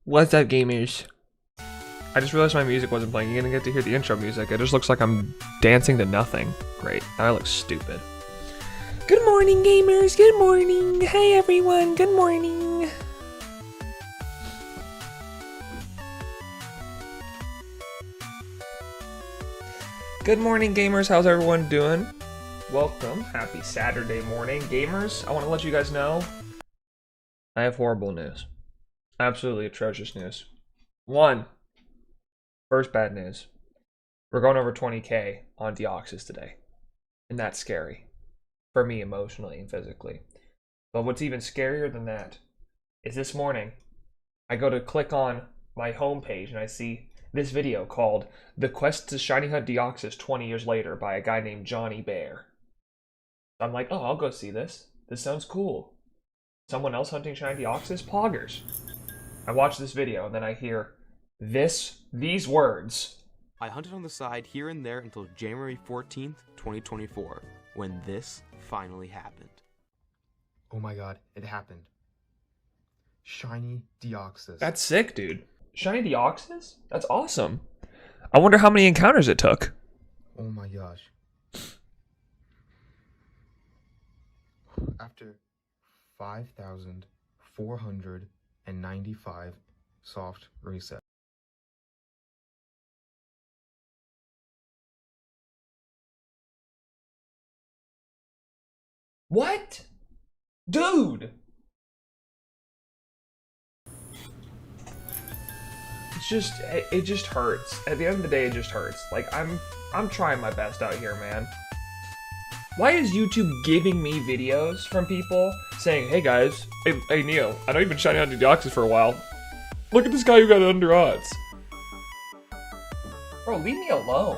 What's up, gamers? I just realized my music wasn't playing. You're gonna get to hear the intro music. It just looks like I'm dancing to nothing. Great. Now I look stupid. Good morning, gamers. Good morning. Hey, everyone. Good morning. Good morning, gamers. How's everyone doing? Welcome. Happy Saturday morning, gamers. I want to let you guys know I have horrible news. Absolutely atrocious news. First bad news. We're going over 20K on Deoxys today. And that's scary. For me, emotionally and physically. But what's even scarier than that is this morning, I go to click on my homepage and I see this video called The Quest to Shiny Hunt Deoxys 20 Years Later by a guy named Johnny Bear. I'm like, oh, I'll go see this. This sounds cool. Someone else hunting shiny Deoxys? Poggers. I watch this video and then I hear these words. I hunted on the side here and there until January 14th, 2024, when this finally happened. Oh my god, it happened. Shiny Deoxys. That's sick, dude. Shiny Deoxys? That's awesome. I wonder how many encounters it took. Oh my gosh. After 5,495 soft reset. What? Dude! It just hurts. At the end of the day, it just hurts. Like, I'm trying my best out here, man. Why is YouTube giving me videos from people saying, hey guys, hey Neo, I know you've been shining on Deoxys for a while. Look at this guy who got it under odds. Bro, leave me alone.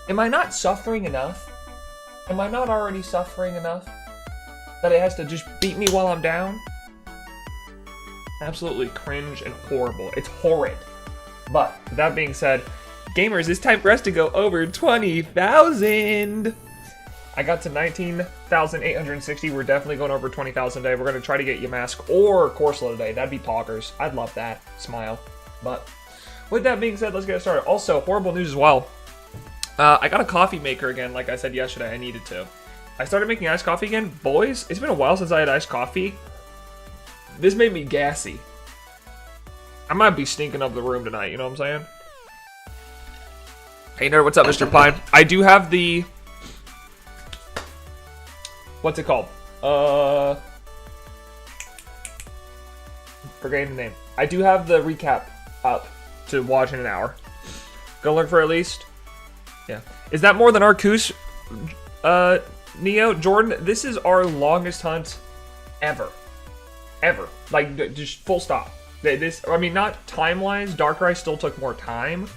Am I not suffering enough? Am I not already suffering enough that it has to just beat me while I'm down? Absolutely cringe and horrible. It's horrid. But, with that being said, gamers, it's time for us to go over 20,000. I got to 19,860. We're definitely going over 20,000 today. We're going to try to get Yamask or Corsola today. That'd be poggers. I'd love that. Smile. But with that being said, let's get started. Also, horrible news as well. I got a coffee maker again, like I said yesterday. I needed to. I started making iced coffee again. Boys, it's been a while since I had iced coffee. This made me gassy. I might be stinking up the room tonight, you know what I'm saying? Hey nerd, what's up, Mr. Pine? I do have the... What's it called? Forgetting the name. I do have the recap up to watch in an hour. Go look for at least... Yeah. Is that more than Arcus? Neo? Jordan, this is our longest hunt ever. Ever. Like, just full stop. This, I mean, not time-wise. Darkrai still took more time.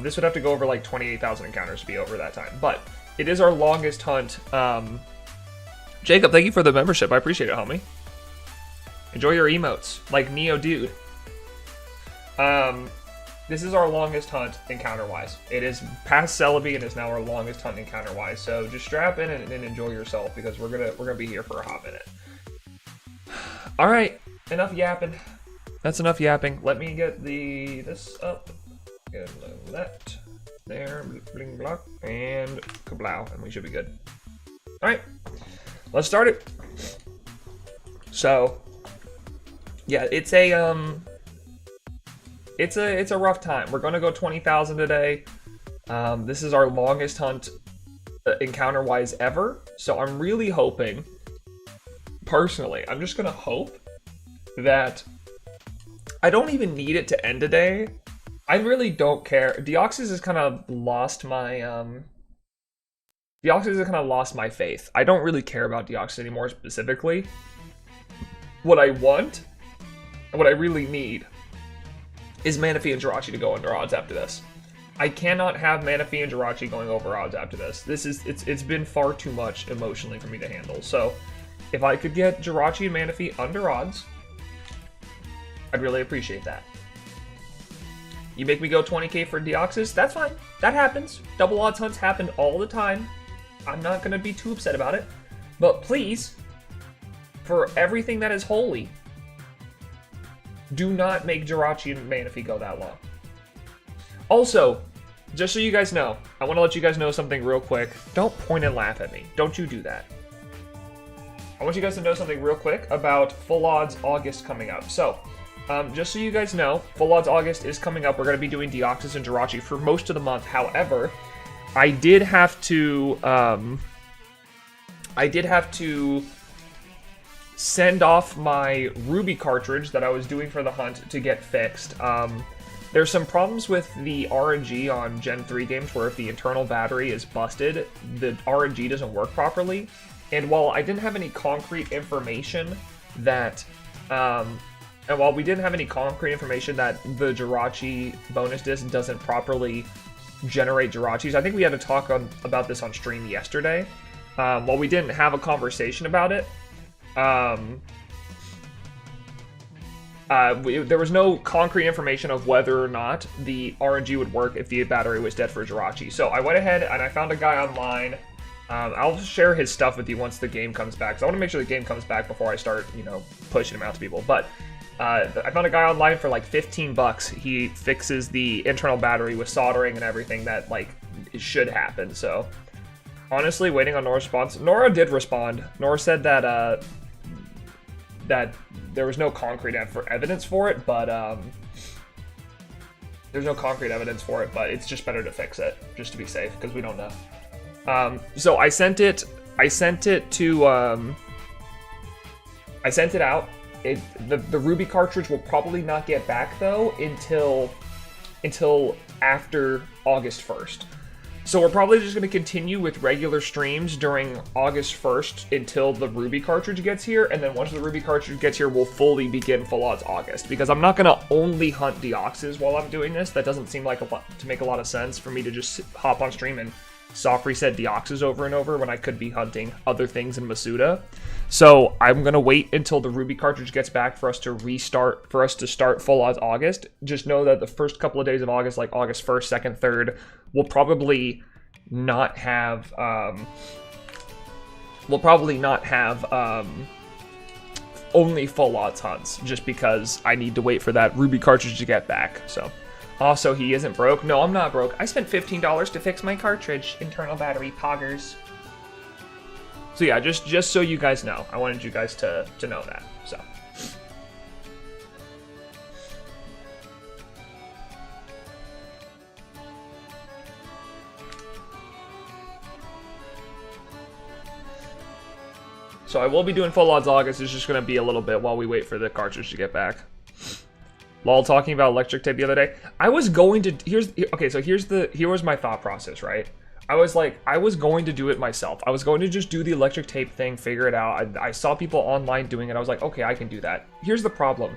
This would have to go over like 28,000 encounters to be over that time. But it is our longest hunt. Jacob, thank you for the membership. I appreciate it, homie. Enjoy your emotes. Like Neo Dude. This is our longest hunt encounter-wise. It is past Celebi and is now our longest hunt encounter-wise. So just strap in and enjoy yourself because we're gonna be here for a hot minute. All right, enough yapping. That's enough yapping. Let me get this up. Get that there, bling block, and kablow, and we should be good. All right, let's start it. So, yeah, it's a rough time. We're gonna go 20,000 today. This is our longest hunt encounter-wise ever. So I'm really hoping. Personally, I'm just gonna hope that I don't even need it to end today. I really don't care. Deoxys has kind of lost my faith. I don't really care about Deoxys anymore specifically. What I want, and what I really need, is Manaphy and Jirachi to go under odds after this. I cannot have Manaphy and Jirachi going over odds after this. It's been far too much emotionally for me to handle. So if I could get Jirachi and Manaphy under odds, I'd really appreciate that. You make me go 20K for Deoxys, that's fine. That happens. Double odds hunts happen all the time. I'm not going to be too upset about it. But please, for everything that is holy, Do not make Jirachi and Manaphy go that long. Also, just so you guys know, I want to let you guys know something real quick. Don't point and laugh at me. Don't you do that. I want you guys to know something real quick about Full Odds August coming up. So, just so you guys know, Full Odds August is coming up. We're going to be doing Deoxys and Jirachi for most of the month. However, I did have to send off my Ruby cartridge that I was doing for the hunt to get fixed. There's some problems with the RNG on Gen 3 games where if the internal battery is busted, the RNG doesn't work properly. And while I didn't have any concrete information that, the Jirachi bonus disc doesn't properly generate Jirachis, I think we had a talk about this on stream yesterday. While we didn't have a conversation about it, there was no concrete information of whether or not the RNG would work if the battery was dead for Jirachi. So I went ahead and I found a guy online. I'll share his stuff with you once the game comes back, because I want to make sure the game comes back before I start, pushing him out to people. But I found a guy online for like 15 bucks. He fixes the internal battery with soldering and everything that, it should happen. So, honestly, waiting on Nora's response. Nora did respond. Nora said that, that there was no concrete evidence for it, but, there's no concrete evidence for it, but it's just better to fix it, just to be safe, because we don't know. So I sent it out. The Ruby cartridge will probably not get back though until after August 1st. So we're probably just going to continue with regular streams during August 1st until the Ruby cartridge gets here, and then once the Ruby cartridge gets here, we'll fully begin Full Odds August, because I'm not going to only hunt Deoxys while I'm doing this. That doesn't seem like to make a lot of sense for me to just hop on stream and soft reset Deoxys over and over when I could be hunting other things in Masuda. So I'm going to wait until the Ruby cartridge gets back for us to start Full Odds August. Just know that the first couple of days of August, like August 1st, 2nd, 3rd, we'll probably not have only Full Odds hunts, just because I need to wait for that Ruby cartridge to get back. So also, he isn't broke. No, I'm not broke. I spent $15 to fix my cartridge. Internal battery, poggers. So yeah, just so you guys know. I wanted you guys to know that, so. So I will be doing Full Odds August. It's just going to be a little bit while we wait for the cartridge to get back. Lol, talking about electric tape the other day. I was going to, here was my thought process, right? I was going to do it myself. I was going to just do the electric tape thing, figure it out. I saw people online doing it. I was like, okay, I can do that. Here's the problem.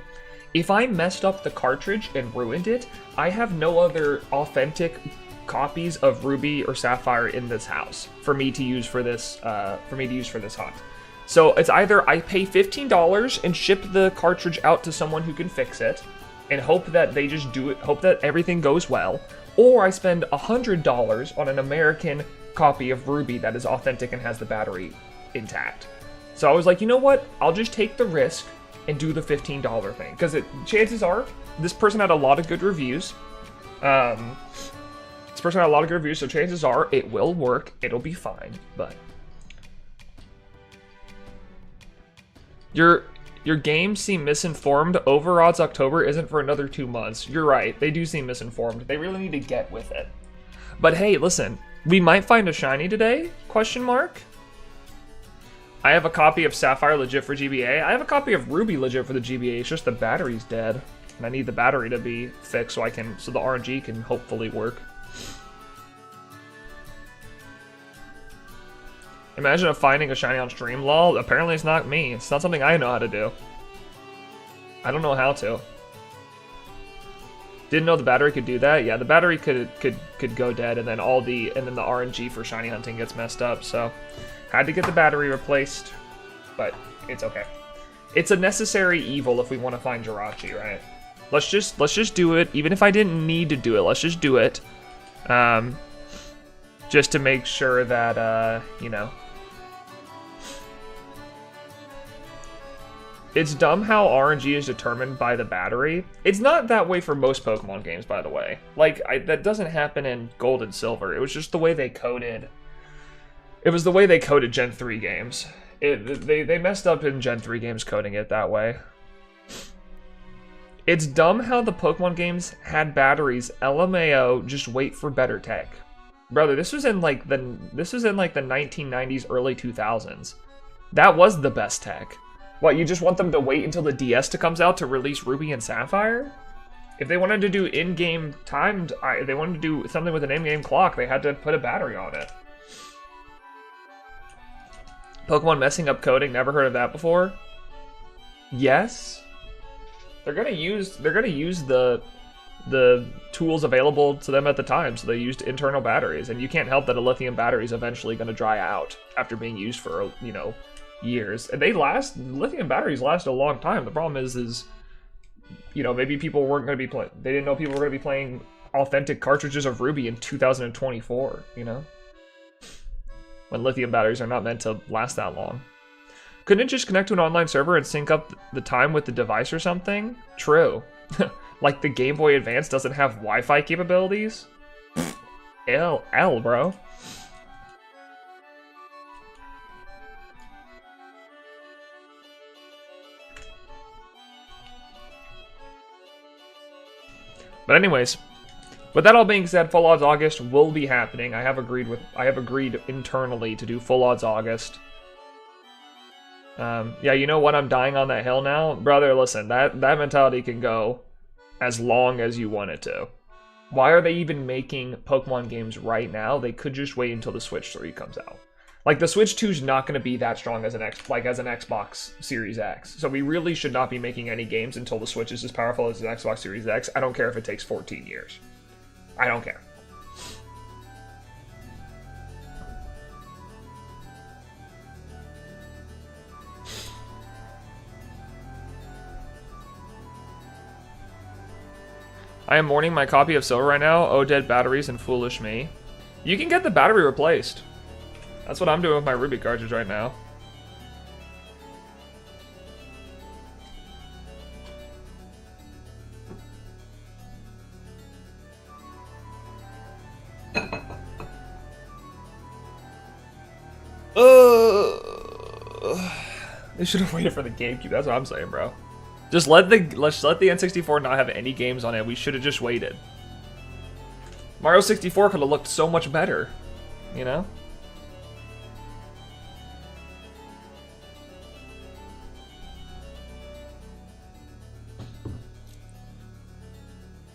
If I messed up the cartridge and ruined it, I have no other authentic copies of Ruby or Sapphire in this house for me to use for this, hunt. So it's either I pay $15 and ship the cartridge out to someone who can fix it, and hope that they just do it, hope that everything goes well, or I spend $100 on an American copy of Ruby that is authentic and has the battery intact. So I was like, you know what? I'll just take the risk and do the $15 thing, because chances are this person had a lot of good reviews. So chances are it will work. It'll be fine, but Your games seem misinformed. Over Odds October isn't for another 2 months. You're right, they do seem misinformed. They really need to get with it. But hey, listen, we might find a shiny today? Question mark? I have a copy of Sapphire legit for GBA. I have a copy of Ruby legit for the GBA. It's just the battery's dead. And I need the battery to be fixed so the RNG can hopefully work. Imagine finding a shiny on stream, lol. Apparently it's not me. It's not something I know how to do. I don't know how to. Didn't know the battery could do that. Yeah, the battery could go dead, and then the RNG for shiny hunting gets messed up. So had to get the battery replaced, but it's okay. It's a necessary evil if we want to find Jirachi, right? Let's just do it. Even if I didn't need to do it, let's just do it. Just to make sure that It's dumb how RNG is determined by the battery. It's not that way for most Pokemon games, by the way. Like, that doesn't happen in Gold and Silver. It was just the way they coded. It was the way they coded Gen 3 games. They messed up in Gen 3 games coding it that way. It's dumb how the Pokemon games had batteries. LMAO, just wait for better tech. Brother, this was in like the 1990s, early 2000s. That was the best tech. What, you just want them to wait until the DS comes out to release Ruby and Sapphire? If they wanted to do in-game timed, they wanted to do something with an in-game clock, they had to put a battery on it. Pokemon messing up coding, never heard of that before? Yes. They're gonna use the tools available to them at the time, so they used internal batteries, and you can't help that a lithium battery is eventually gonna dry out after being used for, you know, years. And lithium batteries last a long time. The problem is, you know, maybe people weren't gonna be playing, they didn't know people were gonna be playing authentic cartridges of Ruby in 2024, you know? When lithium batteries are not meant to last that long. Couldn't it just connect to an online server and sync up the time with the device or something? True. Like the Game Boy Advance doesn't have Wi-Fi capabilities? L, bro. But anyways, with that all being said, Full Odds August will be happening. I have agreed internally to do Full Odds August. Yeah, you know what? I'm dying on that hill now. Brother, listen, that mentality can go as long as you want it to. Why are they even making Pokemon games right now? They could just wait until the Switch 3 comes out. Like, the Switch 2 is not going to be that strong as an Xbox Series X. So we really should not be making any games until the Switch is as powerful as the Xbox Series X. I don't care if it takes 14 years. I don't care. I am mourning my copy of Silver right now. Oh, dead batteries and foolish me. You can get the battery replaced. That's what I'm doing with my Ruby cartridge right now. They should have waited for the GameCube. That's what I'm saying, bro. Let's let the N64 not have any games on it. We should have just waited. Mario 64 could have looked so much better, you know?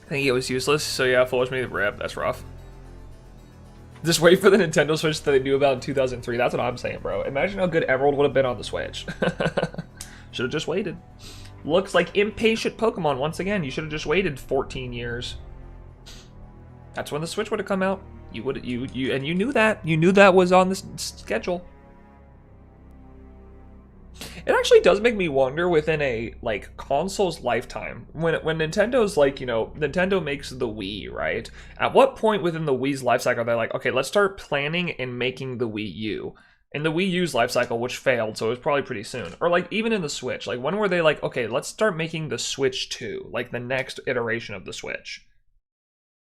I think it was useless, so yeah, Foolish Me, rip, that's rough. Just wait for the Nintendo Switch that they knew about in 2003. That's what I'm saying, bro. Imagine how good Emerald would have been on the Switch. Should have just waited. Looks like impatient Pokemon once again. You should have just waited 14 years. That's when the Switch would have come out. You knew that. You knew that was on the schedule. It actually does make me wonder within a like console's lifetime when Nintendo's like, you know, Nintendo makes the Wii, right? At what point within the Wii's life cycle they're like, okay, let's start planning and making the Wii U. In the Wii U's life cycle, which failed, so it was probably pretty soon. Or like even in the Switch, like when were they like, okay, let's start making the Switch 2, like the next iteration of the Switch?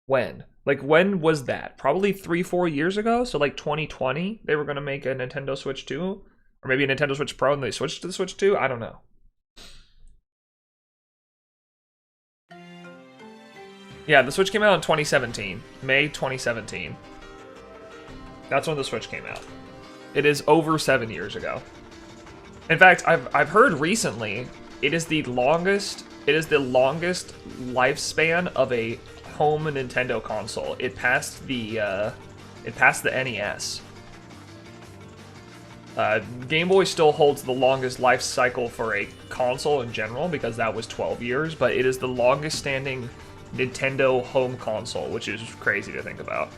When? Like when was that? Probably 3-4 years ago. So like 2020, they were gonna make a Nintendo Switch 2, or maybe a Nintendo Switch Pro, and they switched to the Switch 2. I don't know. Yeah, the Switch came out in 2017, May 2017. That's when the Switch came out. It is over 7 years ago. In fact, I've heard recently it is the longest lifespan of a home Nintendo console. It passed the NES. Game Boy still holds the longest life cycle for a console in general because that was 12 years, but it is the longest standing Nintendo home console, which is crazy to think about.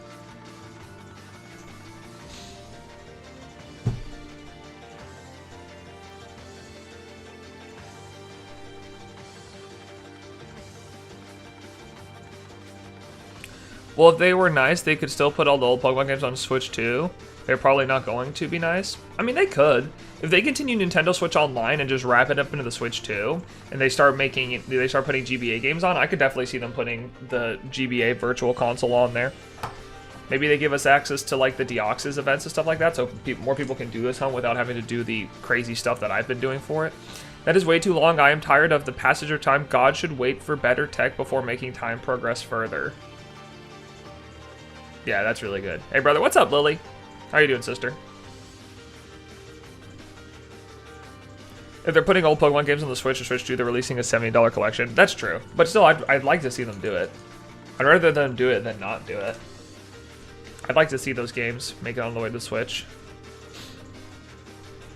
Well, if they were nice, they could still put all the old Pokemon games on Switch too. They're probably not going to be nice. I mean, they could. If they continue Nintendo Switch Online and just wrap it up into the Switch 2, and they start putting GBA games on, I could definitely see them putting the GBA Virtual Console on there. Maybe they give us access to like the Deoxys events and stuff like that, so more people can do this hunt without having to do the crazy stuff that I've been doing for it. That is way too long. I am tired of the passage of time. God should wait for better tech before making time progress further. Yeah, that's really good. Hey, brother, what's up, Lily? How you doing, sister? If they're putting old Pokemon games on the Switch or Switch 2, they're releasing a $70 collection. That's true. But still, I'd like to see them do it. I'd rather them do it than not do it. I'd like to see those games make it on the way to the Switch.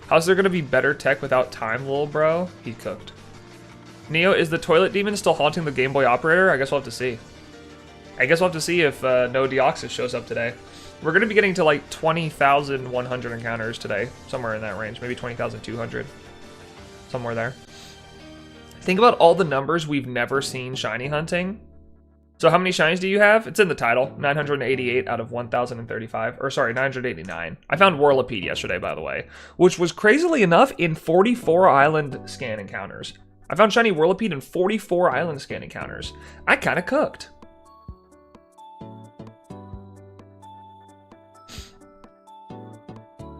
How's there going to be better tech without time, little bro? He cooked. Neo, is the toilet demon still haunting the Game Boy operator? I guess we'll have to see. I guess we'll have to see if no Deoxys shows up today. We're going to be getting to like 20,100 encounters today. Somewhere in that range. Maybe 20,200. Somewhere there. Think about all the numbers we've never seen shiny hunting. So how many shinies do you have? It's in the title. 988 out of 1,035. Or sorry, 989. I found Whirlipede yesterday, by the way. Which was crazily enough in 44 island scan encounters. I found shiny Whirlipede in 44 island scan encounters. I kind of cooked.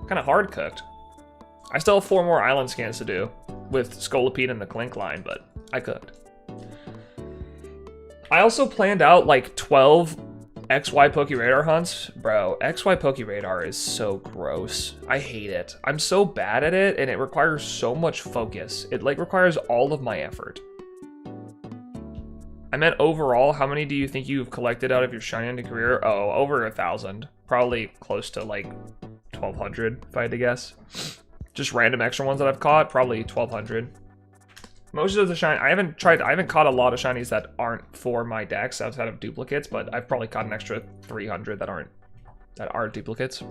Kind of hard cooked. I still have 4 more island scans to do with Scolipede and the Clink line, but I cooked. I also planned out like 12 XY Pokeradar hunts. Bro, XY Pokeradar is so gross. I hate it. I'm so bad at it, and it requires so much focus. It like requires all of my effort. I meant overall, how many do you think you've collected out of your shiny hunting career? Oh, over 1,000. Probably close to like 1,200, if I had to guess. Just random extra ones that I've caught, probably 1,200. Most of the shiny, I haven't caught a lot of shinies that aren't for my decks outside of duplicates, but I've probably caught an extra 300 that are duplicates.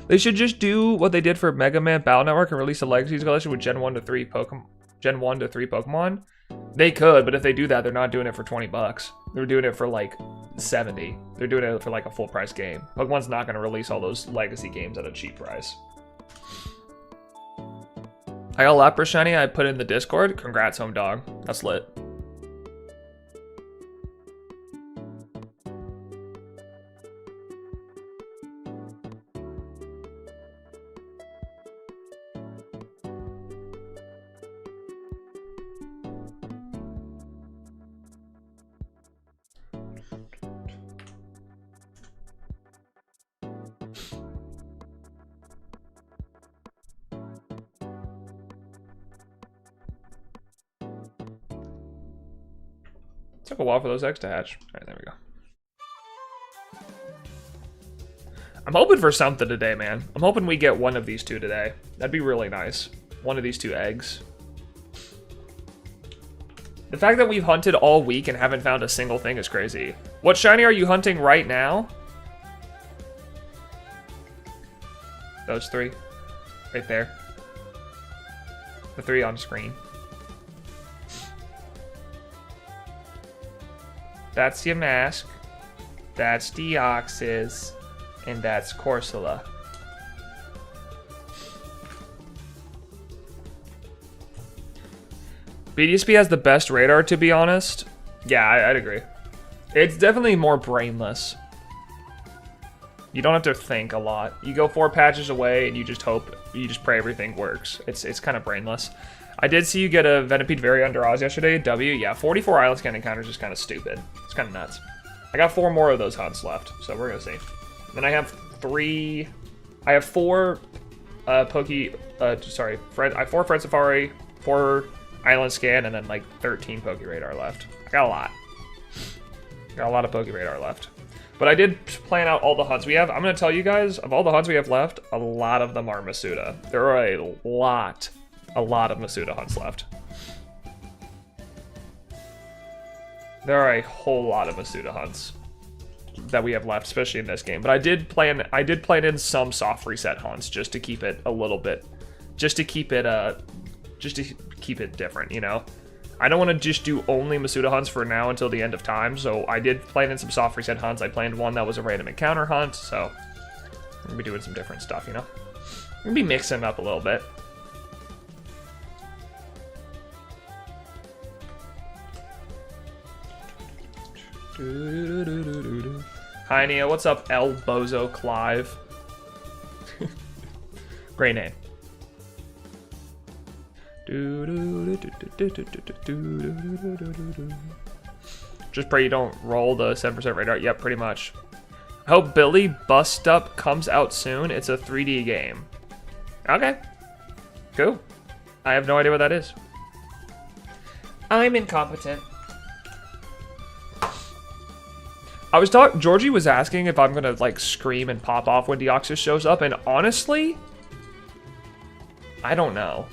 They should just do what they did for Mega Man Battle Network and release a Legacies collection with Gen 1 to 3 Pokemon. They could, but if they do that, they're not doing it for 20 bucks. They're doing it for like 70. They're doing it for like a full price game. Pokemon's not going to release all those legacy games at a cheap price. I got Lapras shiny I put in the Discord. Congrats, home dog. That's lit. Took a while for those eggs to hatch. All right, there we go. I'm hoping for something today, man. I'm hoping we get one of these two today. That'd be really nice. One of these 2 eggs. The fact that we've hunted all week and haven't found a single thing is crazy. What shiny are you hunting right now? Those 3. Right there. The 3 on screen. That's your mask. That's Deoxys. And that's Corsola. BDSP has the best radar, to be honest. Yeah, I'd agree. It's definitely more brainless. You don't have to think a lot. You go 4 patches away and you just hope, you just pray everything works. It's kind of brainless. I did see you get a Venipede Very Under Oz yesterday. W, yeah, 44 Island Scan encounters is kind of stupid. It's kind of nuts. I got 4 more of those hunts left, so we're gonna see. Then I have 4 I have 4 Fred Safari, 4 Island Scan, and then like 13 Pokeradar left. I got a lot. Got a lot of Pokeradar left. But I did plan out all the hunts we have. I'm gonna tell you guys, of all the hunts we have left, a lot of them are Masuda. There are a lot of Masuda hunts left. There are a whole lot of Masuda hunts that we have left, especially in this game. But I did plan in some soft reset hunts just to keep it a little bit, just to keep it different, you know. I don't want to just do only Masuda hunts for now until the end of time, so I did plan in some soft reset hunts. I planned one that was a random encounter hunt, so We're gonna be doing some different stuff, you know? We're gonna be mixing it up a little bit. Hi, Neo. What's up, El Bozo Clive? Great name. Just pray you don't roll the 7% radar. Yep, pretty much. I hope Billy Bust Up comes out soon. It's a 3D game. Okay. Cool. I have no idea what that is. I'm incompetent. I was talking, Georgie was asking if I'm gonna like scream and pop off when Deoxys shows up, and honestly, I don't know.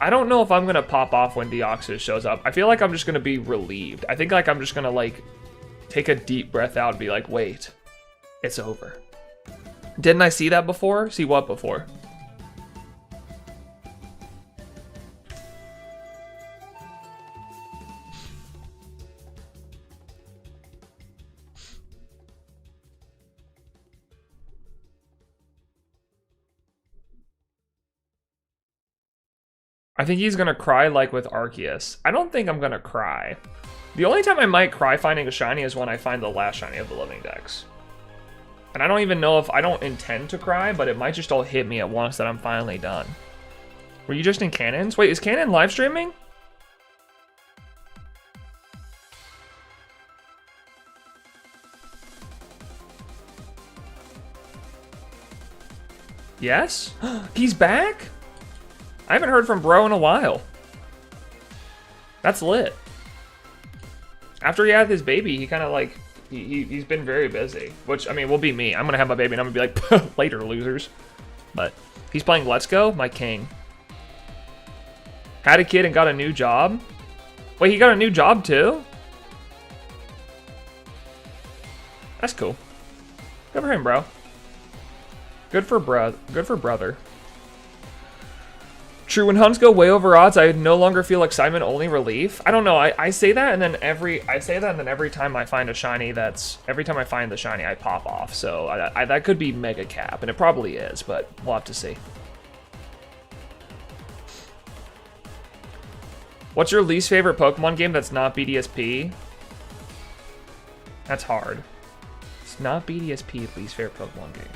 I don't know if I'm gonna pop off when Deoxys shows up. I feel like I'm just gonna be relieved. I think like I'm just gonna like take a deep breath out and be like, wait, it's over. Didn't I see that before? See what before? I think he's gonna cry like with Arceus. I don't think I'm gonna cry. The only time I might cry finding a shiny is when I find the last shiny of the living dex. And I don't even know if I don't intend to cry, but it might just all hit me at once that I'm finally done. Were you just in Cannons? Wait, is Canon live streaming? Yes? He's back? I haven't heard from bro in a while. That's lit. After he had his baby, he kind of like, he's been very busy. Which, I mean, will be me. I'm going to have my baby and I'm going to be like, later, losers. But he's playing Let's Go, my king. Had a kid and got a new job. Wait, he got a new job too? That's cool. Good for him, bro. Good for brother. True, when Huns go way over odds, I no longer feel excitement, only relief. I don't know. I say that, and then every time I find a shiny, every time I find the shiny, I pop off. So that could be mega cap, and it probably is, but we'll have to see. What's your least favorite Pokemon game that's not BDSP? That's hard. It's not BDSP, least favorite Pokemon game.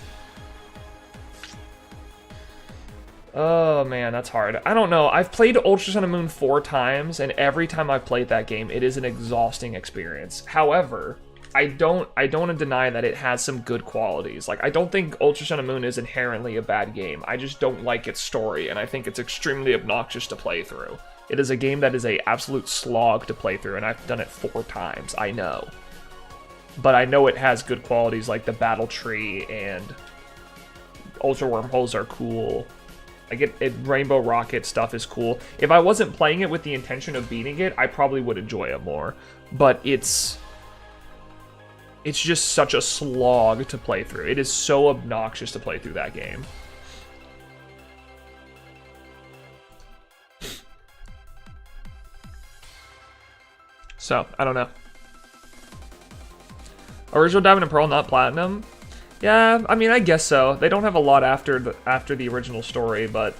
Oh man, that's hard. I don't know. I've played Ultra Sun and Moon 4 times, and every time I've played that game, it is an exhausting experience. However, I don't want to deny that it has some good qualities. Like, I don't think Ultra Sun and Moon is inherently a bad game. I just don't like its story, and I think it's extremely obnoxious to play through. It is a game that is an absolute slog to play through, and I've done it 4 times. I know. But I know it has good qualities like the battle tree, and Ultra Wormholes are cool. Like Rainbow Rocket stuff is cool. If I wasn't playing it with the intention of beating it, I probably would enjoy it more. But it's just such a slog to play through. It is so obnoxious to play through that game. So, I don't know. Original Diamond and Pearl, not Platinum? Yeah, I mean, I guess so. They don't have a lot after the original story, but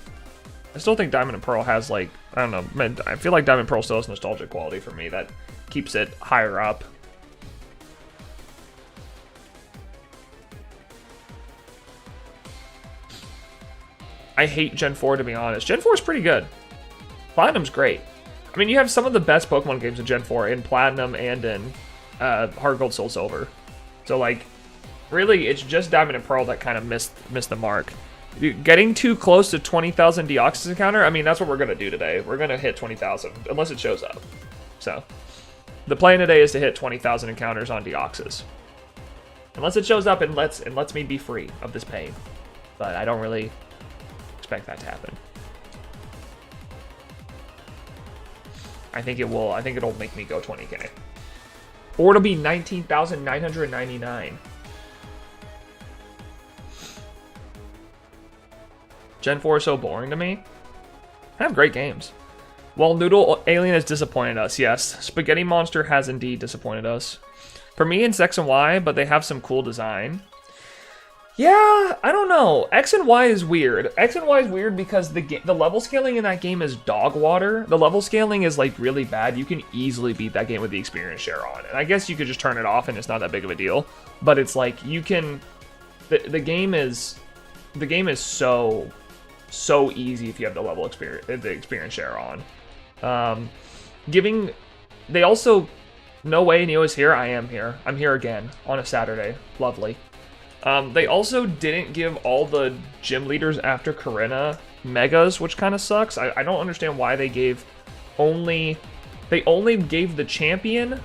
I still think Diamond and Pearl has, like, I don't know, man, I feel like Diamond and Pearl still has nostalgic quality for me that keeps it higher up. I hate Gen 4, to be honest. Gen 4 is pretty good. Platinum's great. I mean, you have some of the best Pokemon games in Gen 4 in Platinum and in Heart Gold, Soul Silver. So, like, really, it's just Diamond and Pearl that kind of missed the mark. Getting too close to 20,000 Deoxys encounter, I mean, that's what we're going to do today. We're going to hit 20,000, unless it shows up. So, the plan today is to hit 20,000 encounters on Deoxys. Unless it shows up and lets me be free of this pain. But I don't really expect that to happen. I think it will. I think it'll make me go 20k. Or it'll be 19,999. Gen 4 is so boring to me. I have great games. Well, Noodle Alien has disappointed us, yes. Spaghetti Monster has indeed disappointed us. For me, it's X and Y, but they have some cool design. Yeah, I don't know. X and Y is weird. X and Y is weird because the level scaling in that game is dog water. The level scaling is like really bad. You can easily beat that game with the experience share on. And I guess you could just turn it off and it's not that big of a deal. But it's like you can the game is so easy if you have the level experience share on. They also no way Neo is here. I am here. I'm here again on a Saturday. Lovely. They also didn't give all the gym leaders after Corinna megas, which kind of sucks. I don't understand why they gave they only gave the champion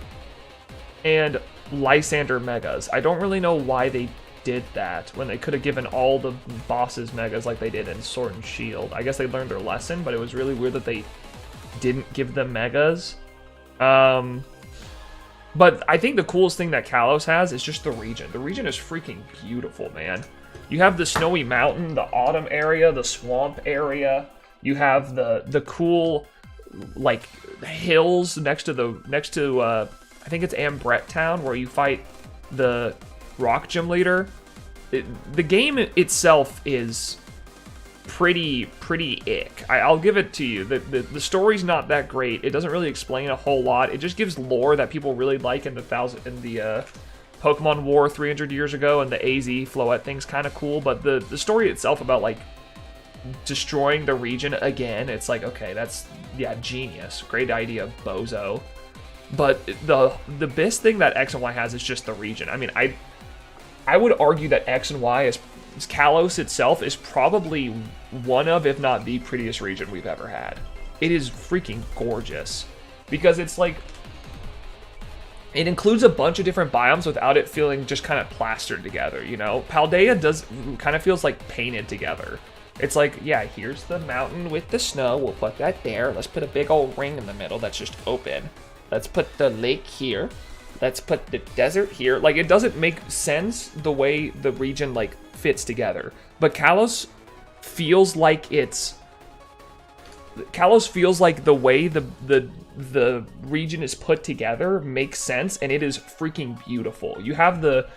and Lysander megas. I don't really know why they did that when they could have given all the bosses megas like they did in Sword and Shield. I guess they learned their lesson, but it was really weird that they didn't give them megas. But I think the coolest thing that Kalos has is just the region. The region is freaking beautiful, man. You have the snowy mountain, the autumn area, the swamp area. You have the cool like hills next to I think it's Ambret Town where you fight the rock gym leader. The game itself is pretty ick. I'll give it to you. The story's not that great. It doesn't really explain a whole lot. It just gives lore that people really like in the Pokemon War 300 years ago, and the AZ Floette thing's kind of cool. But the story itself about like destroying the region again, it's like, okay, that's genius, great idea, bozo. But the best thing that X and Y has is just the region. I mean, I would argue that X and Y is Kalos itself is probably one of, if not the prettiest region we've ever had. It is freaking gorgeous because it's like it includes a bunch of different biomes without it feeling just kind of plastered together, you know? Paldea kind of feels like painted together. It's like, yeah, here's the mountain with the snow. We'll put that there. Let's put a big old ring in the middle that's just open. Let's put the lake here. Let's put the desert here. Like, it doesn't make sense the way the region, like, fits together. But Kalos feels like the way the region is put together makes sense, and it is freaking beautiful. You have the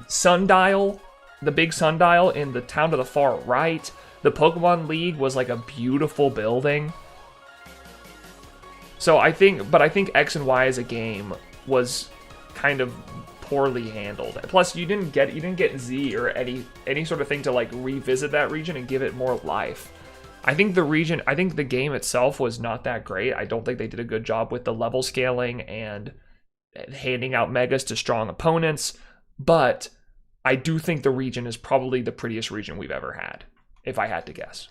sundial, the big sundial in the town to the far right. The Pokemon League was like a beautiful building. So I think X and Y as a game was kind of poorly handled. Plus, you didn't get Z or any sort of thing to like revisit that region and give it more life. I think the game itself was not that great. I don't think they did a good job with the level scaling and handing out megas to strong opponents, but I do think the region is probably the prettiest region we've ever had, if I had to guess.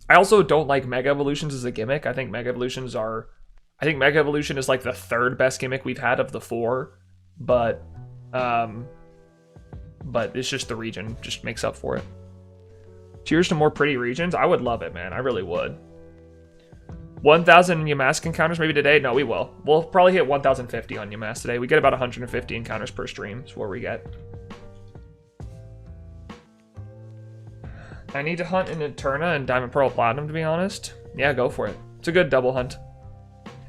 I also don't like Mega Evolutions as a gimmick. I think Mega Evolution is like the third best gimmick we've had of the four, but it's just the region just makes up for it. Cheers to more pretty regions. I would love it, man. I really would. 1,000 Yamask encounters maybe today? No, we will. We'll probably hit 1,050 on Yamask today. We get about 150 encounters per stream is what we get. I need to hunt in Eterna and Diamond Pearl Platinum, to be honest. Yeah, go for it. It's a good double hunt.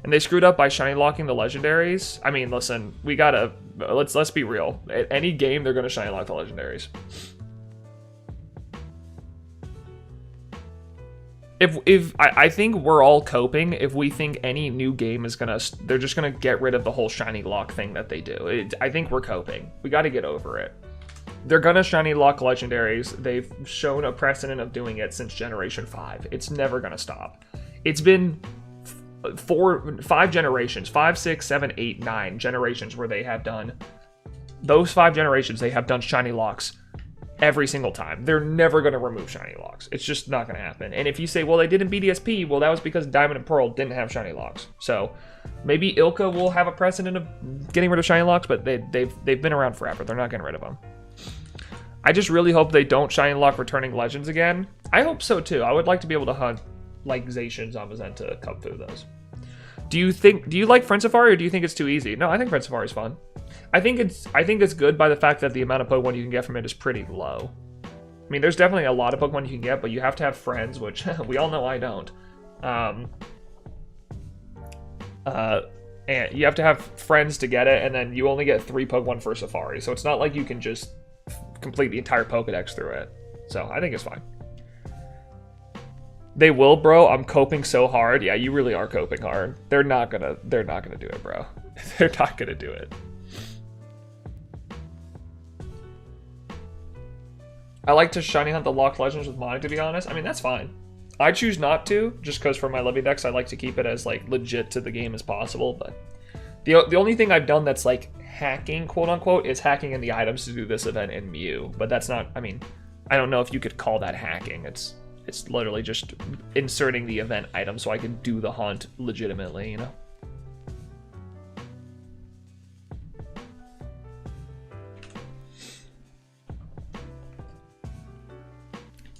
And they screwed up by shiny locking the legendaries. I mean, listen, we gotta let's be real. At any game, they're gonna shiny lock the legendaries. I think we're all coping if we think any new game is they're just gonna get rid of the whole shiny lock thing that they do. I think we're coping. We got to get over it. They're gonna shiny lock legendaries. They've shown a precedent of doing it since Generation 5. It's never gonna stop. It's been 5 generations, 5, 6, 7, 8, 9 generations where they have done those 5 generations. They have done shiny locks every single time. They're never gonna remove shiny locks. It's just not gonna happen. And if you say, well, they did in BDSP, well, that was because Diamond and Pearl didn't have shiny locks. So maybe Ilka will have a precedent of getting rid of shiny locks, but they've been around forever. They're not getting rid of them. I just really hope they don't shiny lock returning legends again. I hope so too. I would like to be able to hunt like Zacian, Zamazenta, Kubfu, those. Do you like Friend Safari, or do you think it's too easy? No, I think Friend Safari is fun. I think it's good by the fact that the amount of Pokemon you can get from it is pretty low. I mean, there's definitely a lot of Pokemon you can get, but you have to have friends, which we all know I don't. And you have to have friends to get it, and then you only get 3 Pokemon for Safari. So it's not like you can just complete the entire Pokedex through it. So I think it's fine. They will, bro. I'm coping so hard. Yeah, you really are coping hard. They're not gonna do it, bro. They're not gonna do it. I like to shiny hunt the locked legends with Monic, to be honest. I mean, that's fine. I choose not to, just because for my Levy decks, I like to keep it as, like, legit to the game as possible, but the only thing I've done that's, like, hacking, quote-unquote, is hacking in the items to do this event in Mew, but that's not, I mean, I don't know if you could call that hacking. It's literally just inserting the event item so I can do the hunt legitimately, you know?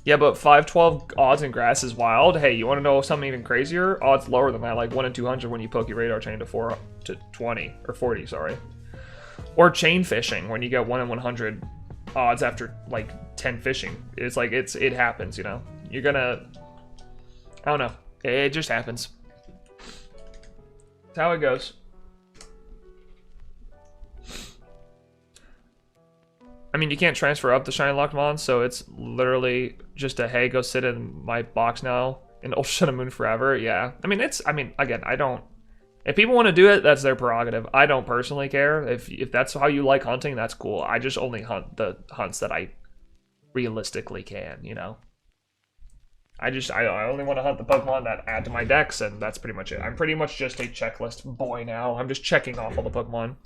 Yeah, but 512 odds in grass is wild. Hey, you want to know something even crazier? Odds lower than that, like 1 in 200 when you poke your radar chain to 4 to 20 or 40, sorry. Or chain fishing when you get 1 in 100 odds after like 10 fishing. It's like it happens, you know. You're gonna, I don't know. It just happens. That's how it goes. I mean, you can't transfer up the Shiny Locked Mons, so it's literally just a, hey, go sit in my box now in Ultra Sun and Moon forever. Yeah. I mean, again, I don't, if people want to do it, that's their prerogative. I don't personally care. If that's how you like hunting, that's cool. I just only hunt the hunts that I realistically can, you know? I only want to hunt the Pokemon that add to my decks, and that's pretty much it. I'm pretty much just a checklist boy now. I'm just checking off all the Pokemon.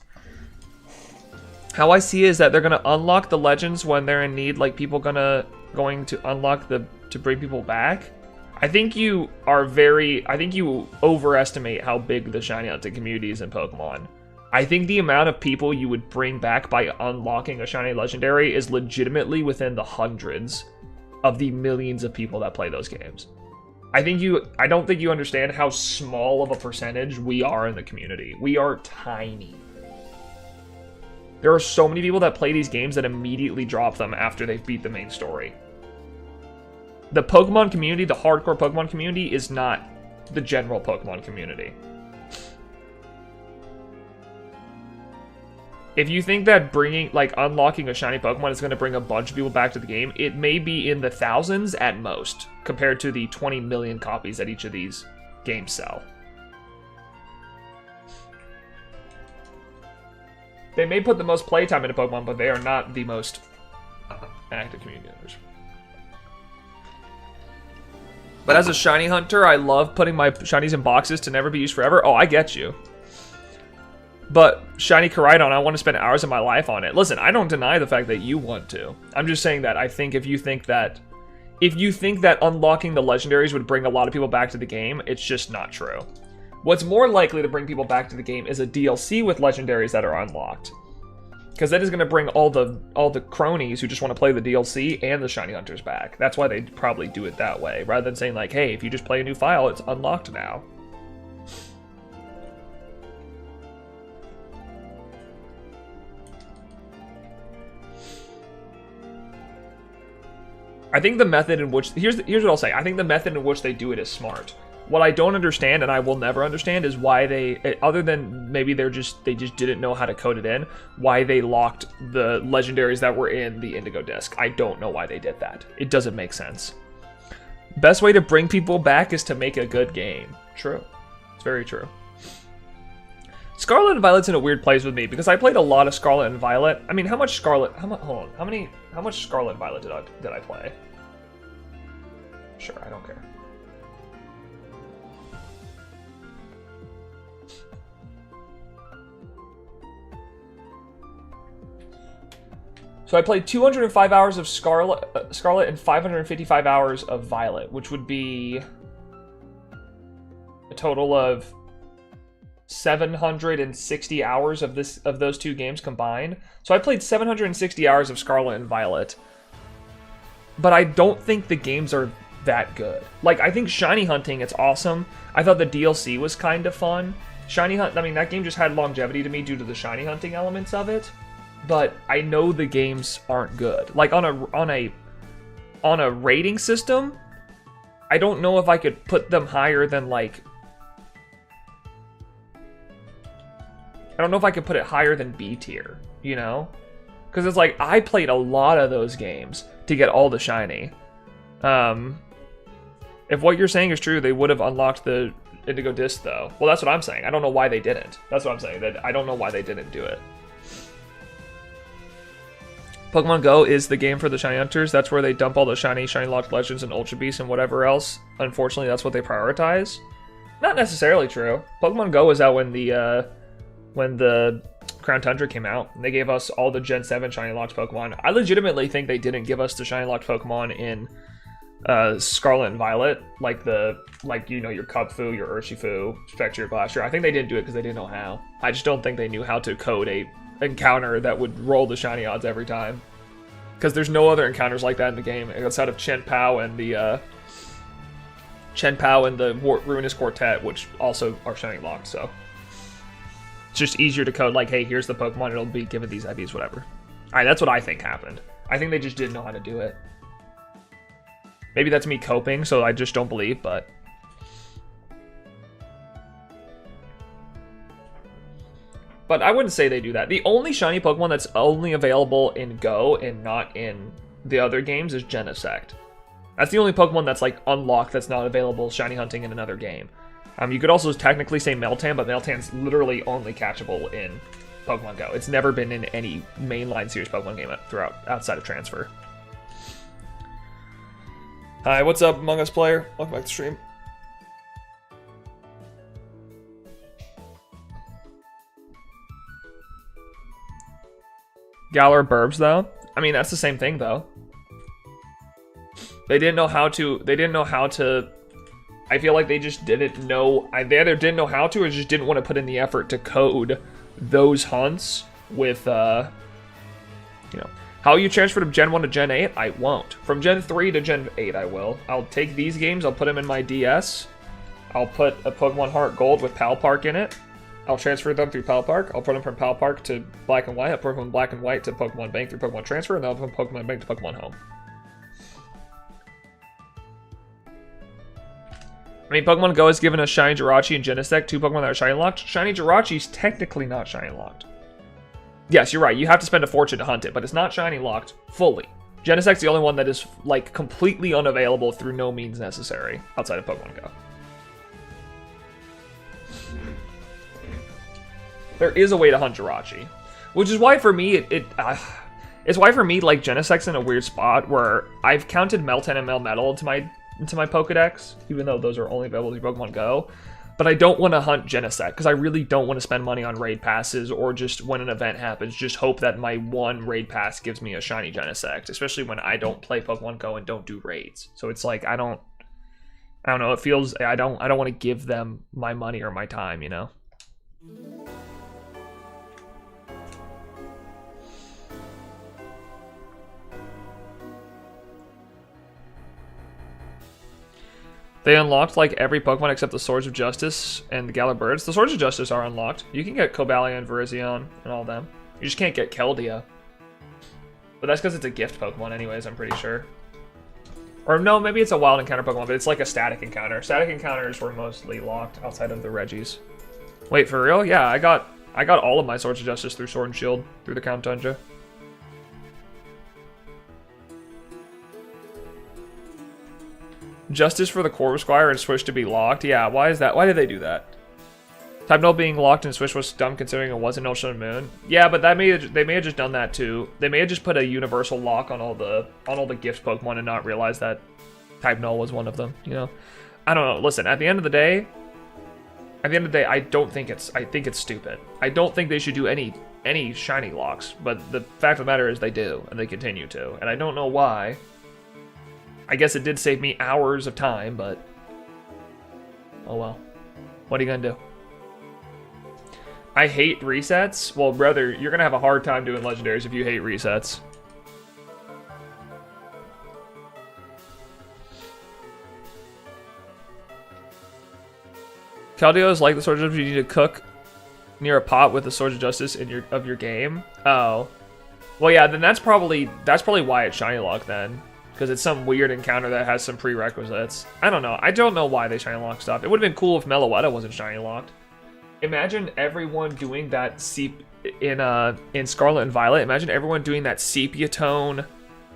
How I see it is that they're gonna unlock the legends when they're in need, like people going to unlock to bring people back. I think you overestimate how big the shiny hunting community is in Pokemon. I think the amount of people you would bring back by unlocking a shiny legendary is legitimately within the hundreds of the millions of people that play those games. I don't think you understand how small of a percentage we are in the community. We are tiny. There are so many people that play these games that immediately drop them after they've beat the main story. The Pokemon community, the hardcore Pokemon community, is not the general Pokemon community. If you think that unlocking a shiny Pokemon is going to bring a bunch of people back to the game, it may be in the thousands at most, compared to the 20 million copies that each of these games sell. They may put the most playtime into Pokemon, but they are not the most active community members. But as a shiny hunter, I love putting my shinies in boxes to never be used forever. Oh, I get you. But shiny Koraidon, I want to spend hours of my life on it. Listen, I don't deny the fact that you want to. I'm just saying that I think if you think that unlocking the legendaries would bring a lot of people back to the game, it's just not true. What's more likely to bring people back to the game is a DLC with legendaries that are unlocked. Because that is going to bring all the cronies who just want to play the DLC and the shiny hunters back. That's why they'd probably do it that way, rather than saying like, hey, if you just play a new file, it's unlocked now. I think the method in which, here's what I'll say. I think the method in which they do it is smart. What I don't understand, and I will never understand, is why they, other than maybe they just didn't know how to code it in, why they locked the legendaries that were in the Indigo disc. I don't know why they did that. It doesn't make sense. Best way to bring people back is to make a good game. True. It's very true. Scarlet and Violet's in a weird place with me because I played a lot of Scarlet and Violet. I mean, how much Scarlet? How much Scarlet and Violet did I play? Sure, I don't care. So I played 205 hours of Scarlet and 555 hours of Violet, which would be a total of 760 hours of those two games combined. So I played 760 hours of Scarlet and Violet. But I don't think the games are that good. Like, I think shiny hunting, it's awesome. I thought the DLC was kind of fun. Shiny hunt, I mean, that game just had longevity to me due to the shiny hunting elements of it. But I know the games aren't good. Like on a rating system, I don't know if I could put them higher than like... I don't know if I could put it higher than B tier, you know? Because it's like, I played a lot of those games to get all the shiny. If what you're saying is true, they would have unlocked the Indigo Disc, though. Well, that's what I'm saying. I don't know why they didn't. That's what I'm saying. That I don't know why they didn't do it. Pokemon Go is the game for the shiny hunters. That's where they dump all the shiny locked legends and Ultra Beasts and whatever else. Unfortunately, that's what they prioritize. Not necessarily true. Pokemon Go was out when the Crown Tundra came out, and they gave us all the Gen 7 shiny locked Pokemon. I legitimately think they didn't give us the shiny locked Pokemon in Scarlet and Violet, like you know, your Cubfu, your Urshifu, Spectre, Glacier. I think they didn't do it because they didn't know how. I just don't think they knew how to code a encounter that would roll the shiny odds every time. Because there's no other encounters like that in the game outside of Chen Pao and the Ruinous Quartet, which also are shiny locked. So it's just easier to code like, hey, here's the Pokemon, it'll be given these IVs, whatever. Alright, that's what I think happened. I think they just didn't know how to do it. Maybe that's me coping, so I just don't believe, but... But I wouldn't say they do that. The only shiny Pokemon that's only available in Go and not in the other games is Genesect. That's the only Pokemon that's like unlocked that's not available shiny hunting in another game. You could also technically say Meltan, but Meltan's literally only catchable in Pokemon Go. It's never been in any mainline series Pokemon game throughout outside of Transfer. Hi, what's up, Among Us player? Welcome back to the stream. Galar Burbs, though. I mean, that's the same thing, though. They didn't know how to. I feel like they just didn't know. They either didn't know how to or just didn't want to put in the effort to code those hunts with, you know. How you transfer from Gen 1 to Gen 8? I won't. From Gen 3 to Gen 8, I will. I'll take these games, I'll put them in my DS. I'll put a Pokemon Heart Gold with Pal Park in it. I'll transfer them through Pal Park. I'll put them from Pal Park to Black and White. I'll put them from Black and White to Pokemon Bank through Pokemon Transfer, and then I'll put Pokemon Bank to Pokemon Home. I mean, Pokemon Go has given us Shiny Jirachi and Genesect, two Pokemon that are Shiny Locked. Shiny Jirachi's technically not Shiny Locked. Yes, you're right. You have to spend a fortune to hunt it, but it's not shiny locked fully. Genesect's the only one that is like completely unavailable through no means necessary outside of Pokemon Go. There is a way to hunt Jirachi, which is why for me it's why for me like Genesect's in a weird spot where I've counted Meltan and Melmetal into my Pokedex, even though those are only available through Pokemon Go. But I don't want to hunt Genesect, because I really don't want to spend money on raid passes, or just when an event happens, just hope that my one raid pass gives me a shiny Genesect, especially when I don't play Pokemon Go and don't do raids. So it's like, I don't know, it feels, I don't want to give them my money or my time, you know? They unlocked like every Pokemon except the Swords of Justice and the Galar Birds. The Swords of Justice are unlocked. You can get Cobalion and Virizion and all them. You just can't get Keldea. But that's because it's a gift Pokemon anyways, I'm pretty sure. Or no, maybe it's a wild encounter Pokemon, but it's like a static encounter. Static encounters were mostly locked outside of the Regis. Wait, for real? Yeah, I got all of my Swords of Justice through Sword and Shield, through the Crown Tundra. Justice for the Corvisquire and Swish to be locked? Yeah, why is that? Why did they do that? Type Null being locked and Swish was dumb considering it wasn't Ocean and Moon. Yeah, but they may have just done that too. They may have just put a universal lock on all the gift Pokemon and not realize that Type Null was one of them, you know? I don't know. Listen, at the end of the day, I think it's stupid. I don't think they should do any shiny locks, but the fact of the matter is they do, and they continue to. And I don't know why. I guess it did save me hours of time, but oh well. What are you gonna do? I hate resets? Well, brother, you're gonna have a hard time doing legendaries if you hate resets. Keldeo is like the Sword of Justice. You need to cook near a pot with the Sword of Justice in your game. Oh, well, yeah. Then that's probably why it's shiny lock then. because it's some weird encounter that has some prerequisites. I don't know. I don't know why they shiny lock stuff. It would have been cool if Meloetta wasn't shiny locked. Imagine everyone doing that in Scarlet and Violet. Imagine everyone doing that sepia tone,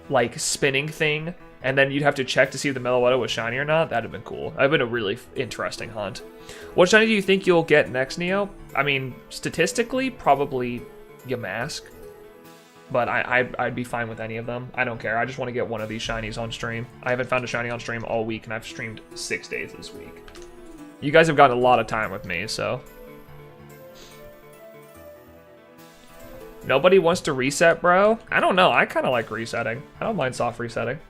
like spinning thing, and then you'd have to check to see if the Meloetta was shiny or not. That'd have been cool. That'd have been a really interesting hunt. What shiny do you think you'll get next, Neo? I mean, statistically, probably Yamask. But I'd be fine with any of them. I don't care. I just want to get one of these shinies on stream. I haven't found a shiny on stream all week, and I've streamed 6 days this week. You guys have gotten a lot of time with me, so. Nobody wants to reset, bro? I don't know. I kind of like resetting. I don't mind soft resetting.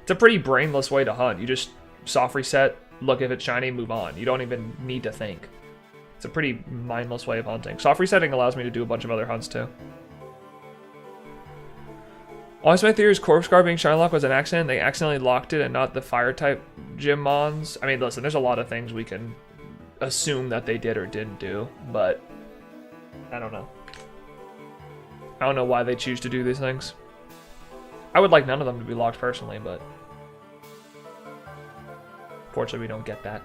It's a pretty brainless way to hunt. You just soft reset, look if it's shiny, move on. You don't even need to think. It's a pretty mindless way of hunting. Soft resetting allows me to do a bunch of other hunts, too. Always my theory is Corpse Guard being shiny lock was an accident. They accidentally locked it and not the fire type gym mons. I mean, listen, there's a lot of things we can assume that they did or didn't do, but I don't know. I don't know why they choose to do these things. I would like none of them to be locked personally, but fortunately we don't get that.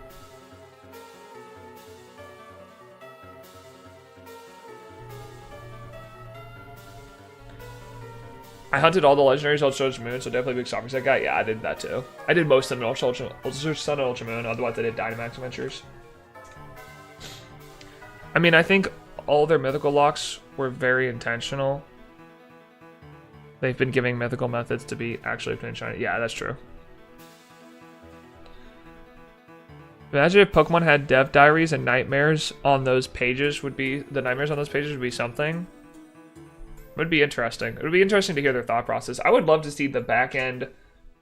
I hunted all the legendaries Ultra Sun Ultra Moon, so definitely a big soft reset guy. Yeah, I did that too. I did most of them in Ultra Sun and Ultra Moon, otherwise I did Dynamax Adventures. I mean, I think all their mythical locks were very intentional. They've been giving mythical methods to be actually pin shiny. Yeah, that's true. Imagine if Pokemon had dev diaries and nightmares on those pages would be, the nightmares on those pages would be something. It would be interesting. It would be interesting to hear their thought process. I would love to see the back end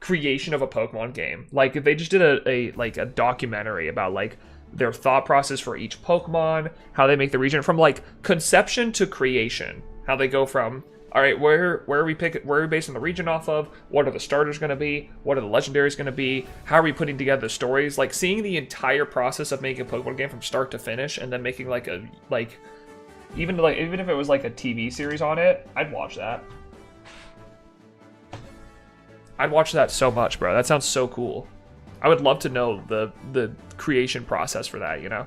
creation of a Pokemon game. Like if they just did a documentary about like their thought process for each Pokemon, how they make the region from like conception to creation. How they go from, all right, where are we basing the region off of? What are the starters going to be? What are the legendaries going to be? How are we putting together the stories? Like seeing the entire process of making a Pokemon game from start to finish, and then making like a even if it was like a TV series on it, I'd watch that. I'd watch that so much, bro. That sounds so cool. I would love to know the creation process for that, you know?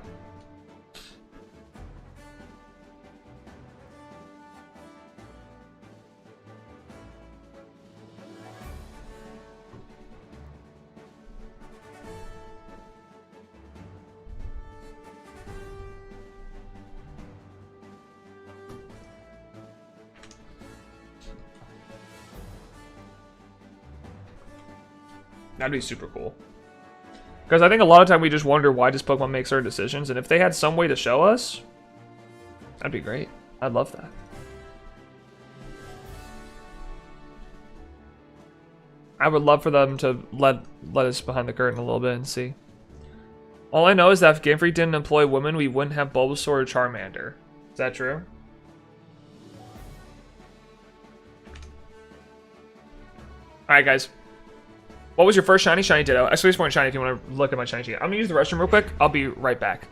That'd be super cool. Because I think a lot of time we just wonder why does Pokemon make certain decisions, and if they had some way to show us, that'd be great. I'd love that. I would love for them to let us behind the curtain a little bit and see. All I know is that if Game Freak didn't employ women, we wouldn't have Bulbasaur or Charmander. Is that true? Alright, guys. What was your first shiny? Shiny Ditto. Exclamation point shiny if you want to look at my shiny sheet. I'm going to use the restroom real quick. I'll be right back.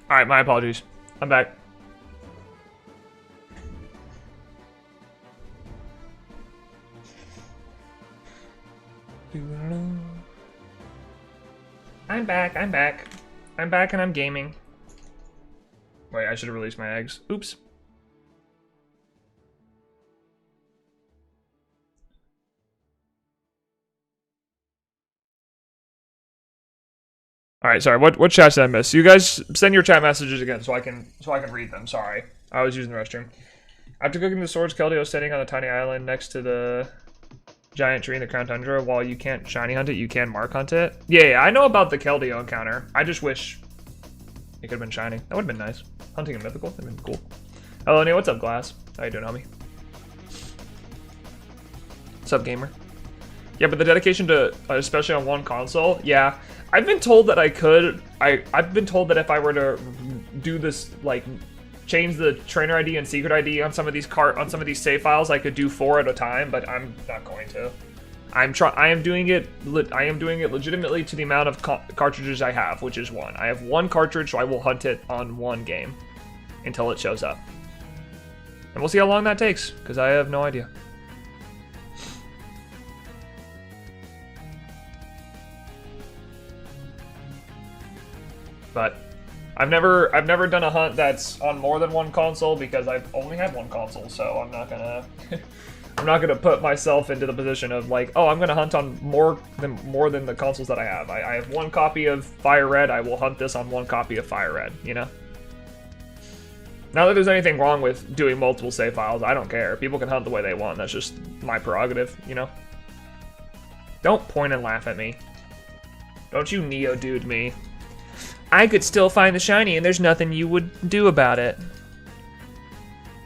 Alright, my apologies. I'm back. I'm back, I'm back. I'm back and I'm gaming. Wait, I should have released my eggs. Oops. All right, sorry. What chats did I miss? You guys send your chat messages again so I can read them. Sorry, I was using the restroom. After cooking the swords, Keldeo is sitting on a tiny island next to the giant tree in the Crown Tundra. While you can't shiny hunt it, you can mark hunt it. Yeah, I know about the Keldeo encounter. I just wish it could have been shiny. That would have been nice. Hunting a mythical, that'd been cool. Hello, Neo. What's up, Glass? How you doing, homie? What's up, gamer? Yeah, but the dedication to, especially on one console, yeah. I've been told that I could. I've been told that if I were to do this, like, change the trainer ID and secret ID on some of these save files, I could do 4 at a time, but I'm not going to. I am doing it legitimately to the amount of cartridges I have, which is 1. I have 1 cartridge, so I will hunt it on 1 game until it shows up. And we'll see how long that takes, because I have no idea. But I've never done a hunt that's on more than 1 console because I've only had 1 console, so I'm not gonna put myself into the position of like, oh, I'm gonna hunt on more than the consoles that I have. I have 1 copy of Fire Red. I will hunt this on 1 copy of Fire Red. You know. Not that there's anything wrong with doing multiple save files. I don't care. People can hunt the way they want. That's just my prerogative. You know. Don't point and laugh at me. Don't you neo-dude me. I could still find the shiny, and there's nothing you would do about it.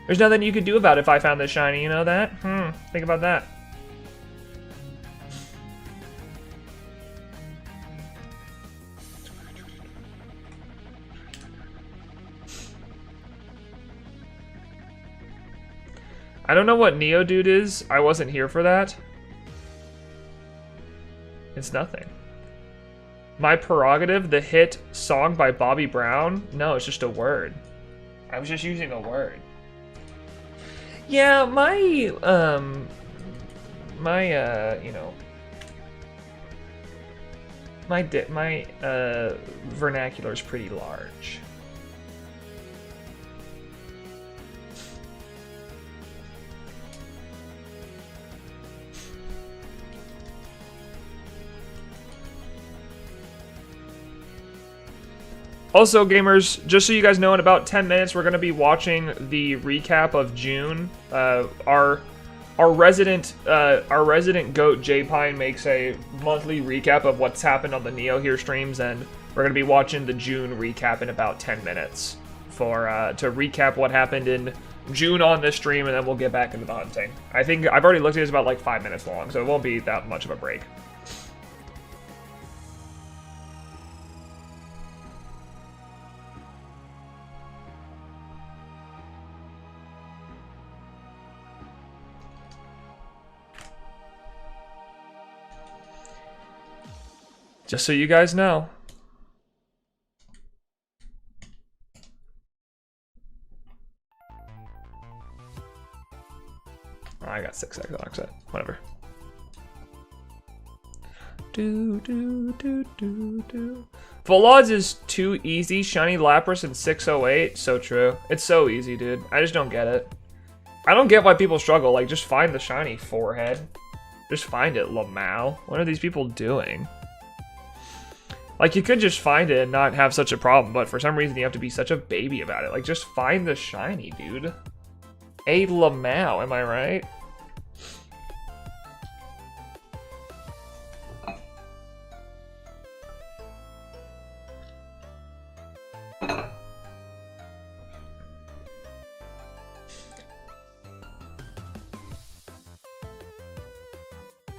There's nothing you could do about it if I found the shiny, you know that? Think about that. I don't know what Neo-Dude is. I wasn't here for that. It's nothing. My prerogative, the hit song by Bobby Brown? No, it's just a word. I was just using a word. Yeah, my vernacular is pretty large. Also, gamers, just so you guys know, in about 10 minutes, we're going to be watching the recap of June. Our resident goat J Pine makes a monthly recap of what's happened on the NeoHere streams, and we're going to be watching the June recap in about 10 minutes for to recap what happened in June on this stream, and then we'll get back into the hunting. I think I've already looked at it, it's about like 5 minutes long, so it won't be that much of a break. Just so you guys know. Oh, I got 6 seconds on set. Whatever. Full odds is too easy. Shiny Lapras and 608. So true. It's so easy, dude. I just don't get it. I don't get why people struggle. Like, just find the shiny forehead. Just find it, Lamau. What are these people doing? Like, you could just find it and not have such a problem, but for some reason you have to be such a baby about it. Like, just find the shiny, dude. A Lamau, am I right?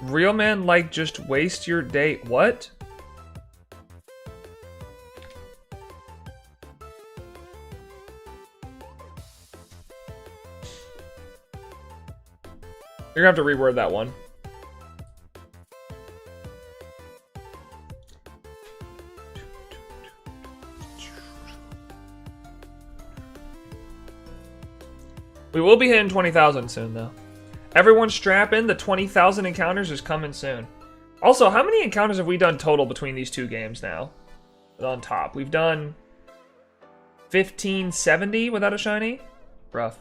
Real man, like, just waste your day. What? You're gonna have to reword that one. We will be hitting 20,000 soon, though. Everyone strap in. The 20,000 encounters is coming soon. Also, how many encounters have we done total between these two games now? On top. We've done 1570 without a shiny? Rough.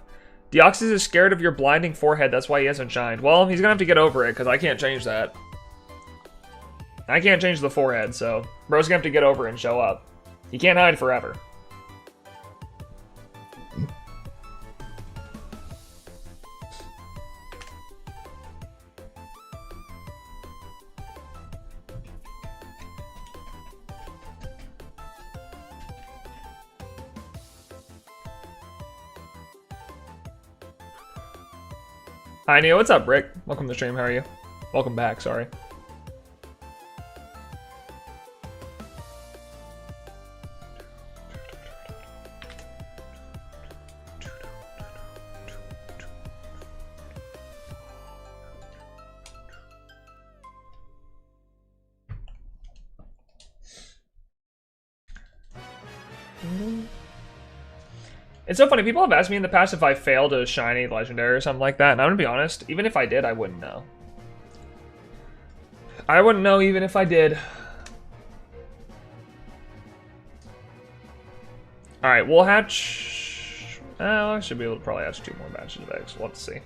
Deoxys is scared of your blinding forehead. That's why he hasn't shined. Well, he's going to have to get over it because I can't change that. I can't change the forehead, so bro's going to have to get over it and show up. He can't hide forever. Hi, Neo. What's up, Rick? Welcome to the stream. How are you? Welcome back. Sorry. It's so funny, people have asked me in the past if I failed a shiny legendary or something like that, and I'm gonna be honest, even if I did, I wouldn't know. I wouldn't know even if I did. Alright, we'll hatch... I should be able to probably hatch 2 more batches of eggs. We'll have to see.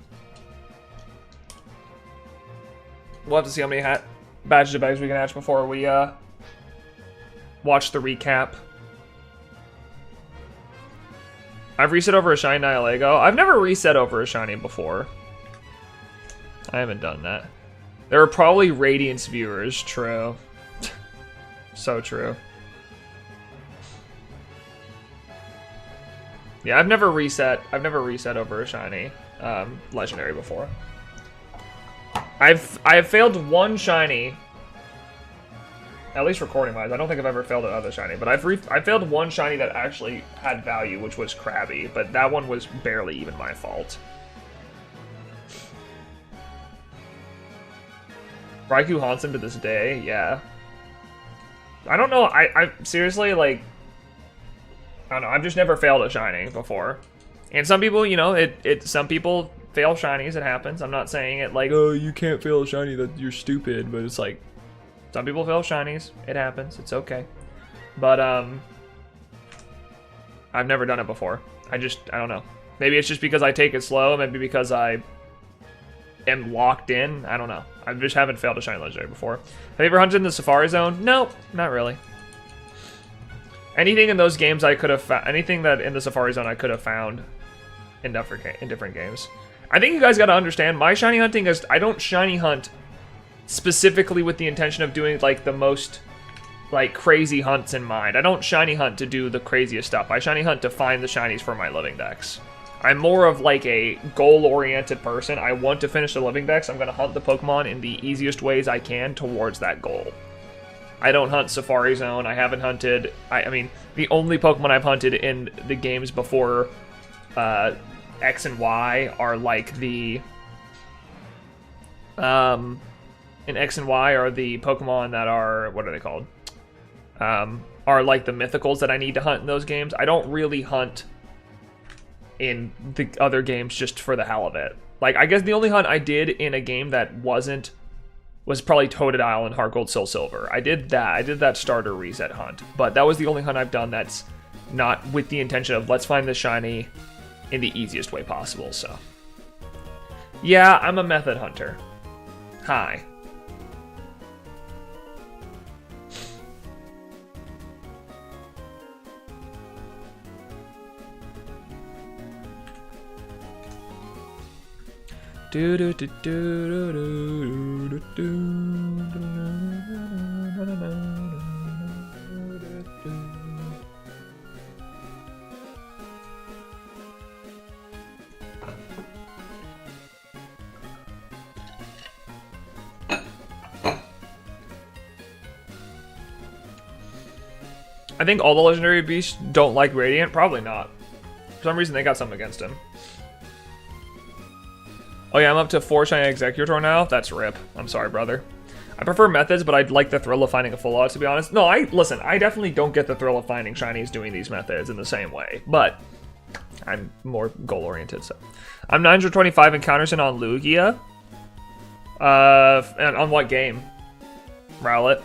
We'll have to see how many batches of eggs we can hatch before we watch the recap. I've reset over a shiny Nihilego. I've never reset over a shiny before. I haven't done that. There are probably Radiance viewers. True. So true. Yeah, I've never reset over a shiny legendary before. I have failed one shiny. At least recording-wise, I don't think I've ever failed another shiny, but I failed one shiny that actually had value, which was Krabby, but that one was barely even my fault. Raikou haunts him to this day, yeah. I don't know, I seriously, like, I don't know, I've just never failed a shiny before. And some people, you know, some people fail shinies, it happens. I'm not saying it like, oh, you can't fail a shiny, that you're stupid, but it's like, some people fail shinies. It happens. It's okay. But, I've never done it before. I don't know. Maybe it's just because I take it slow. Maybe because I am locked in. I don't know. I just haven't failed a shiny legendary before. Have you ever hunted in the Safari Zone? Nope. Not really. Anything in those games I could have found. Anything that in the Safari Zone I could have found in different games. I think you guys got to understand, my shiny hunting is... I don't shiny hunt specifically with the intention of doing like the most like crazy hunts in mind. I don't shiny hunt to do the craziest stuff. I shiny hunt to find the shinies for my living decks. I'm more of like a goal-oriented person. I want to finish the living decks. I'm going to hunt the Pokemon in the easiest ways I can towards that goal. I don't hunt Safari Zone. I haven't hunted... I mean, the only Pokemon I've hunted in the games before X and Y are like the... in X and Y are the Pokemon that are, what are they called? Are like the mythicals that I need to hunt in those games. I don't really hunt in the other games just for the hell of it. Like, I guess the only hunt I did in a game that was probably Totodile and Heart Gold Soul Silver. I did that starter reset hunt. But that was the only hunt I've done that's not with the intention of let's find the shiny in the easiest way possible, so. Yeah, I'm a method hunter. Hi. I think all the legendary beasts don't like Radiant. Probably not. For some reason, they got something against him. Oh yeah, I'm up to 4 shiny Executor now. That's rip. I'm sorry, brother. I prefer methods, but I'd like the thrill of finding a full art, to be honest. No, listen, I definitely don't get the thrill of finding shinies doing these methods in the same way. But I'm more goal-oriented, so. I'm 925 encounters in on Lugia. And on what game? Rowlet.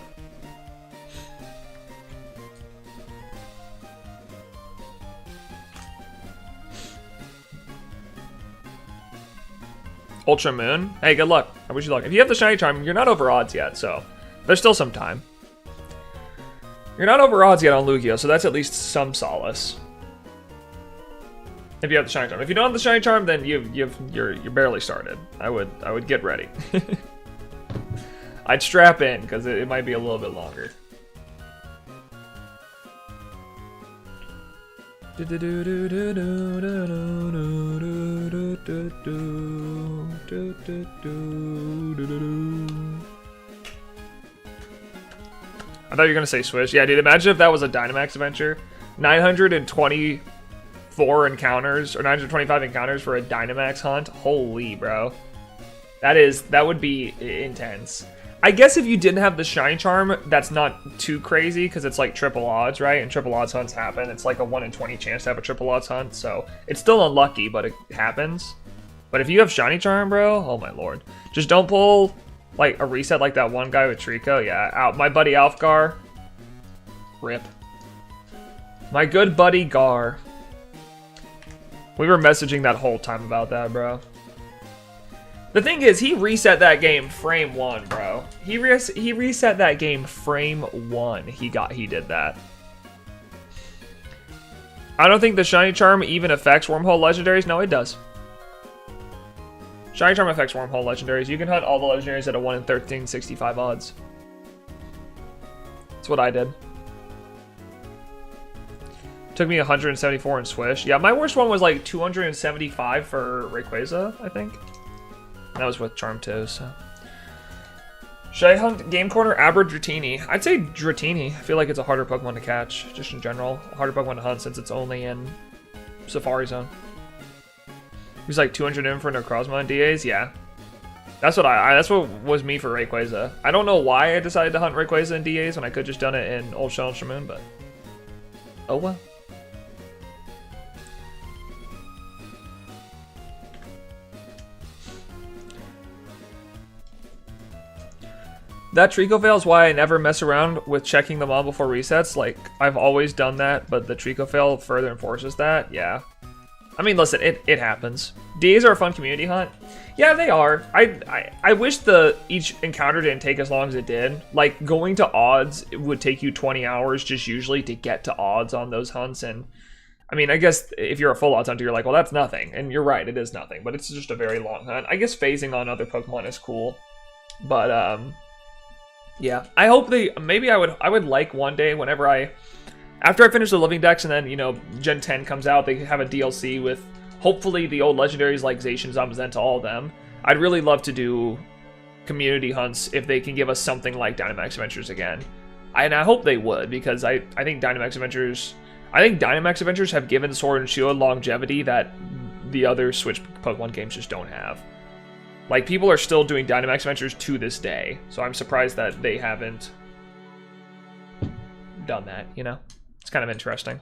Ultra Moon. Hey, good luck. I wish you luck. If you have the Shiny Charm, you're not over odds yet, so there's still some time. You're not over odds yet on Lugia, so that's at least some solace. If you have the Shiny Charm. If you don't have the Shiny Charm, then you're barely started. I would get ready. I'd strap in because it might be a little bit longer. I thought you were gonna say Swish. Yeah, dude, imagine if that was a Dynamax adventure. 924 encounters, or 925 encounters for a Dynamax hunt. Holy, bro. That would be intense. I guess if you didn't have the Shiny Charm, that's not too crazy, because it's like triple odds, right? And triple odds hunts happen. It's like a 1 in 20 chance to have a triple odds hunt, so it's still unlucky, but it happens. But if you have Shiny Charm, bro, oh my lord. Just don't pull like a reset like that one guy with Trico. Yeah, out. My buddy Alfgar. Rip. My good buddy Gar. We were messaging that whole time about that, bro. The thing is, he reset that game frame 1, bro. He reset that game frame 1. He did that. I don't think the Shiny Charm even affects Wormhole Legendaries. No, it does. Shiny Charm affects Wormhole Legendaries. You can hunt all the Legendaries at a 1 in 1365 odds. That's what I did. Took me 174 in Swish. Yeah, my worst one was like 275 for Rayquaza, I think. That was with Charm too, so. Should I hunt Game Corner, Abra, Dratini? I'd say Dratini. I feel like it's a harder Pokemon to catch, just in general. A harder Pokemon to hunt since it's only in Safari Zone. He's like 200 in for Necrozma and DAs? Yeah. That's what that's what was me for Rayquaza. I don't know why I decided to hunt Rayquaza in DAs when I could just done it in Old Shell and Shamoon, but oh well. That Trico fail is why I never mess around with checking them all before resets. Like, I've always done that, but the Trico fail further enforces that. Yeah. I mean, listen, it happens. DAs are a fun community hunt. Yeah, they are. I wish each encounter didn't take as long as it did. Like, going to odds, it would take you 20 hours just usually to get to odds on those hunts. And, I mean, I guess if you're a full odds hunter, you're like, well, that's nothing. And you're right, it is nothing. But it's just a very long hunt. I guess phasing on other Pokemon is cool. But, yeah, I hope maybe I would like one day whenever after I finish the Living Dex and then, you know, Gen 10 comes out, they have a DLC with hopefully the old legendaries like Zacian, Zamazenta, all of them. I'd really love to do community hunts if they can give us something like Dynamax Adventures again. And I hope they would, because I think Dynamax Adventures have given Sword and Shield longevity that the other Switch Pokemon games just don't have. Like, people are still doing Dynamax Adventures to this day, so I'm surprised that they haven't done that, you know? It's kind of interesting.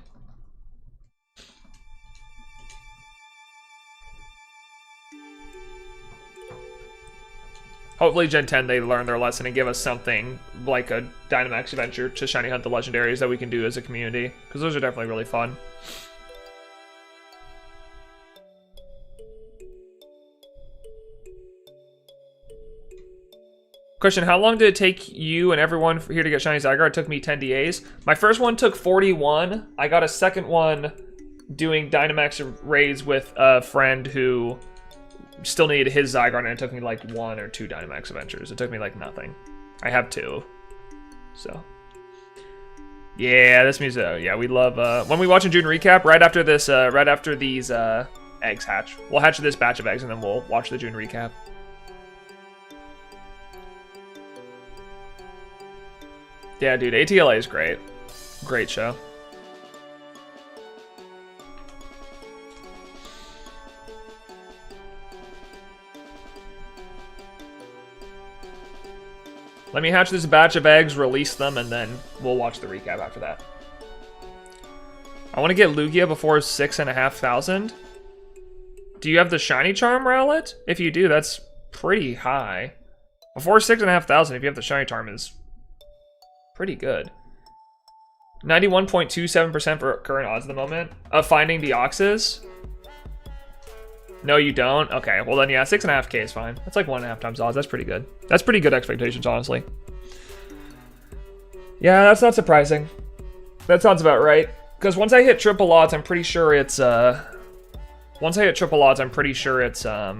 Hopefully Gen 10 they learn their lesson and give us something like a Dynamax Adventure to Shiny Hunt the Legendaries that we can do as a community, because those are definitely really fun. Question, how long did it take you and everyone here to get Shiny Zygarde? It took me 10 DAs. My first one took 41. I got a second one doing Dynamax raids with a friend who still needed his Zygarde, and it took me like 1 or 2 Dynamax Adventures. It took me like nothing. I have 2. So. Yeah, this music, yeah, we love, when we watch a June recap, right after this, right after these, eggs hatch. We'll hatch this batch of eggs, and then we'll watch the June recap. Yeah, dude, ATLA is great. Great show. Let me hatch this batch of eggs, release them, and then we'll watch the recap after that. I want to get Lugia before 6,500. Do you have the shiny charm, Rowlet? If you do, that's pretty high. Before 6,500, if you have the shiny charm, is pretty good. 91.27% for current odds at the moment of finding Deoxys. No, you don't? Okay, well then, yeah, 6.5k is fine. That's like 1.5 times odds. That's pretty good. That's pretty good expectations, honestly. Yeah, that's not surprising. That sounds about right. Because once I hit triple odds, I'm pretty sure it's, once I hit triple odds, I'm pretty sure it's, a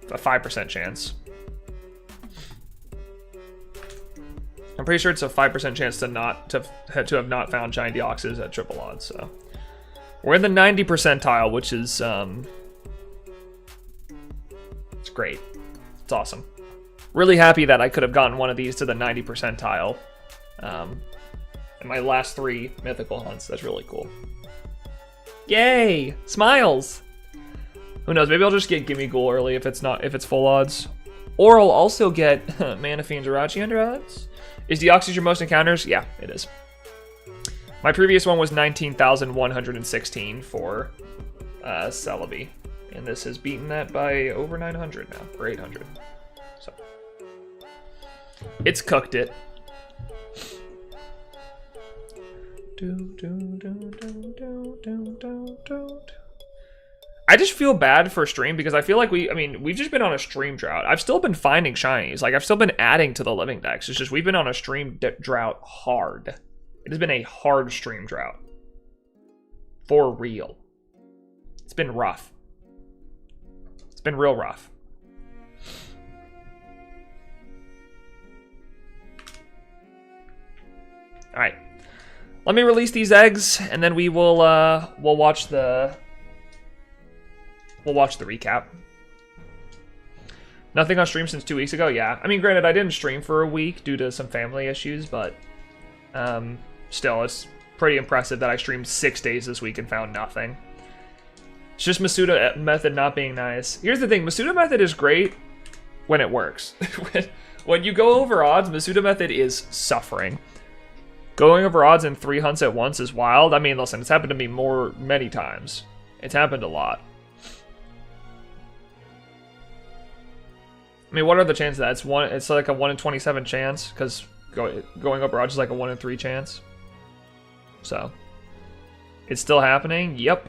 5% chance. I'm pretty sure it's a 5% chance to have not found shiny Deoxys at triple odds, so. We're in the 90 percentile, which is, it's great. It's awesome. Really happy that I could have gotten one of these to the 90 percentile. In my last 3 mythical hunts. That's really cool. Yay! Smiles! Who knows, maybe I'll just get Gimme Ghoul early if it's full odds. Or I'll also get Manaphy and Jirachi under odds. Is Deoxys your most encounters? Yeah, it is. My previous one was 19,116 for Celebi. And this has beaten that by over 900 now, or 800. So. It's cooked it. I just feel bad for stream because I feel like we've just been on a stream drought. I've still been finding shinies. Like, I've still been adding to the living decks. It's just we've been on a stream drought hard. It has been a hard stream drought. For real. It's been rough. It's been real rough. All right. Let me release these eggs, and then we will we'll watch the recap. Nothing on stream since 2 weeks ago. Yeah, I mean, granted, I didn't stream for a week due to some family issues, but still, it's pretty impressive that I streamed 6 days this week and found nothing. It's just Masuda method not being nice. Here's the thing: Masuda method is great when it works. when you go over odds, Masuda method is suffering. Going over odds in 3 hunts at once is wild. I mean, listen, it's happened to me many times. It's happened a lot. I mean, what are the chances of that? It's like a 1 in 27 chance, because going over odds is like a 1 in 3 chance. So, it's still happening. Yep.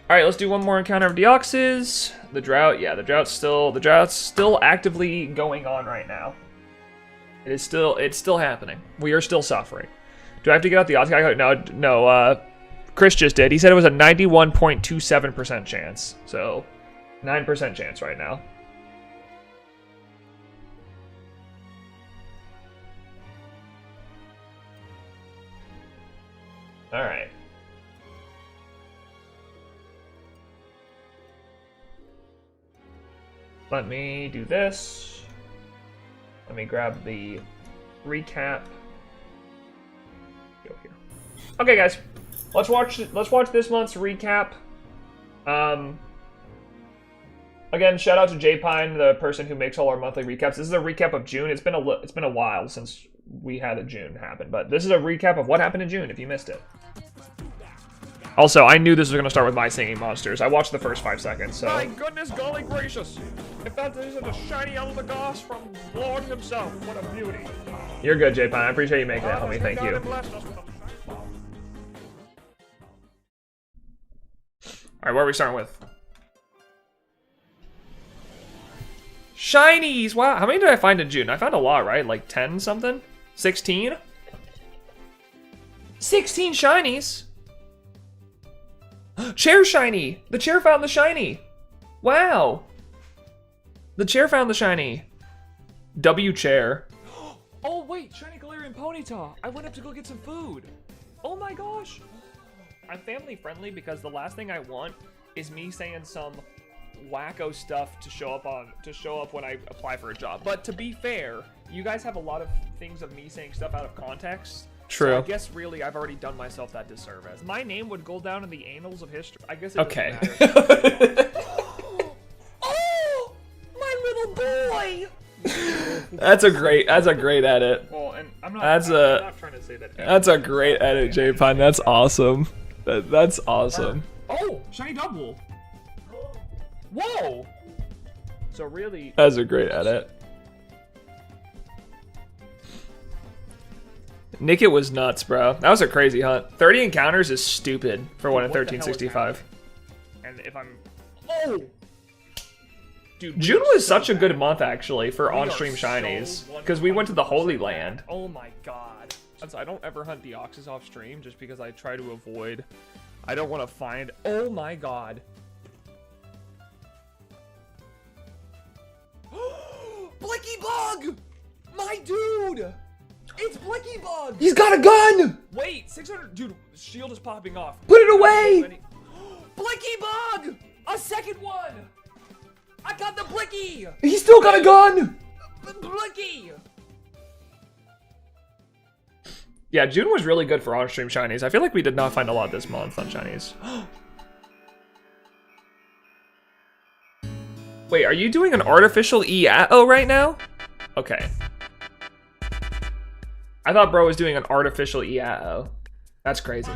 All right, let's do one more encounter of Deoxys. The drought, yeah, the drought's still actively going on right now. It's still happening. We are still suffering. Do I have to get out the odds calculator? No. Chris just did. He said it was a 91.27% chance. So, 9% chance right now. All right. Let me do this. Let me grab the recap. Go here. Okay, guys, let's watch this month's recap. Again, shout out to J Pine, the person who makes all our monthly recaps. This is a recap of June. It's been a while since we had a June happen, but this is a recap of what happened in June. If you missed it. Also, I knew this was going to start with my singing monsters. I watched the first 5 seconds, so... My goodness, golly gracious! If that isn't a shiny Eldegoss from Lord himself, what a beauty. You're good, J-Pine. I appreciate you making that, homie. Thank you. Alright, what are we starting with? Shinies! Wow, how many did I find in June? I found a lot, right? Like 10 something? 16? 16 shinies! Chair shiny! The chair found the shiny! Wow! The chair found the shiny. W chair. Oh wait, shiny Galarian Ponyta! I went up to go get some food! Oh my gosh! I'm family friendly because the last thing I want is me saying some wacko stuff to show up when I apply for a job. But to be fair, you guys have a lot of things of me saying stuff out of context. True. So I guess really I've already done myself that disservice. My name would go down in the annals of history. I guess it doesn't matter. Oh, my little boy. That's a great edit. Well, and I'm not trying to say that. That's a great edit, J-Pine. That's awesome. That's awesome. Oh, shiny double. Whoa. So really, That's a great edit. Nick, it was nuts, bro. That was a crazy hunt. 30 encounters is stupid for one in what the hell is 1365. and if I'm, oh, dude, we June are was so such a good bad. month, actually, for We are on-stream so shinies. Because we went to the Holy 100% Land. bad. Oh my god. I don't ever hunt Deoxys off stream just because I try to avoid. I don't want to find. Oh my god. Blicky Bug! My dude! It's Blicky Bug! He's got a gun! Wait, 600. Dude, shield is popping off. Put it away! Blicky Bug! A second one! I got the Blicky! He's still got a gun! Blicky! Yeah, June was really good for on-stream shinies. I feel like we did not find a lot this month on shinies. Wait, are you doing an artificial EAO right now? Okay. I thought bro was doing an artificial EAO. That's crazy.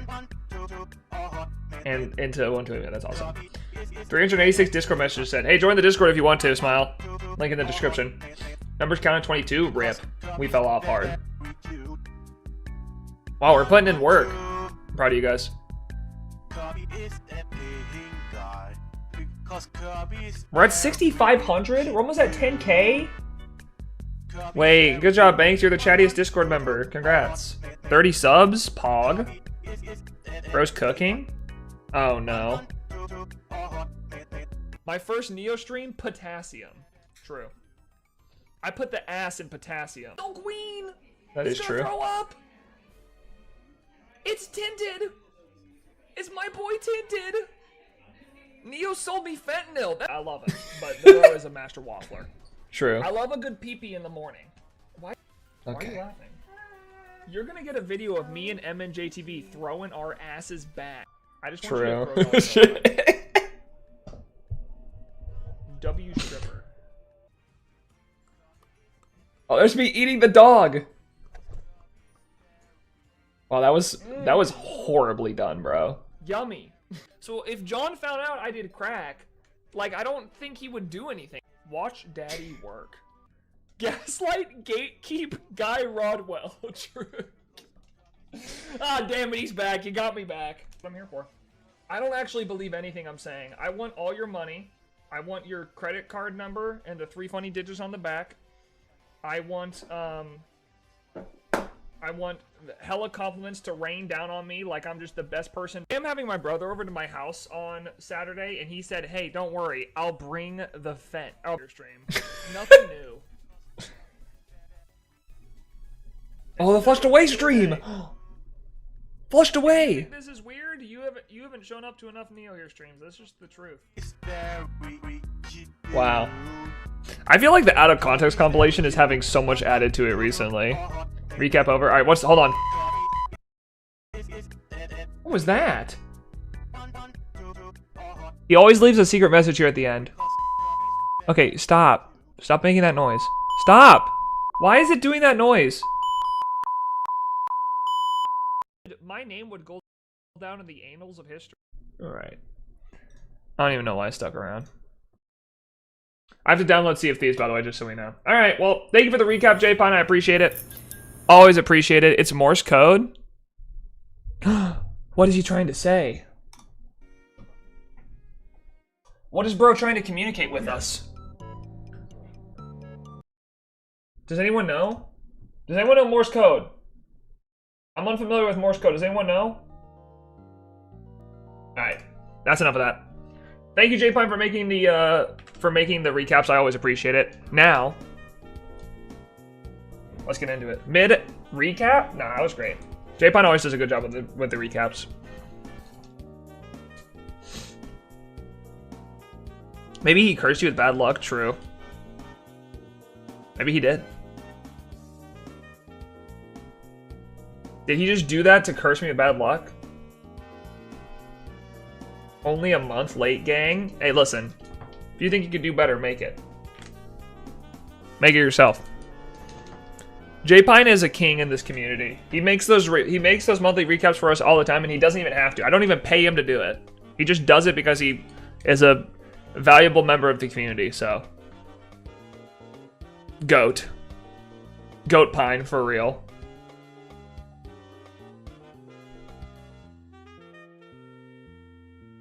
And into 120, that's awesome. 386 Discord messages said, hey, join the Discord if you want to, smile. Link in the description. Numbers counted 22, rip. We fell off hard. Wow, we're putting in work. I'm proud of you guys. We're at 6,500? We're almost at 10K? Wait, good job, Banks. You're the chattiest Discord member. Congrats. 30 subs? Pog. Bro's cooking? Oh, no. My first Neo stream, potassium. True. I put the ass in potassium. Oh, Queen! That is He's true. gonna throw up! It's tinted! It's my boy tinted! Neo sold me fentanyl. I love it, but the bro is a master waffler. True. I love a good pee-pee in the morning. Why are you Okay. laughing? You're gonna get a video of me and MNJTV throwing our asses back. I just want True. you to throw that W stripper. Oh, there's me eating the dog. Wow, that was horribly done, bro. Yummy. So if John found out I did crack, like, I don't think he would do anything. Watch daddy work. Gaslight, gatekeep, Guy Rodwell. True. Ah, damn it, he's back. You got me back. That's what I'm here for. I don't actually believe anything I'm saying. I want all your money. I want your credit card number and the 3 funny digits on the back. I want hella compliments to rain down on me like I'm just the best person. I'm having my brother over to my house on Saturday, and he said, hey, don't worry, I'll bring the fent. Oh, your stream. Nothing new. Oh, the flushed away stream. Flushed away. This is weird. You haven't shown up to enough NeoHere streams. That's just the truth. Wow. I feel like the out of context compilation is having so much added to it recently. Recap over. All right, hold on. What was that? He always leaves a secret message here at the end. Okay, stop. Stop making that noise. Stop! Why is it doing that noise? My name would go down in the annals of history. Alright. I don't even know why I stuck around. I have to download Sea of Thieves, by the way, just so we know. Alright, well, thank you for the recap, J-Pine. I appreciate it. Always appreciate it. It's Morse code. What is he trying to say? What is bro trying to communicate with us? Does anyone know? Does anyone know Morse code? I'm unfamiliar with Morse code. Does anyone know? Alright. That's enough of that. Thank you, J-Pine, for making the recaps. I always appreciate it. Now, let's get into it. Mid recap? Nah, that was great. J-Pine always does a good job with the recaps. Maybe he cursed you with bad luck. True. Maybe he did. Did he just do that to curse me with bad luck? Only a month late, gang? Hey, listen. If you think you could do better, make it. Make it yourself. J-Pine is a king in this community. He makes those monthly recaps for us all the time, and he doesn't even have to. I don't even pay him to do it. He just does it because he is a valuable member of the community, so. Goat. Goat Pine, for real.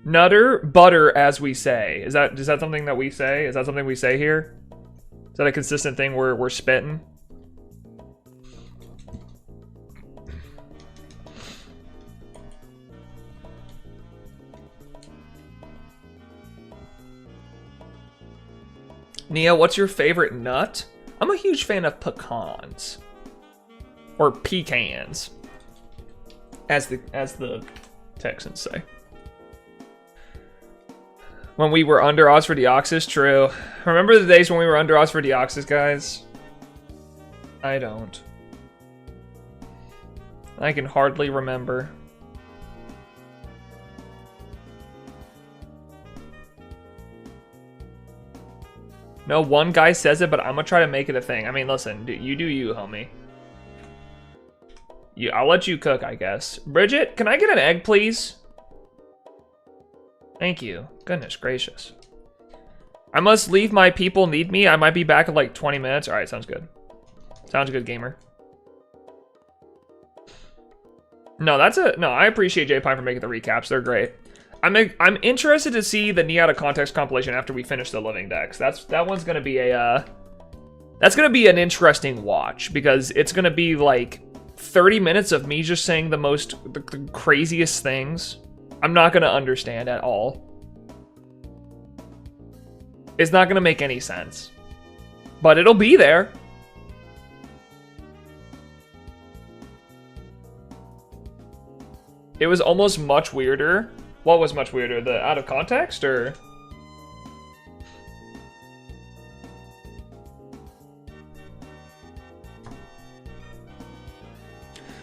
Nutter, butter, as we say. Is that something that we say? Is that something we say here? Is that a consistent thing we're spitting? Neo, what's your favorite nut? I'm a huge fan of pecans. Or pecans. As the Texans say. When we were under odds for Deoxys, true. Remember the days when we were under odds for Deoxys, guys? I don't. I can hardly remember. No, one guy says it, but I'm gonna try to make it a thing. I mean, listen, you do you, homie. I'll let you cook, I guess. Bridget, can I get an egg, please? Thank you. Goodness gracious. I must leave. My people need me. I might be back in like 20 minutes. All right, sounds good. Sounds good, gamer. No, I appreciate J-Pine for making the recaps. They're great. I'm interested to see the Knee Out of Context compilation after we finish the living decks. That one's gonna be that's gonna be an interesting watch because it's gonna be like 30 minutes of me just saying the craziest things. I'm not gonna understand at all. It's not gonna make any sense, but it'll be there. It was almost much weirder. What was much weirder? The out of context, or?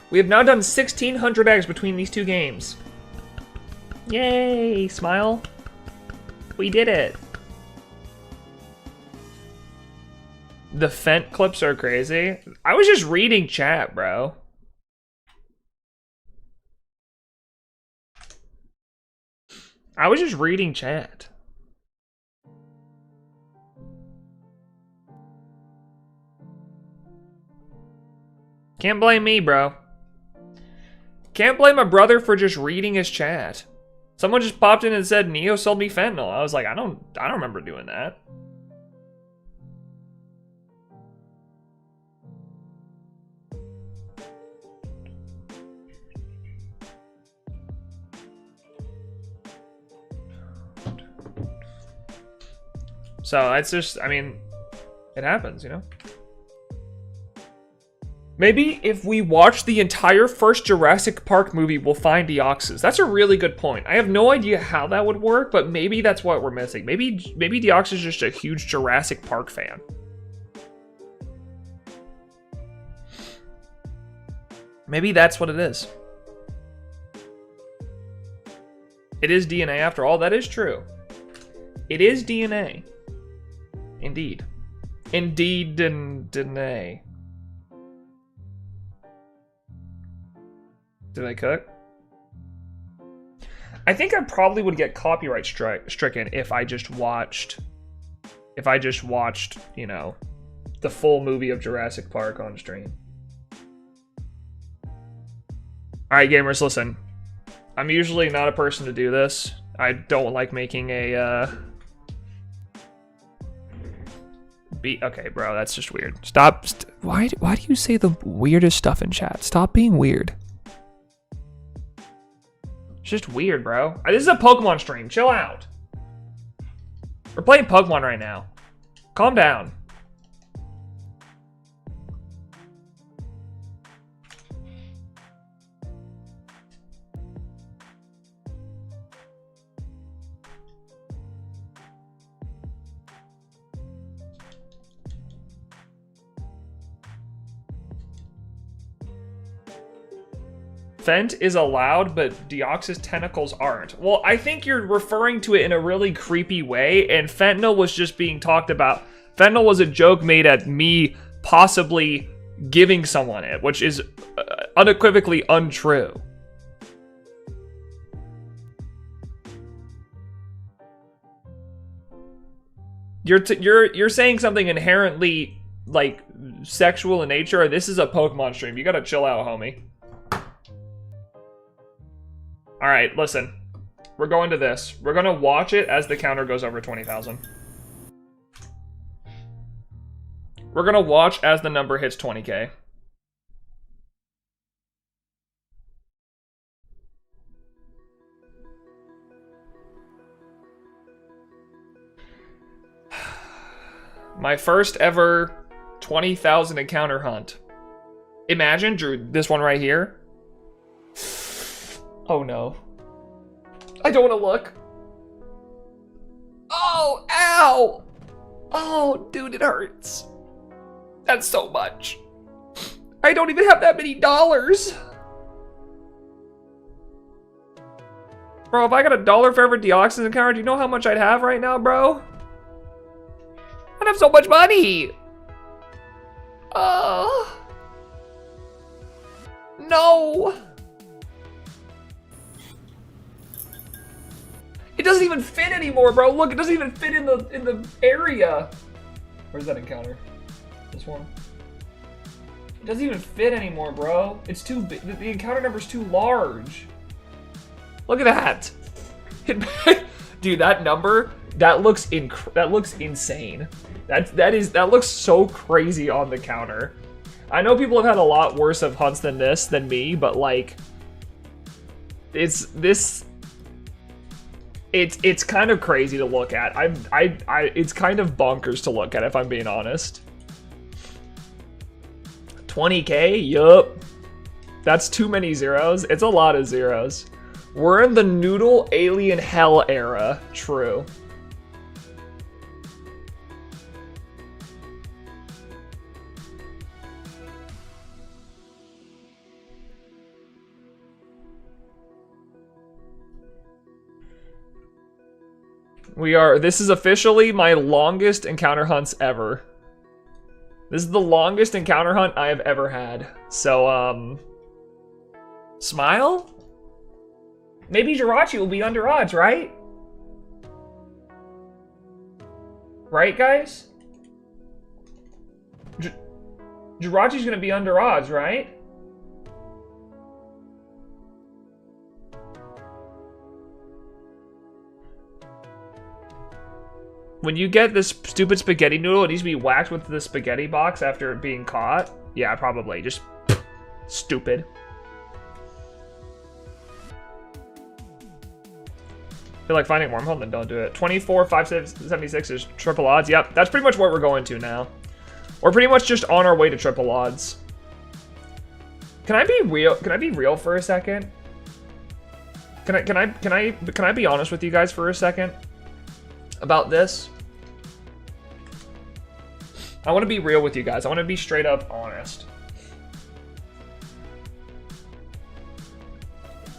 We have now done 1,600 eggs between these two games. Yay, smile. We did it. The Fent clips are crazy. I was just reading chat, bro. I was just reading chat. Can't blame me, bro. Can't blame my brother for just reading his chat. Someone just popped in and said, Neo sold me fentanyl. I was like, I don't remember doing that. So it's just, I mean, it happens, you know? Maybe if we watch the entire first Jurassic Park movie, we'll find Deoxys. That's a really good point. I have no idea how that would work, but maybe that's what we're missing. Maybe Deoxys is just a huge Jurassic Park fan. Maybe that's what it is. It is DNA after all. That is true. It is DNA. Indeed. Indeed, DNA. Did I cook? I think I probably would get copyright stricken if I just watched, you know, the full movie of Jurassic Park on stream. Alright, gamers, listen. I'm usually not a person to do this. I don't like making a, okay, bro, that's just weird. Stop. Why do you say the weirdest stuff in chat? Stop being weird. It's just weird, bro. This is a Pokemon stream. Chill out. We're playing Pokemon right now. Calm down. Fent is allowed, but Deoxys tentacles aren't. Well, I think you're referring to it in a really creepy way, and fentanyl was just being talked about. Fentanyl was a joke made at me possibly giving someone it, which is unequivocally untrue. You're saying something inherently like sexual in nature. This is a Pokemon stream. You gotta chill out, homie. All right, listen. We're going to this. We're gonna watch it as the counter goes over 20,000. We're gonna watch as the number hits 20K. My first ever 20,000 encounter hunt. Imagine, Drew, this one right here. Oh no. I don't want to look. Oh, ow! Oh, dude, it hurts. That's so much. I don't even have that many dollars. Bro, if I got $1 for every Deoxys encounter, do you know how much I'd have right now, bro? I'd have so much money. No. It doesn't even fit anymore, bro. Look, it doesn't even fit in the area. Where's that encounter? This one. It doesn't even fit anymore, bro. It's too big. The encounter number's too large. Look at that. Dude, that number, that looks insane. That looks so crazy on the counter. I know people have had a lot worse of hunts than this than me, but like it's kind of crazy to look at. It's kind of bonkers to look at if I'm being honest. 20K? Yup. That's too many zeros. It's a lot of zeros. We're in the noodle alien hell era. True. This is officially my longest encounter hunts ever. This is the longest encounter hunt I have ever had. So, smile? Maybe Jirachi will be under odds, right? Right, guys? Jirachi's gonna be under odds, right? When you get this stupid spaghetti noodle, it needs to be whacked with the spaghetti box after it being caught. Yeah, probably. Just stupid. Feel like finding wormhole, then don't do it. 24, 576 is triple odds. Yep, that's pretty much what we're going to now. We're pretty much just on our way to triple odds. Can I be real? Can I be real for a second? Can I be honest with you guys for a second about this? I want to be real with you guys. I want to be straight up honest.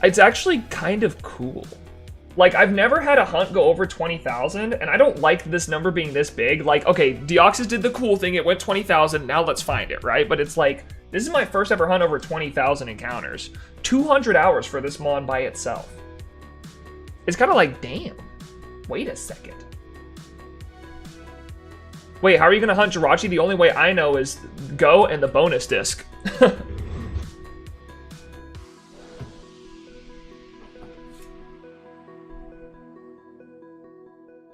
It's actually kind of cool. Like, I've never had a hunt go over 20,000, and I don't like this number being this big. Like, okay, Deoxys did the cool thing. It went 20,000. Now let's find it, right? But it's like, this is my first ever hunt over 20,000 encounters. 200 hours for this mon by itself. It's kind of like, damn. Wait a second. Wait, how are you going to hunt Jirachi? The only way I know is go and the bonus disc.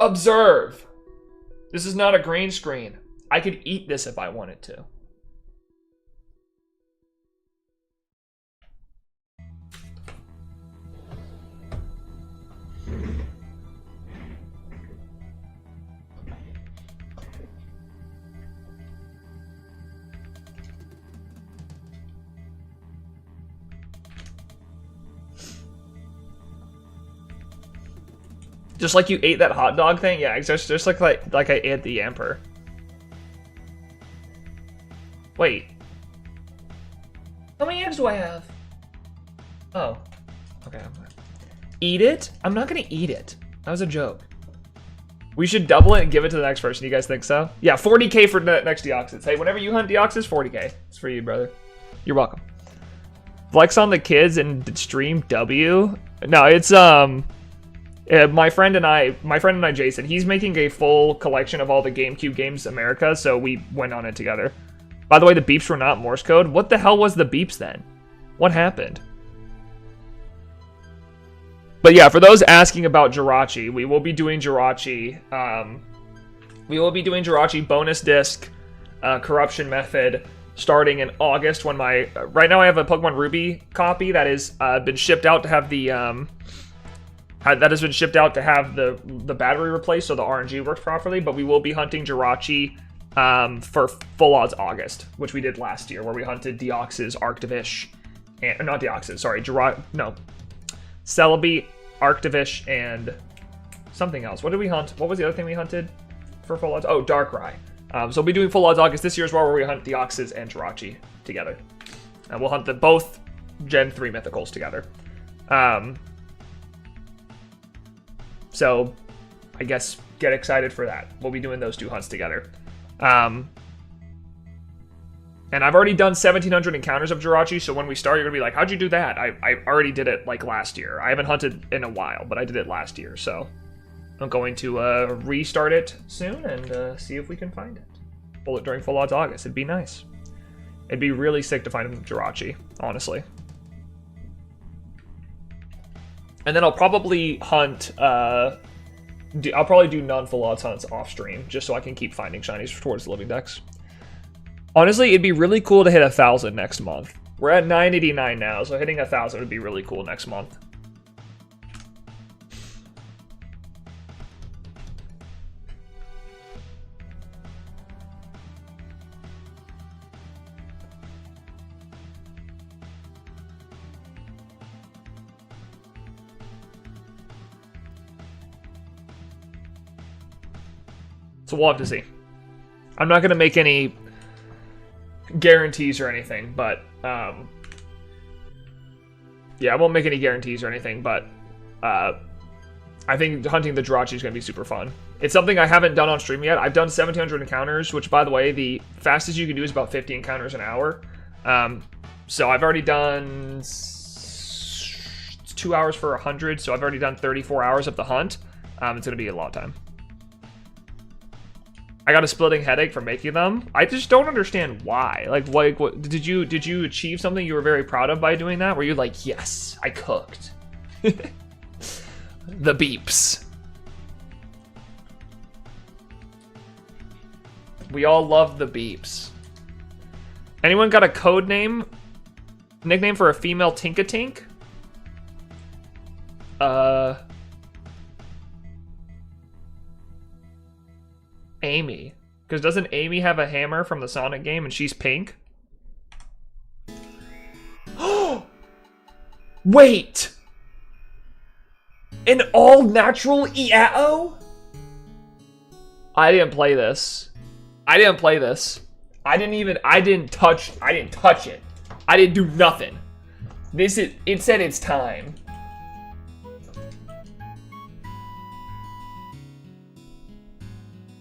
Observe. This is not a green screen. I could eat this if I wanted to. Just like you ate that hot dog thing? Yeah, just like I ate the Yamper. Wait. How many eggs do I have? Oh. Okay. Eat it? I'm not gonna eat it. That was a joke. We should double it and give it to the next person. You guys think so? Yeah, 40k for the next Deoxys. Hey, whenever you hunt Deoxys, 40k. It's for you, brother. You're welcome. Flex on the kids and stream W. No, it's my friend and I, Jason. He's making a full collection of all the GameCube games America, so we went on it together. By the way, the beeps were not Morse code. What the hell was the beeps then? What happened? But yeah, for those asking about Jirachi, we will be doing Jirachi. We will be doing Jirachi bonus disc, corruption method, starting in August when my... right now I have a Pokemon Ruby copy that is been shipped out to have the... that has been shipped out to have the battery replaced so the RNG works properly, but we will be hunting Jirachi for Full Odds August, which we did last year, where we hunted Deoxys, Arctivish, and... not Deoxys, sorry, Celebi, Arctivish, and something else. What did we hunt? What was the other thing we hunted for Full Odds? Oh, Darkrai. So we'll be doing Full Odds August this year as well, where we hunt Deoxys and Jirachi together. And we'll hunt both Gen 3 Mythicals together. So I guess get excited for that. We'll be doing those two hunts together. And I've already done 1,700 encounters of Jirachi, so when we start, you're going to be like, how'd you do that? I already did it, like, last year. I haven't hunted in a while, but I did it last year, so I'm going to restart it soon and see if we can find it. Pull it during Full Odds August. It'd be nice. It'd be really sick to find Jirachi, honestly. And then I'll probably hunt... I'll probably do non-Full Odds hunts off-stream, just so I can keep finding shinies towards the living decks. Honestly, it'd be really cool to hit 1,000 next month. We're at 989 now, so hitting 1,000 would be really cool next month. So we'll have to see. I'm not going to make any guarantees or anything, but yeah, I won't make any guarantees or anything, but I think hunting the Jirachi is going to be super fun. It's something I haven't done on stream yet. I've done 1,700 encounters, which, by the way, the fastest you can do is about 50 encounters an hour. So I've already done 2 hours for 100, so I've already done 34 hours of the hunt. It's going to be a long time. I got a splitting headache from making them. I just don't understand why. Like, what did you achieve something you were very proud of by doing that? Were you like, yes, I cooked? The beeps. We all love the beeps. Anyone got a code nickname for a female Tinkatink? Amy. Because doesn't Amy have a hammer from the Sonic game and she's pink? Wait! An all-natural Eao? I didn't play this. I didn't touch it. I didn't do nothing. It said it's time.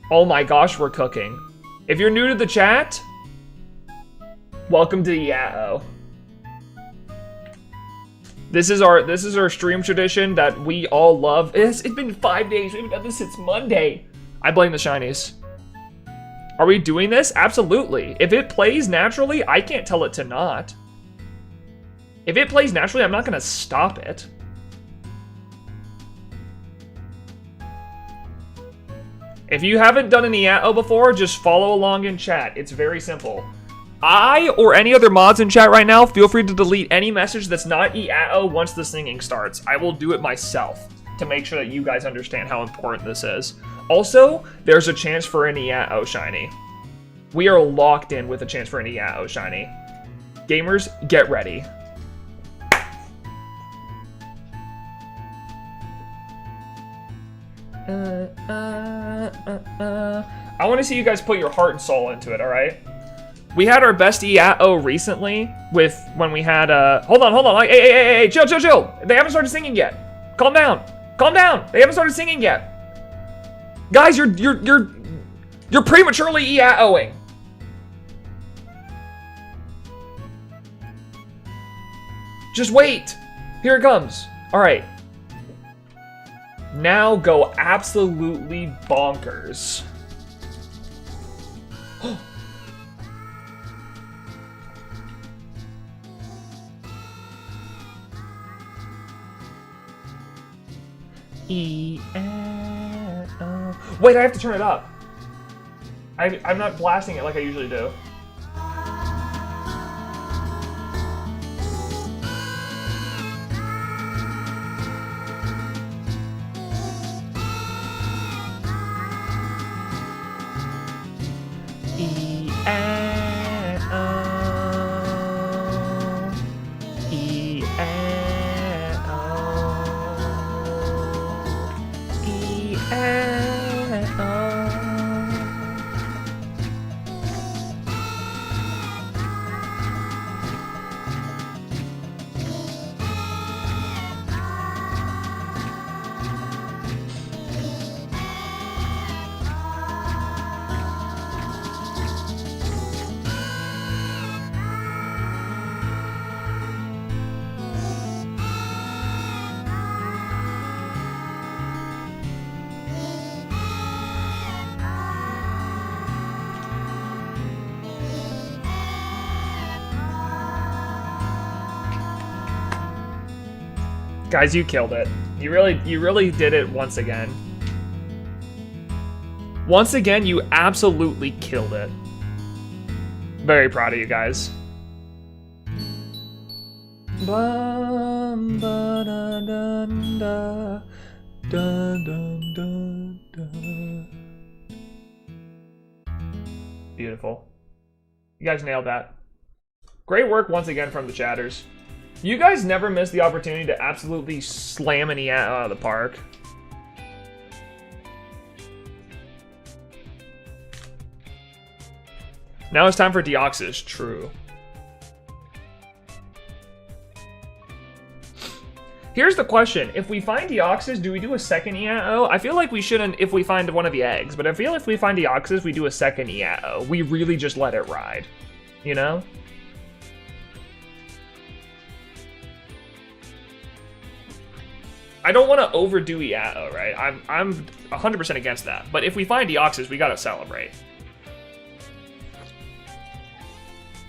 Oh my gosh, we're cooking. If you're new to the chat, welcome to Eao. This is our stream tradition that we all love. It's been 5 days. We haven't done this since Monday. I blame the shinies. Are we doing this? Absolutely. If it plays naturally, I can't tell it to not. If it plays naturally, I'm not gonna stop it. If you haven't done an Eao before, just follow along in chat. It's very simple. I, or any other mods in chat right now, feel free to delete any message that's not Eao once the singing starts. I will do it myself to make sure that you guys understand how important this is. Also, there's a chance for an Eao shiny. We are locked in with a chance for an Eao shiny. Gamers, get ready. I want to see you guys put your heart and soul into it, alright? We had our best Eao recently when we had, hold on, hey, chill. They haven't started singing yet. Calm down. They haven't started singing yet. Guys, you're prematurely EAOing. Just wait. Here it comes. All right. Now go absolutely bonkers. Wait, I have to turn it up. I'm not blasting it like I usually do. Guys, you killed it. You really did it once again. Once again, you absolutely killed it. Very proud of you guys. Beautiful. You guys nailed that. Great work once again from the chatters. You guys never miss the opportunity to absolutely slam an EAT out of the park. Now it's time for Deoxys. True. Here's the question. If we find Deoxys, do we do a second EAO? I feel like we shouldn't if we find one of the eggs, but I feel if we find Deoxys, we do a second EAO. We really just let it ride. You know? I don't want to overdo EAO, right? I'm 100% against that. But if we find Deoxys, we gotta celebrate.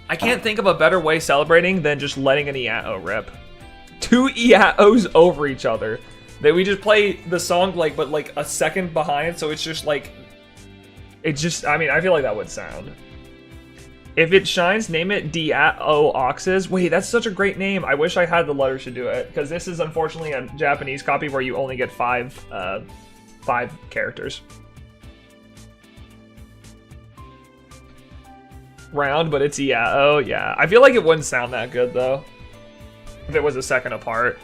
I can't think of a better way celebrating than just letting an EAO rip. 2 EAOs over each other. That we just play the song but like a second behind, so it's just like, I mean, I feel like that would sound. If it shines, name it DAO-OXes. Wait, that's such a great name. I wish I had the letters to do it, because this is unfortunately a Japanese copy where you only get 5 characters. Round, but it's EAO, yeah. I feel like it wouldn't sound that good, though, if it was a second apart.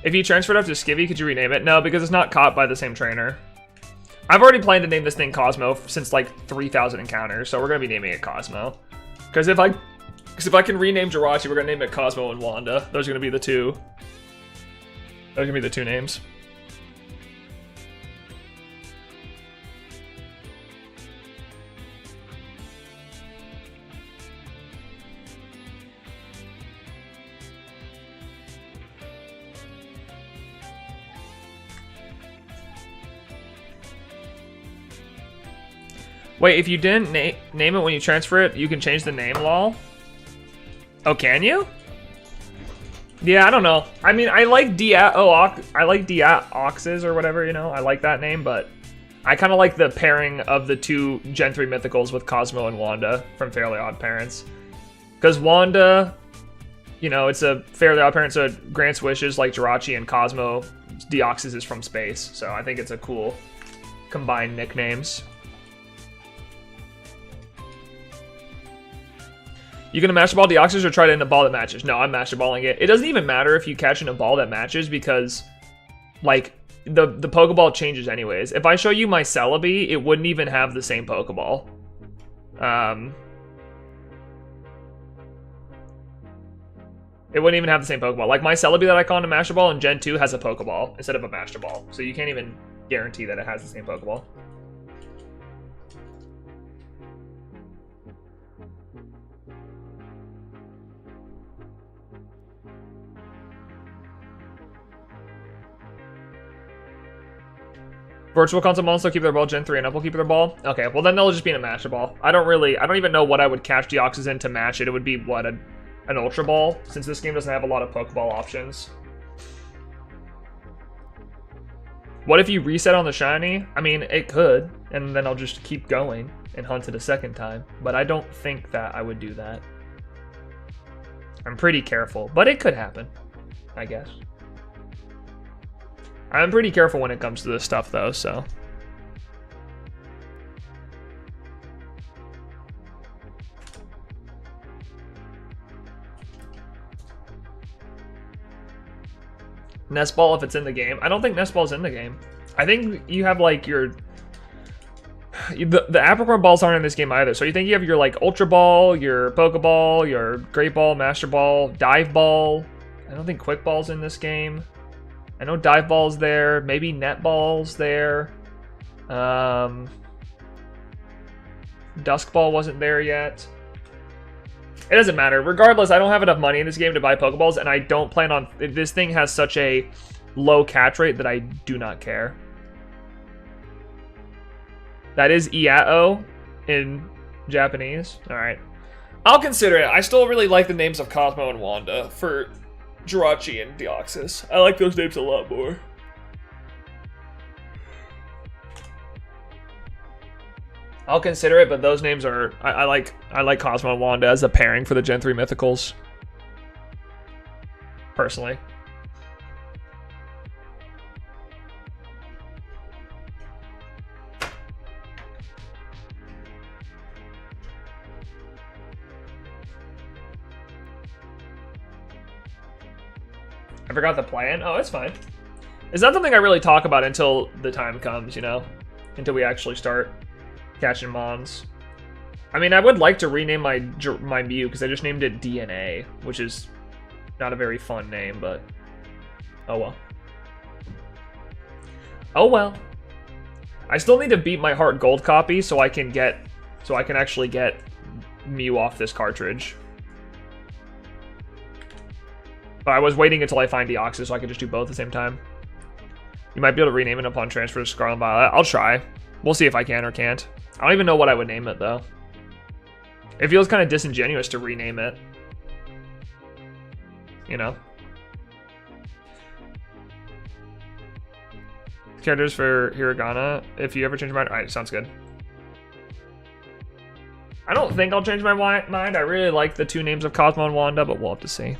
If you transferred up to Skivvy, could you rename it? No, because it's not caught by the same trainer. I've already planned to name this thing Cosmo since like 3,000 encounters, so we're gonna be naming it Cosmo. Because if I can rename Jirachi, we're gonna name it Cosmo and Wanda. Those are gonna be the two. Those are gonna be the 2 names. Wait, if you didn't name it when you transfer it, you can change the name, lol? Oh, can you? Yeah, I don't know. I mean, I like DAO-OXes or whatever, you know? I like that name, but I kind of like the pairing of the 2 Gen 3 mythicals with Cosmo and Wanda from Fairly Odd Parents. Because Wanda, you know, it's a Fairly Odd Parent, so it grants wishes like Jirachi, and Cosmo, Deoxys is from space. So I think it's a cool combined nicknames. You gonna master ball Deoxys or try to end a ball that matches? No, I'm master balling it. It doesn't even matter if you catch in a ball that matches because, like, the Pokeball changes anyways. If I show you my Celebi, it wouldn't even have the same Pokeball. It wouldn't even have the same Pokeball. Like my Celebi that I call in a Master Ball in Gen 2 has a Pokeball instead of a Master Ball. So you can't even guarantee that it has the same Pokeball. Virtual Console Mons will keep their ball, Gen 3 and up will keep their ball. Okay, well then they'll just be in a Master Ball. I don't even know what I would catch Deoxys in to match it. It would be, what, an Ultra Ball, since this game doesn't have a lot of Pokeball options. What if you reset on the shiny? I mean, it could, and then I'll just keep going and hunt it a second time. But I don't think that I would do that. I'm pretty careful, but it could happen, I guess. I'm pretty careful when it comes to this stuff, though, so. Nest Ball if it's in the game. I don't think Nest Ball's in the game. I think you have, like, your... The Apricorn Balls aren't in this game either, so you think you have your, like, Ultra Ball, your Pokeball, your Great Ball, Master Ball, Dive Ball. I don't think Quick Ball's in this game. I know Dive Ball's there, maybe Net Ball's there. Dusk Ball wasn't there yet. It doesn't matter. Regardless, I don't have enough money in this game to buy Pokeballs, and I don't plan on... This thing has such a low catch rate that I do not care. That is Iao in Japanese. Alright. I'll consider it. I still really like the names of Cosmo and Wanda for Jirachi and Deoxys. I like those names a lot more. I'll consider it, but those names are... I like Cosmo and Wanda as a pairing for the Gen 3 Mythicals. Personally. I forgot the plan. Oh, it's fine. It's not something I really talk about until the time comes, you know? Until we actually start catching Mons. I mean, I would like to rename my Mew, because I just named it DNA, which is not a very fun name, but oh well. Oh well. I still need to beat my Heart Gold copy so I can actually get Mew off this cartridge. But I was waiting until I find Deoxys so I could just do both at the same time. You might be able to rename it upon transfer to Scarlet and Violet. I'll try. We'll see if I can or can't. I don't even know what I would name it, though. It feels kind of disingenuous to rename it. You know? Characters for Hiragana. If you ever change your mind. Alright, sounds good. I don't think I'll change my mind. I really like the two names of Cosmo and Wanda, but we'll have to see.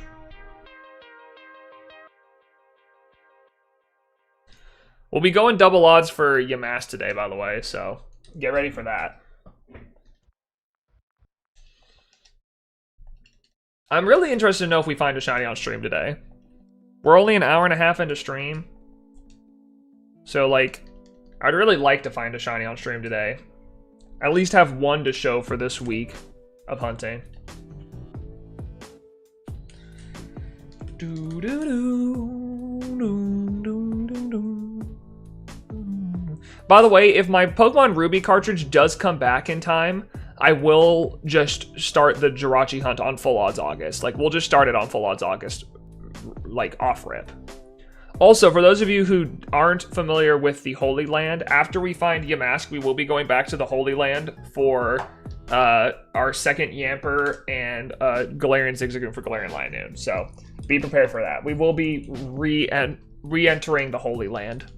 We'll be going double odds for Yamask today, by the way, so get ready for that. I'm really interested to know if we find a shiny on stream today. We're only an hour and a half into stream. So, like, I'd really like to find a shiny on stream today. At least have one to show for this week of hunting. By the way, if my Pokemon Ruby cartridge does come back in time, I will just start the Jirachi hunt on Full Odds August. Like, we'll just start it on Full Odds August, like, off rip. Also, for those of you who aren't familiar with the Holy Land, after we find Yamask, we will be going back to the Holy Land for our second Yamper and Galarian Zigzagoon for Galarian Lionune. So, be prepared for that. We will be re-entering the Holy Land.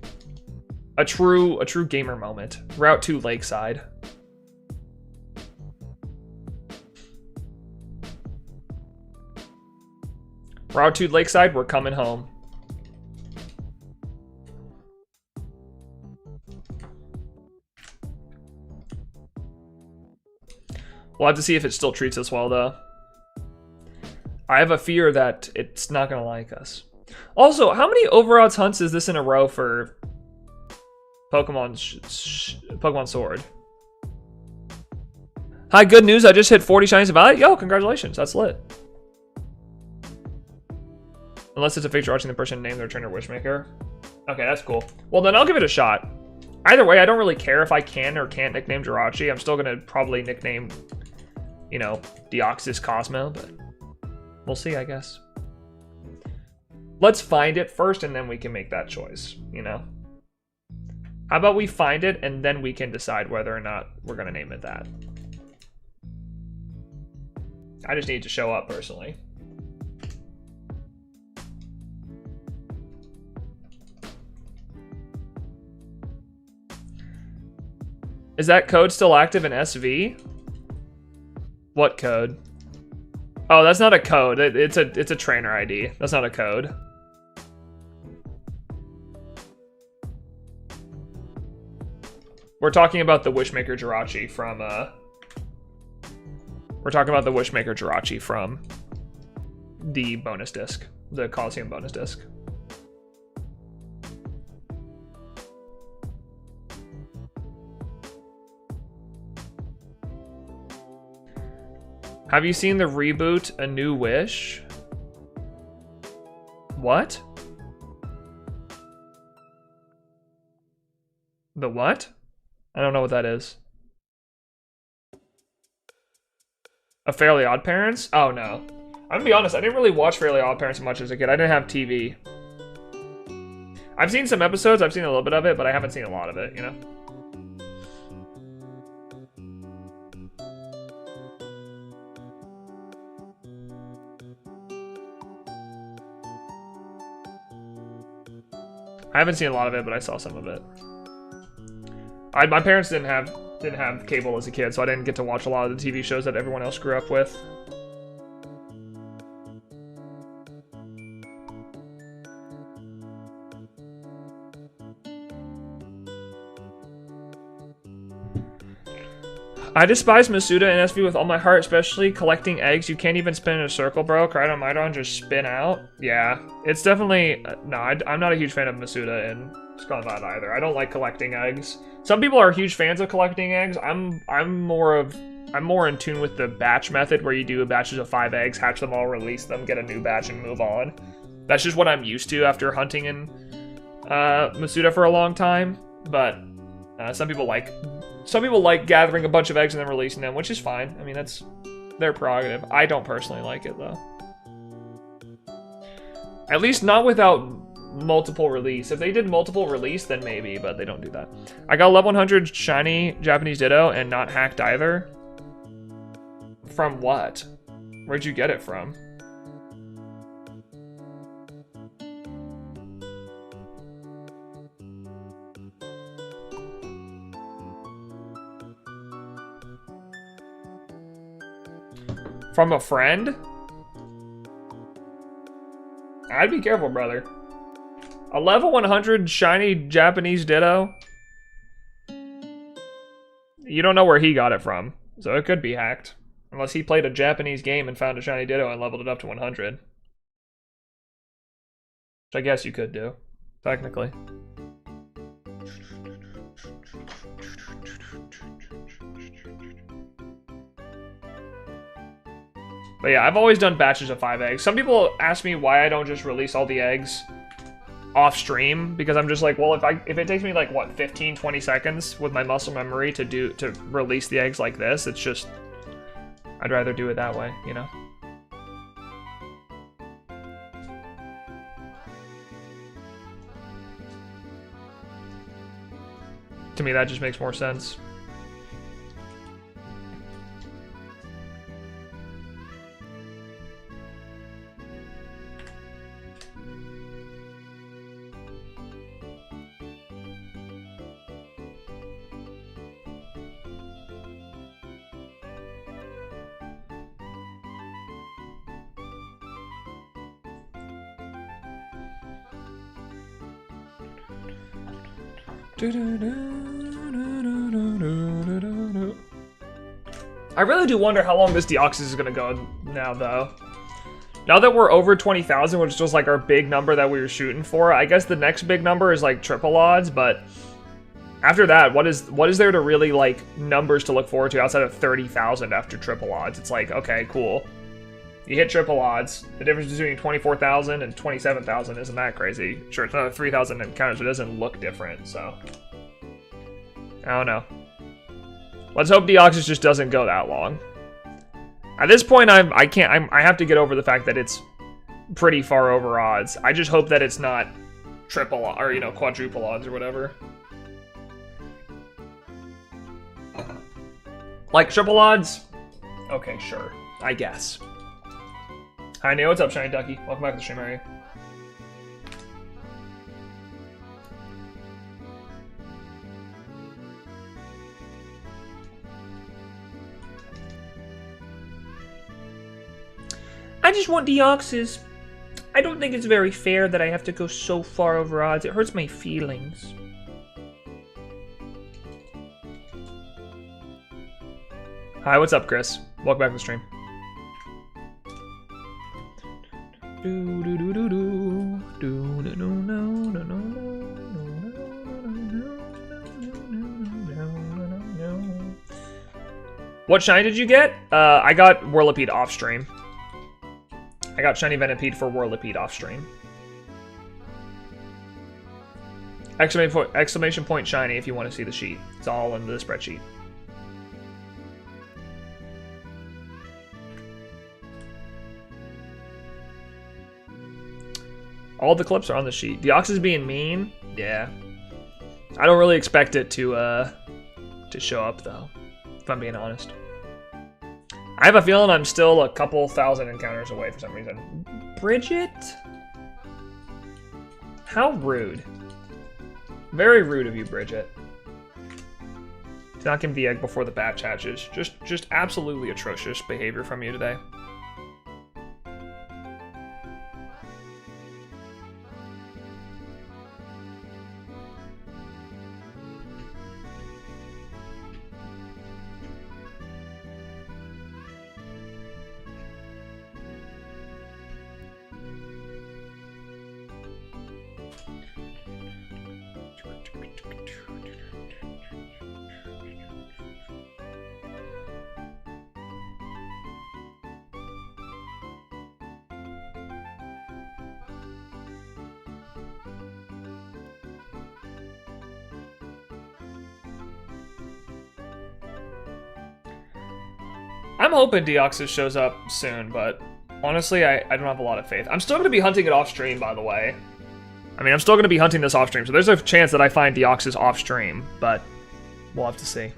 A true gamer moment. Route to Lakeside. Route to Lakeside, we're coming home. We'll have to see if it still treats us well, though. I have a fear that it's not going to like us. Also, how many Overodds hunts is this in a row for Pokemon Sword? Hi, good news. I just hit 40 shinies of Violet. Yo, congratulations. That's lit. Unless it's a fake Jirachi and the person named their trainer Wishmaker. Okay, that's cool. Well, then I'll give it a shot. Either way, I don't really care if I can or can't nickname Jirachi. I'm still gonna probably nickname, you know, Deoxys Cosmo, but we'll see, I guess. Let's find it first and then we can make that choice, you know? How about we find it and then we can decide whether or not we're gonna name it that. I just need to show up personally. Is that code still active in SV? What code? Oh, that's not a code. It's a trainer ID. That's not a code. We're talking about the Wishmaker Jirachi from we're talking about the Wishmaker Jirachi from the bonus disc, the Coliseum bonus disc. Have you seen the reboot A New Wish? What? The what? I don't know what that is. A Fairly Odd Parents? Oh no. I'm gonna be honest, I didn't really watch Fairly Odd Parents much as a kid. I didn't have TV. I've seen some episodes, I've seen a little bit of it, but I haven't seen a lot of it, you know? I haven't seen a lot of it, but I saw some of it. My parents didn't have cable as a kid, so I didn't get to watch a lot of the TV shows that everyone else grew up with. I despise Masuda and SV with all my heart, especially collecting eggs. You can't even spin in a circle, bro. Cryonomidon just spin out. Yeah, it's definitely... no, I'm not a huge fan of Masuda and Sconvat either. I don't like collecting eggs. Some people are huge fans of collecting eggs. I'm more in tune with the batch method, where you do batches of 5 eggs, hatch them all, release them, get a new batch, and move on. That's just what I'm used to after hunting in Masuda for a long time. But some people like gathering a bunch of eggs and then releasing them, which is fine. I mean, that's their prerogative. I don't personally like it, though. At least not without multiple release. If they did multiple release, then maybe, but they don't do that. I got level 100 shiny Japanese Ditto and not hacked either. From what? Where'd you get it from? From a friend? I'd be careful, brother. A level 100 shiny Japanese Ditto? You don't know where he got it from, so it could be hacked. Unless he played a Japanese game and found a shiny Ditto and leveled it up to 100. Which I guess you could do, technically. But yeah, I've always done batches of 5 eggs. Some people ask me why I don't just release all the eggs off stream, because I'm just like, well, if it takes me like what, 15, 20 seconds with my muscle memory to release the eggs like this, it's just, I'd rather do it that way, you know? To me, that just makes more sense. I really do wonder how long this Deoxys is gonna go now, though. Now that we're over 20,000, which was like our big number that we were shooting for, I guess the next big number is like triple odds, but after that, what is there to really like numbers to look forward to outside of 30,000 after triple odds? It's like, okay, cool. You hit triple odds. The difference between 24,000 and 27,000 isn't that crazy. Sure, it's another 3,000 encounters, but it doesn't look different, so. I don't know. Let's hope Deoxys just doesn't go that long. At this point, I have to get over the fact that it's pretty far over odds. I just hope that it's not triple, or, you know, quadruple odds or whatever. Like triple odds? Okay, sure. I guess. Hi, Neo. What's up, Shiny Ducky? Welcome back to the stream, how are you? I just want Deoxys. I don't think it's very fair that I have to go so far over odds. It hurts my feelings. Hi, what's up, Chris? Welcome back to the stream. What shiny did you get? I got Whirlipede off stream. I got Shiny Venipede for Whirlipede off stream. Exclamation point shiny if you want to see the sheet. It's all in the spreadsheet. All the clips are on the sheet. Deoxys being mean? Yeah. I don't really expect it to show up though, if I'm being honest. I have a feeling I'm still a couple thousand encounters away for some reason. Bridget? How rude. Very rude of you, Bridget. To not give me the egg before the batch hatches. Just absolutely atrocious behavior from you today. I'm hoping Deoxys shows up soon, but honestly, I don't have a lot of faith. I'm still going to be hunting it off stream, by the way. I mean, I'm still going to be hunting this off stream, so there's a chance that I find Deoxys off stream, but we'll have to see.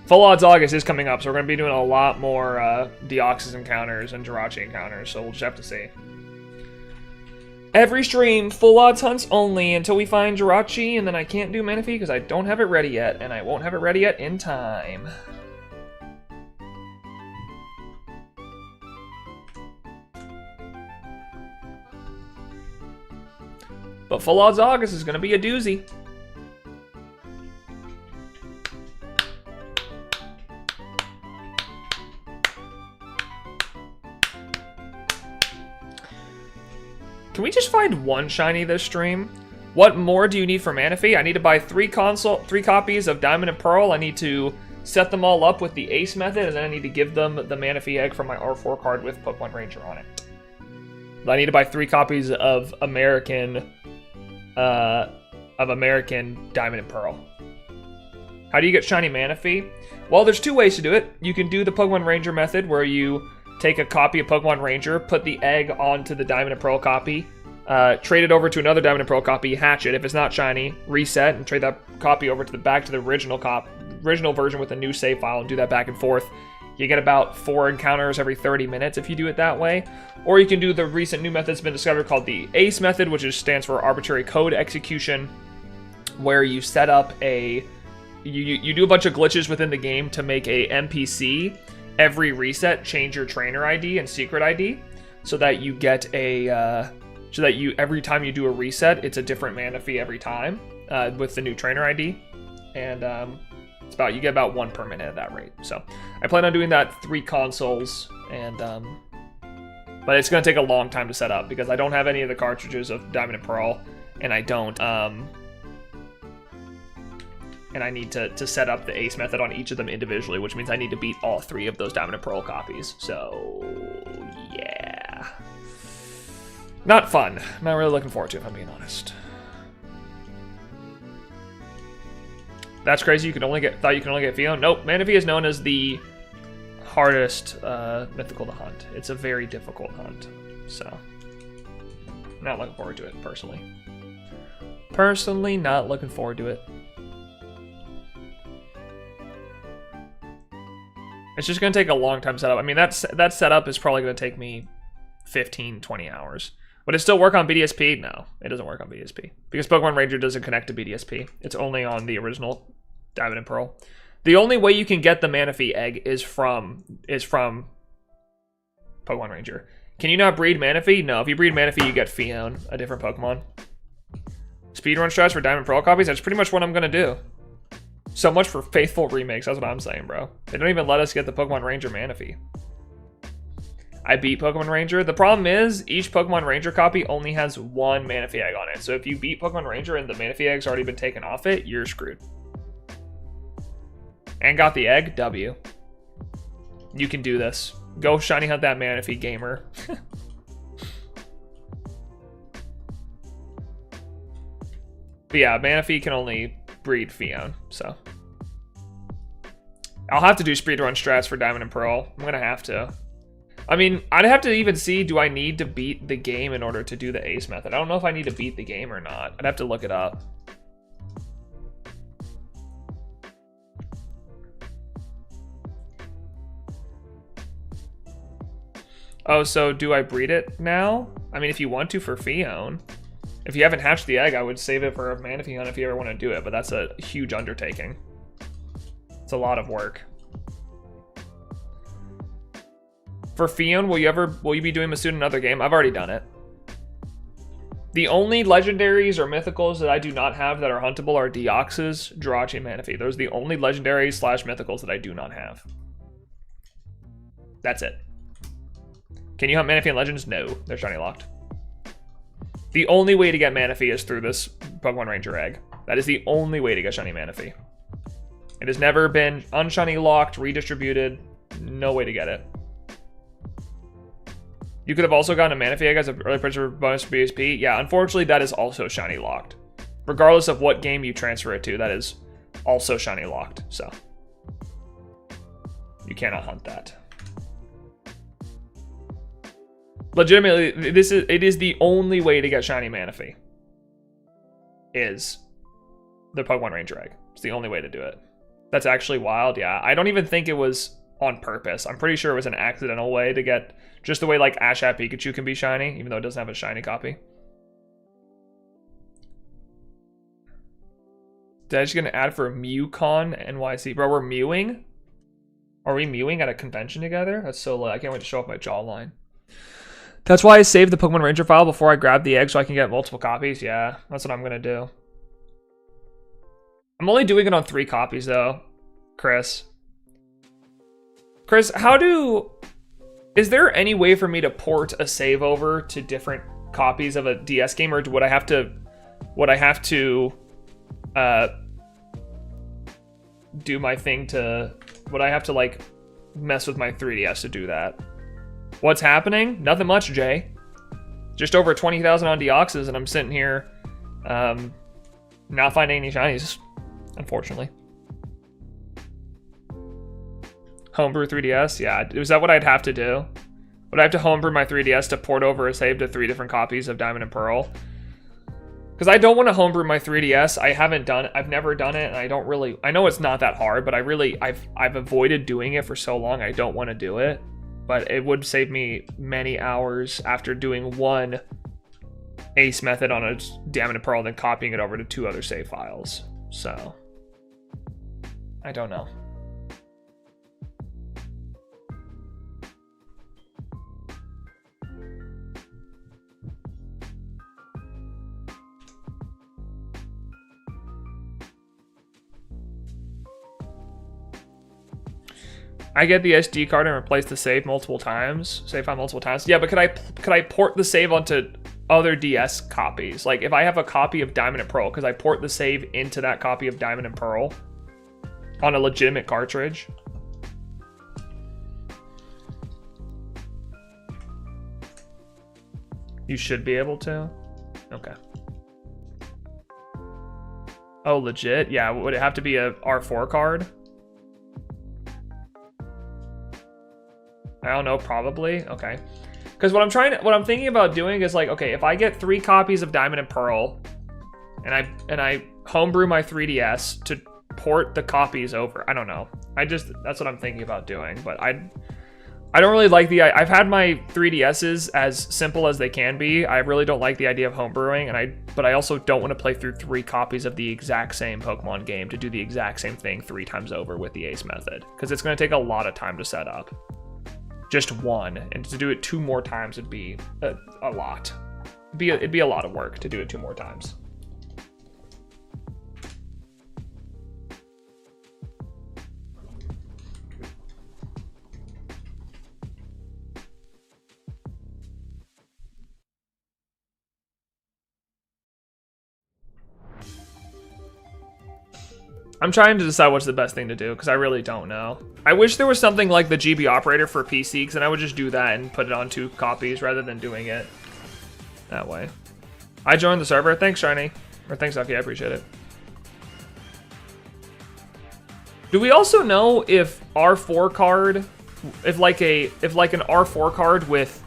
Full Odds August is coming up, so we're going to be doing a lot more Deoxys encounters and Jirachi encounters, so we'll just have to see. Every stream, Full Odds hunts only until we find Jirachi, and then I can't do Manaphy because I don't have it ready yet, and I won't have it ready yet in time. But Full Odds August is going to be a doozy. Can we just find one shiny this stream? What more do you need for Manaphy? I need to buy 3 copies of Diamond and Pearl. I need to set them all up with the Ace method, and then I need to give them the Manaphy egg from my R4 card with Pokemon Ranger on it. I need to buy 3 copies of American Diamond and Pearl. How do you get shiny Manaphy? Well, there's 2 ways to do it. You can do the Pokemon Ranger method, where you take a copy of Pokemon Ranger, put the egg onto the Diamond and Pearl copy, trade it over to another Diamond and Pearl copy, hatch it. If it's not shiny, reset and trade that copy over to the back to the original version with a new save file, and do that back and forth. You get about 4 encounters every 30 minutes if you do it that way. Or you can do the recent new method that's been discovered called the ACE method, which stands for Arbitrary Code Execution, where you set up a... You do a bunch of glitches within the game to make a NPC every reset change your trainer ID and secret ID, so that you get a... every time you do a reset, it's a different Manaphy every time with the new trainer ID. And... you get about 1 per minute at that rate. So I plan on doing that 3 consoles, and but it's going to take a long time to set up because I don't have any of the cartridges of Diamond and Pearl, and I don't and I need to set up the Ace method on each of them individually, which means I need to beat all 3 of those Diamond and Pearl copies. So yeah. Not fun. Not really looking forward to it, if I'm being honest. That's crazy. Thought you could only get Fion. Nope. Manaphy is known as the hardest mythical to hunt. It's a very difficult hunt. So, not looking forward to it personally. Personally, not looking forward to it. It's just gonna take a long time setup. I mean, that setup is probably gonna take me 15, 20 hours. Would it still work on BDSP? No, it doesn't work on BDSP. Because Pokemon Ranger doesn't connect to BDSP. It's only on the original Diamond and Pearl. The only way you can get the Manaphy egg is from Pokemon Ranger. Can you not breed Manaphy? No, if you breed Manaphy, you get Fion, a different Pokemon. Speedrun strats for Diamond and Pearl copies? That's pretty much what I'm gonna do. So much for faithful remakes, that's what I'm saying, bro. They don't even let us get the Pokemon Ranger Manaphy. I beat Pokemon Ranger. The problem is, each Pokemon Ranger copy only has one Manaphy egg on it. So if you beat Pokemon Ranger and the Manaphy egg's already been taken off it, you're screwed. And got the egg? W. You can do this. Go shiny hunt that Manaphy, gamer. But yeah, Manaphy can only breed Fion, so. I'll have to do speedrun strats for Diamond and Pearl. I'm gonna have to. I mean, I'd have to even see, do I need to beat the game in order to do the ace method? I don't know if I need to beat the game or not. I'd have to look it up. Oh, so do I breed it now? I mean, if you want to for Fion. If you haven't hatched the egg, I would save it for a Manaphy hunt if you ever want to do it, but that's a huge undertaking. It's a lot of work. For Fion, will you be doing Masood in another game? I've already done it. The only legendaries or mythicals that I do not have that are huntable are Deoxys, Jirachi, and Manaphy. Those are the only legendaries / mythicals that I do not have. That's it. Can you hunt Manaphy in Legends? No, they're shiny locked. The only way to get Manaphy is through this Pokemon Ranger egg. That is the only way to get shiny Manaphy. It has never been unshiny locked, redistributed. No way to get it. You could have also gotten a Manaphy egg as an early purchase bonus for BSP. Yeah, unfortunately, that is also shiny locked. Regardless of what game you transfer it to, that is also shiny locked. So you cannot hunt that. Legitimately, it is the only way to get shiny Manaphy. Is the Pokemon Ranger egg. It's the only way to do it. That's actually wild, yeah. I don't even think it was on purpose. I'm pretty sure it was an accidental way to get, just the way like Ashap Pikachu can be shiny, even though it doesn't have a shiny copy. Did I just get an ad for MewCon NYC? Bro, we're mewing? Are we mewing at a convention together? That's so lit. I can't wait to show off my jawline. That's why I saved the Pokemon Ranger file before I grab the egg so I can get multiple copies. Yeah, that's what I'm gonna do. I'm only doing it on 3 copies though, Chris. Chris, is there any way for me to port a save over to different copies of a DS game, or would I have to do my thing would I have to like mess with my 3DS to do that? What's happening? Nothing much, Jay. Just over 20,000 on Deoxys, and I'm sitting here not finding any shinies, unfortunately. Homebrew 3DS? Yeah, is that what I'd have to do? Would I have to homebrew my 3DS to port over a save to 3 different copies of Diamond and Pearl? Because I don't want to homebrew my 3DS. I've never done it, and I know it's not that hard, but I've avoided doing it for so long, I don't want to do it. But it would save me many hours after doing one ace method on a Diamond and Pearl, then copying it over to 2 other save files. So, I don't know. I get the SD card and replace the save multiple times. Save file multiple times. Yeah, but could I port the save onto other DS copies? Like if I have a copy of Diamond and Pearl, could I port the save into that copy of Diamond and Pearl on a legitimate cartridge? You should be able to. Okay. Oh, legit? Yeah, would it have to be a R4 card? I don't know, probably. Okay. Because what I'm thinking about doing is like, okay, if I get 3 copies of Diamond and Pearl, and I homebrew my 3DS to port the copies over. I don't know. That's what I'm thinking about doing, but I don't really like I've had my 3DSs as simple as they can be. I really don't like the idea of homebrewing, but I also don't want to play through 3 copies of the exact same Pokemon game to do the exact same thing 3 times over with the Ace method, because it's going to take a lot of time to set up. Just 1, and to do it 2 more times would be a lot. It'd be a lot of work to do it 2 more times. I'm trying to decide what's the best thing to do, because I really don't know. I wish there was something like the GB operator for PC, because then I would just do that and put it on 2 copies rather than doing it that way. I joined the server. Thanks, Shiny. Or thanks, Ducky. I appreciate it. Do we also know if R4 card, if like an R4 card with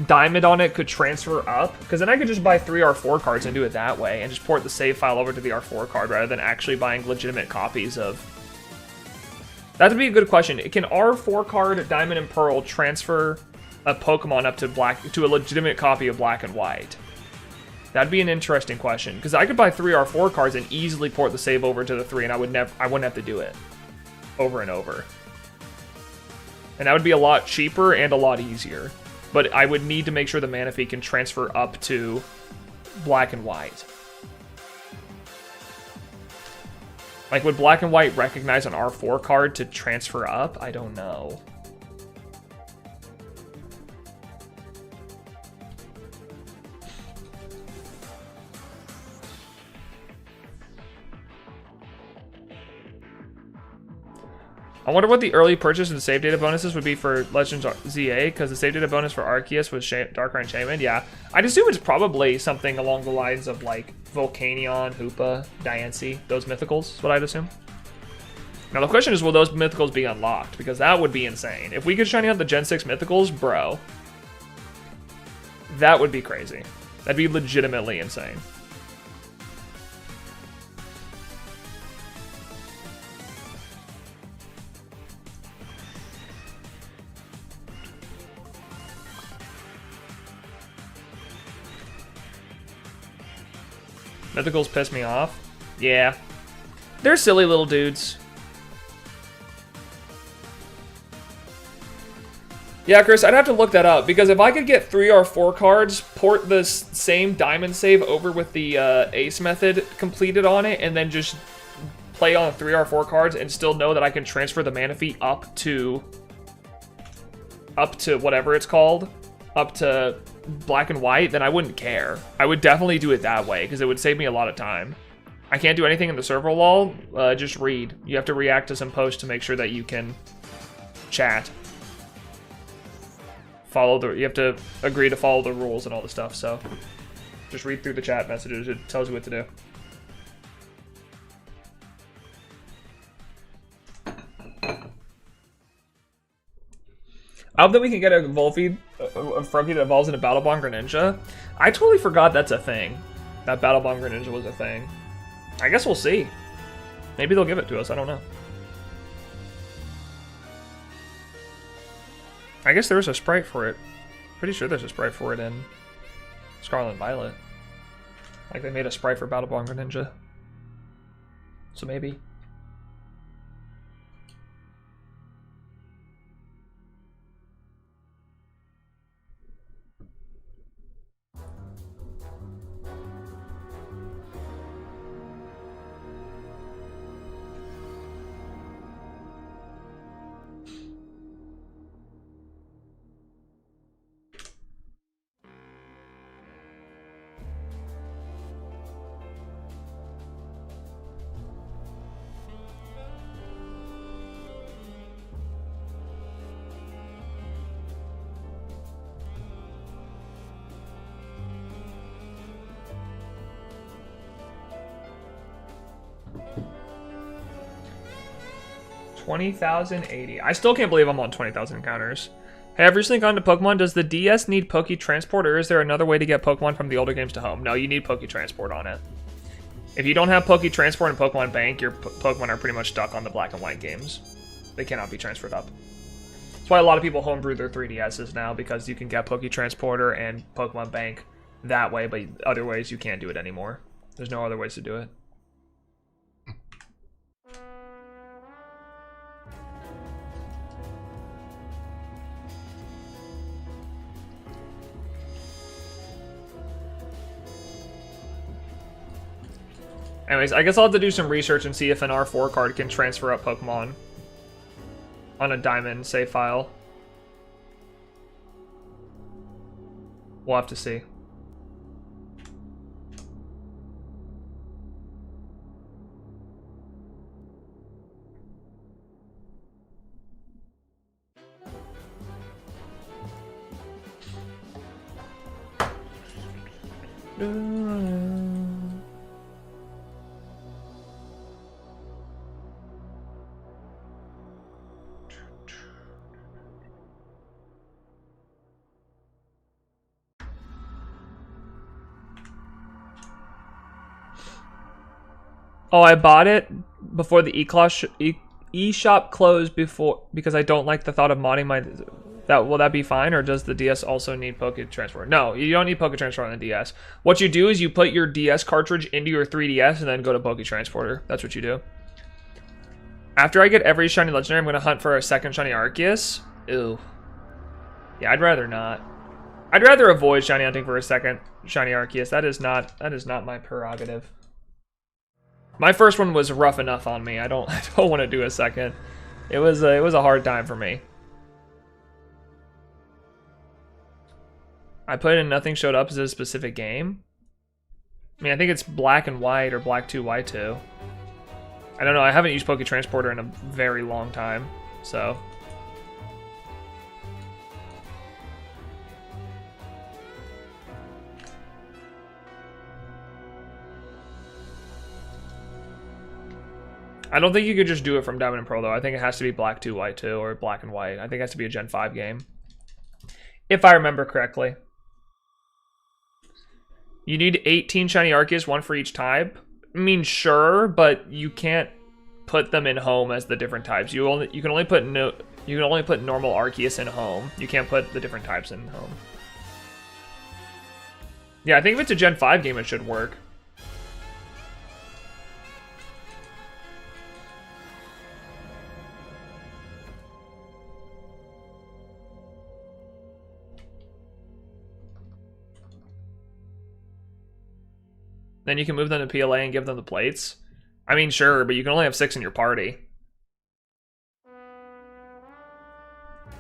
Diamond on it could transfer up? Because then I could just buy 3 R4 cards and do it that way and just port the save file over to the R4 card rather than actually buying legitimate copies of... That would be a good question. Can R4 card Diamond and Pearl transfer a Pokemon up to a legitimate copy of Black and White? That'd be an interesting question, because I could buy 3 R4 cards and easily port the save over to the 3, and I wouldn't have to do it over and over. And that would be a lot cheaper and a lot easier. But I would need to make sure the Manaphy can transfer up to Black and White. Like, would Black and White recognize an R4 card to transfer up? I don't know. I wonder what the early purchase and save data bonuses would be for Legends ZA, because the save data bonus for Arceus was Darkrai and Shaman. Yeah, I'd assume it's probably something along the lines of like Volcanion, Hoopa, Diancie, those mythicals is what I'd assume. Now the question is, will those mythicals be unlocked? Because that would be insane. If we could shiny out the Gen 6 mythicals, bro, that would be crazy. That'd be legitimately insane. Mythicals piss me off. Yeah. They're silly little dudes. Yeah, Chris, I'd have to look that up, because if I could get 3 or 4 cards, port the same diamond save over with the Ace method completed on it, and then just play on 3 or 4 cards and still know that I can transfer the Manaphy up to whatever it's called, up to Black and White, then I wouldn't care. I would definitely do it that way, because it would save me a lot of time. I can't do anything in the server wall, just read. You have to react to some posts to make sure that you can chat. You have to agree to follow the rules and all the stuff, so just read through the chat messages. It tells you what to do. I hope that we can get a Volphy, a Froggy that evolves into Battle Bond Greninja. I totally forgot that's a thing. That Battle Bond Greninja was a thing. I guess we'll see. Maybe they'll give it to us, I don't know. I guess there's a sprite for it. Pretty sure there's a sprite for it in Scarlet and Violet. Like they made a sprite for Battle Bond Greninja. So maybe. 20,080. I still can't believe I'm on 20,000 encounters. Hey, I've recently gone to Pokemon. Does the DS need Poke Transport, or is there another way to get Pokemon from the older games to home? No, you need Poke Transport on it. If you don't have Poke Transport and Pokemon Bank, your Pokemon are pretty much stuck on the black and white games. They cannot be transferred up. That's why a lot of people homebrew their 3DSs now, because you can get Poke Transporter and Pokemon Bank that way, but other ways you can't do it anymore. There's no other ways to do it. Anyways, I guess I'll have to do some research and see if an R4 card can transfer up Pokemon on a Diamond save file. We'll have to see. Oh, I bought it before the eShop closed because I don't like the thought of modding my... Will that be fine, or does the DS also need Poke Transfer? No, you don't need Poke Transfer on the DS. What you do is you put your DS cartridge into your 3DS and then go to Poke Transporter. That's what you do. After I get every shiny legendary, I'm going to hunt for a second shiny Arceus. Ew. Yeah, I'd rather not. I'd rather avoid shiny hunting for a second shiny Arceus. That is not my prerogative. My first one was rough enough on me. I don't want to do a second. It was a hard time for me. I put in nothing showed up as a specific game. I mean, I think it's black and white or black 2, white 2. I don't know. I haven't used Poke Transporter in a very long time, so. I don't think you could just do it from Diamond and Pearl, though. I think it has to be black 2, white 2, or black and white. I think it has to be a Gen 5 game. If I remember correctly. You need 18 shiny Arceus, one for each type. I mean, sure, but you can't put them in home as the different types. You can only put normal Arceus in home. You can't put the different types in home. Yeah, I think if it's a Gen 5 game, it should work. Then you can move them to PLA and give them the plates. I mean, sure, but you can only have 6 in your party.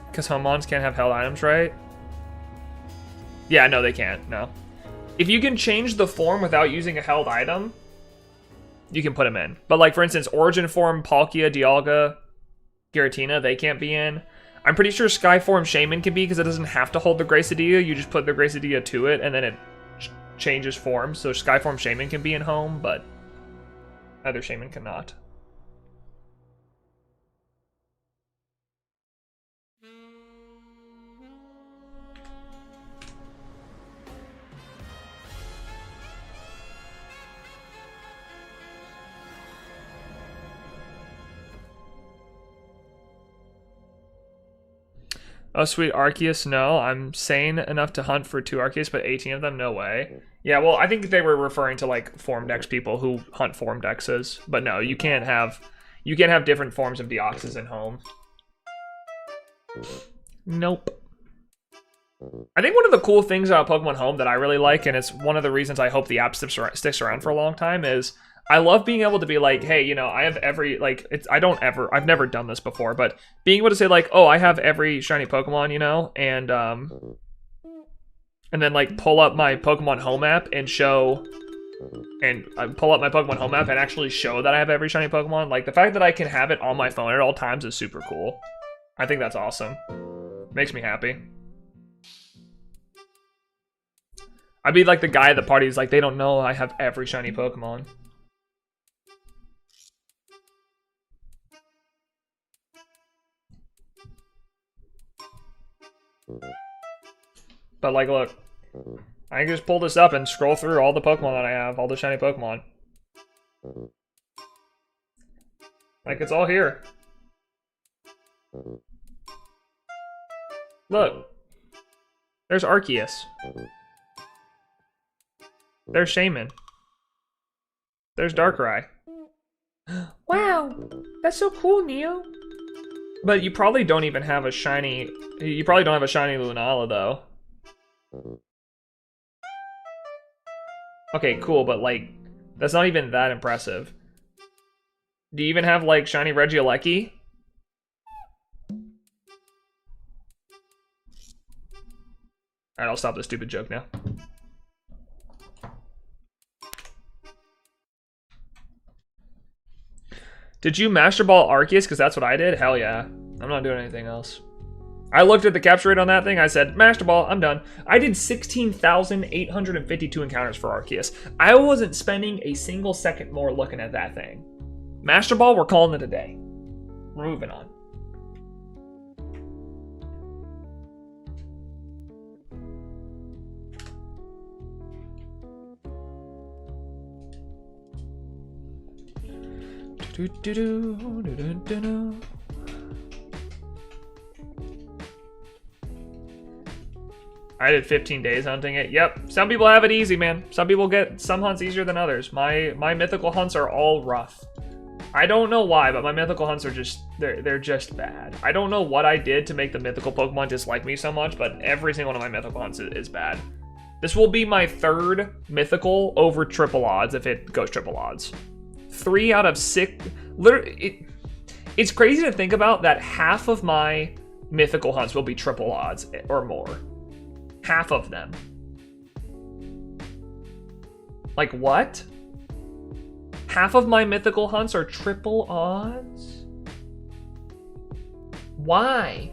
Because home mons can't have held items, right? Yeah, no, they can't, no. If you can change the form without using a held item, you can put them in. But like, for instance, Origin form, Palkia, Dialga, Giratina, they can't be in. I'm pretty sure Sky form Shaman can be, because it doesn't have to hold the Gracidea. You just put the Gracidea to it, and then it changes form. So Skyform Shaman can be in home, but other Shaman cannot. Oh, sweet Arceus, no. I'm sane enough to hunt for 2 Arceus, but 18 of them? No way. Yeah, well, I think they were referring to, like, Form Dex people who hunt Form Dexes. But no, you can't have different forms of Deoxys in home. Nope. I think one of the cool things about Pokemon Home that I really like, and it's one of the reasons I hope the app sticks around for a long time, is I love being able to be like, hey, you know, I have every, like, I've never done this before, but being able to say, like, oh, I have every shiny Pokemon, you know, and then, like, pull up my Pokemon Home app and pull up my Pokemon Home app and actually show that I have every shiny Pokemon. Like, the fact that I can have it on my phone at all times is super cool. I think that's awesome. Makes me happy. I'd be like the guy at the party who's like, they don't know I have every shiny Pokemon. But like, look, I can just pull this up and scroll through all the Pokemon that I have, all the shiny Pokemon. Like, it's all here. Look. There's Arceus. There's Shaman. There's Darkrai. Wow, that's so cool, Neo. But you probably don't even have a shiny... You probably don't have a shiny Lunala, though. Okay, cool, but like, that's not even that impressive. Do you even have like shiny Regieleki? Alright, I'll stop this stupid joke now. Did you Master Ball Arceus? Because that's what I did? Hell yeah. I'm not doing anything else. I looked at the capture rate on that thing. I said, Master Ball, I'm done. I did 16,852 encounters for Arceus. I wasn't spending a single second more looking at that thing. Master Ball, we're calling it a day. We're moving on. I did 15 days hunting it. Yep, some people have it easy, man. Some people get some hunts easier than others. My mythical hunts are all rough. I don't know why, but my mythical hunts are just, they're just bad. I don't know what I did to make the mythical Pokemon dislike me so much, but every single one of my mythical hunts is bad. This will be my third mythical over triple odds if it goes triple odds. 3 out of 6, literally, it's crazy to think about that half of my mythical hunts will be triple odds or more. Half of them. Like what? Half of my mythical hunts are triple odds? Why?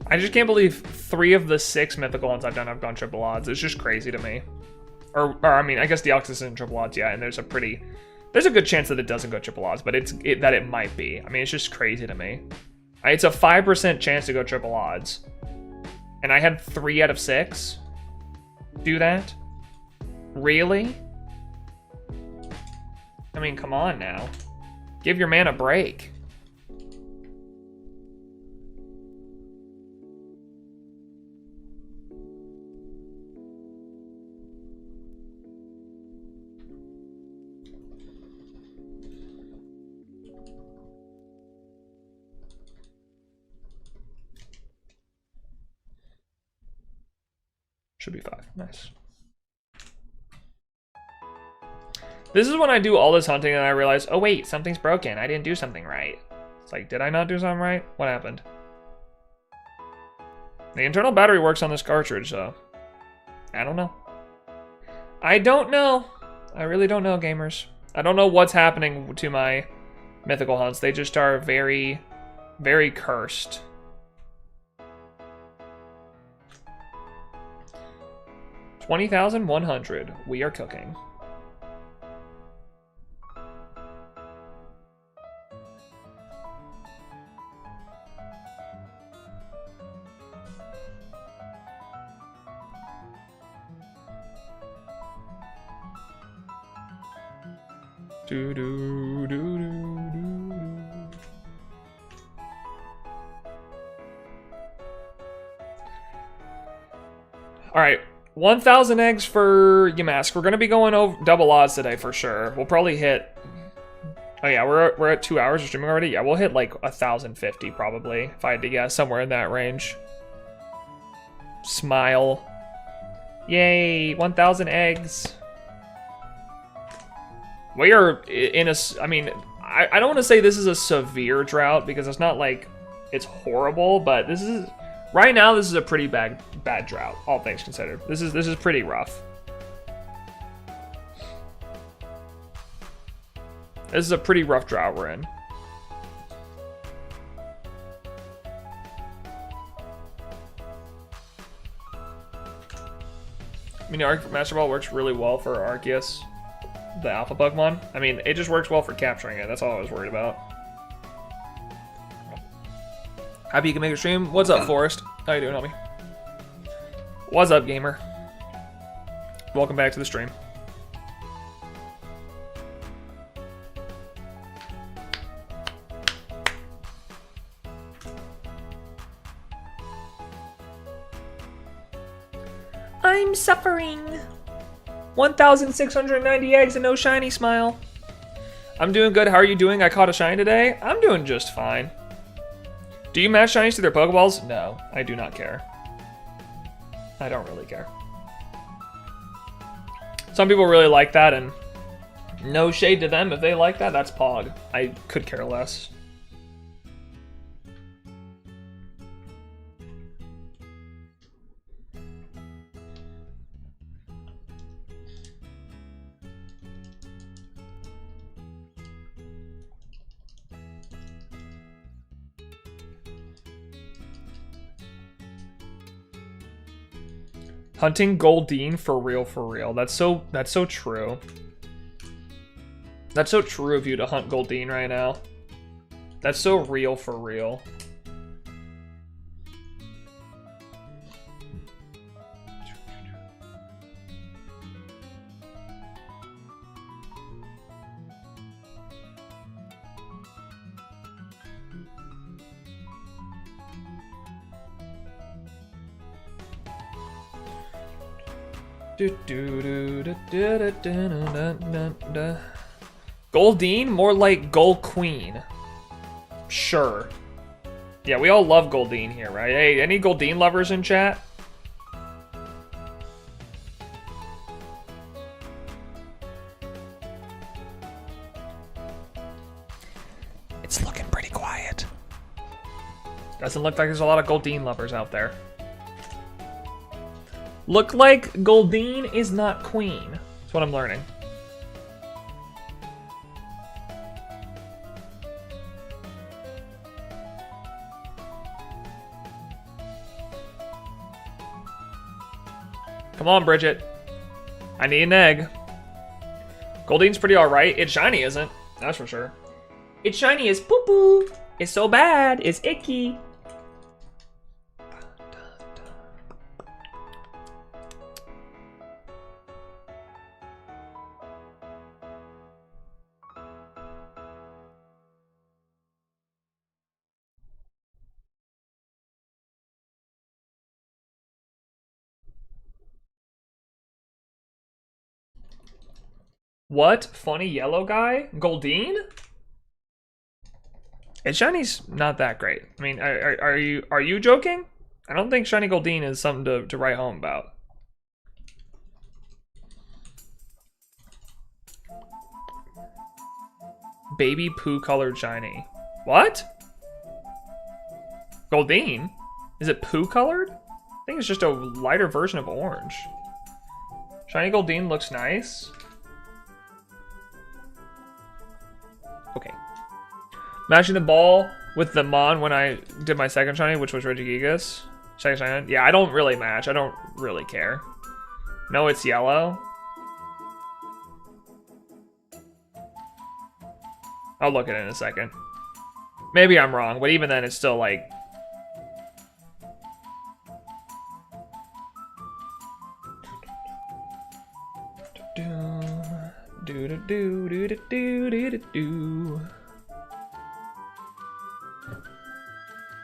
I just can't believe 3 of the 6 mythical ones I've done have gone triple odds. It's just crazy to me. Or I mean, I guess Deoxys isn't triple odds, yeah, and there's a good chance that it doesn't go triple odds, but that it might be. I mean, it's just crazy to me. It's a 5% chance to go triple odds. And I had 3 out of 6 do that? Really? I mean, come on now. Give your man a break. Should be 5. Nice. This is when I do all this hunting and I realize, oh wait, something's broken. I didn't do something right. It's like, did I not do something right? What happened? The internal battery works on this cartridge, so I don't know. I don't know. I really don't know, gamers. I don't know what's happening to my mythical hunts. They just are very, very cursed. $20,100. We are cooking. Do do do do do. All right. 1,000 eggs for Yamask. We're gonna be going over double odds today for sure. We'll probably hit. Oh yeah, we're at 2 hours of streaming already. Yeah, we'll hit like 1,050 probably if I had to guess, somewhere in that range. Smile. Yay! 1,000 eggs. We are in a. I mean, I don't want to say this is a severe drought because it's not like it's horrible, but this is. Right now, this is a pretty bad drought, all things considered. This is pretty rough. This is a pretty rough drought we're in. I mean, Master Ball works really well for Arceus, the alpha Pokemon. I mean, it just works well for capturing it. That's all I was worried about. Happy you can make a stream. What's up, Forrest? How you doing, homie? What's up, gamer? Welcome back to the stream. I'm suffering. 1,690 eggs and no shiny smile. I'm doing good. How are you doing? I caught a shiny today. I'm doing just fine. Do you match shinies to their Pokeballs? No, I do not care. I don't really care. Some people really like that, and no shade to them. If they like that, that's Pog. I could care less. Hunting Goldeen for real, for real. That's so true. That's so true of you to hunt Goldeen right now. That's so real for real. Goldeen? More like Gold Queen. Sure. Yeah, we all love Goldeen here, right? Hey, any Goldeen lovers in chat? It's looking pretty quiet. Doesn't look like there's a lot of Goldeen lovers out there. Look like Goldeen is not queen. That's what I'm learning. Come on, Bridget. I need an egg. Goldeen's pretty alright. It's shiny isn't. That's for sure. It's shiny is poo-poo. It's so bad. It's icky. What? Funny yellow guy? Goldeen? And Shiny's not that great. I mean, are you joking? I don't think Shiny Goldeen is something to write home about. Baby poo colored shiny. What? Goldeen? Is it poo colored? I think it's just a lighter version of orange. Shiny Goldeen looks nice. Okay. Matching the ball with the Mon when I did my second shiny, which was Regigigas. Second shiny. Yeah, I don't really match. I don't really care. No, it's yellow. I'll look at it in a second. Maybe I'm wrong, but even then it's still like...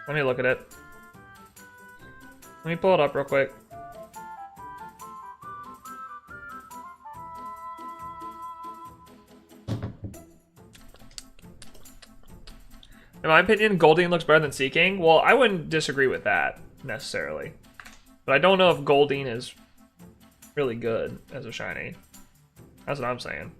Let me look at it. Let me pull it up real quick. In my opinion, Goldeen looks better than Seeking. Well, I wouldn't disagree with that, necessarily. But I don't know if Goldeen is really good as a shiny. That's what I'm saying.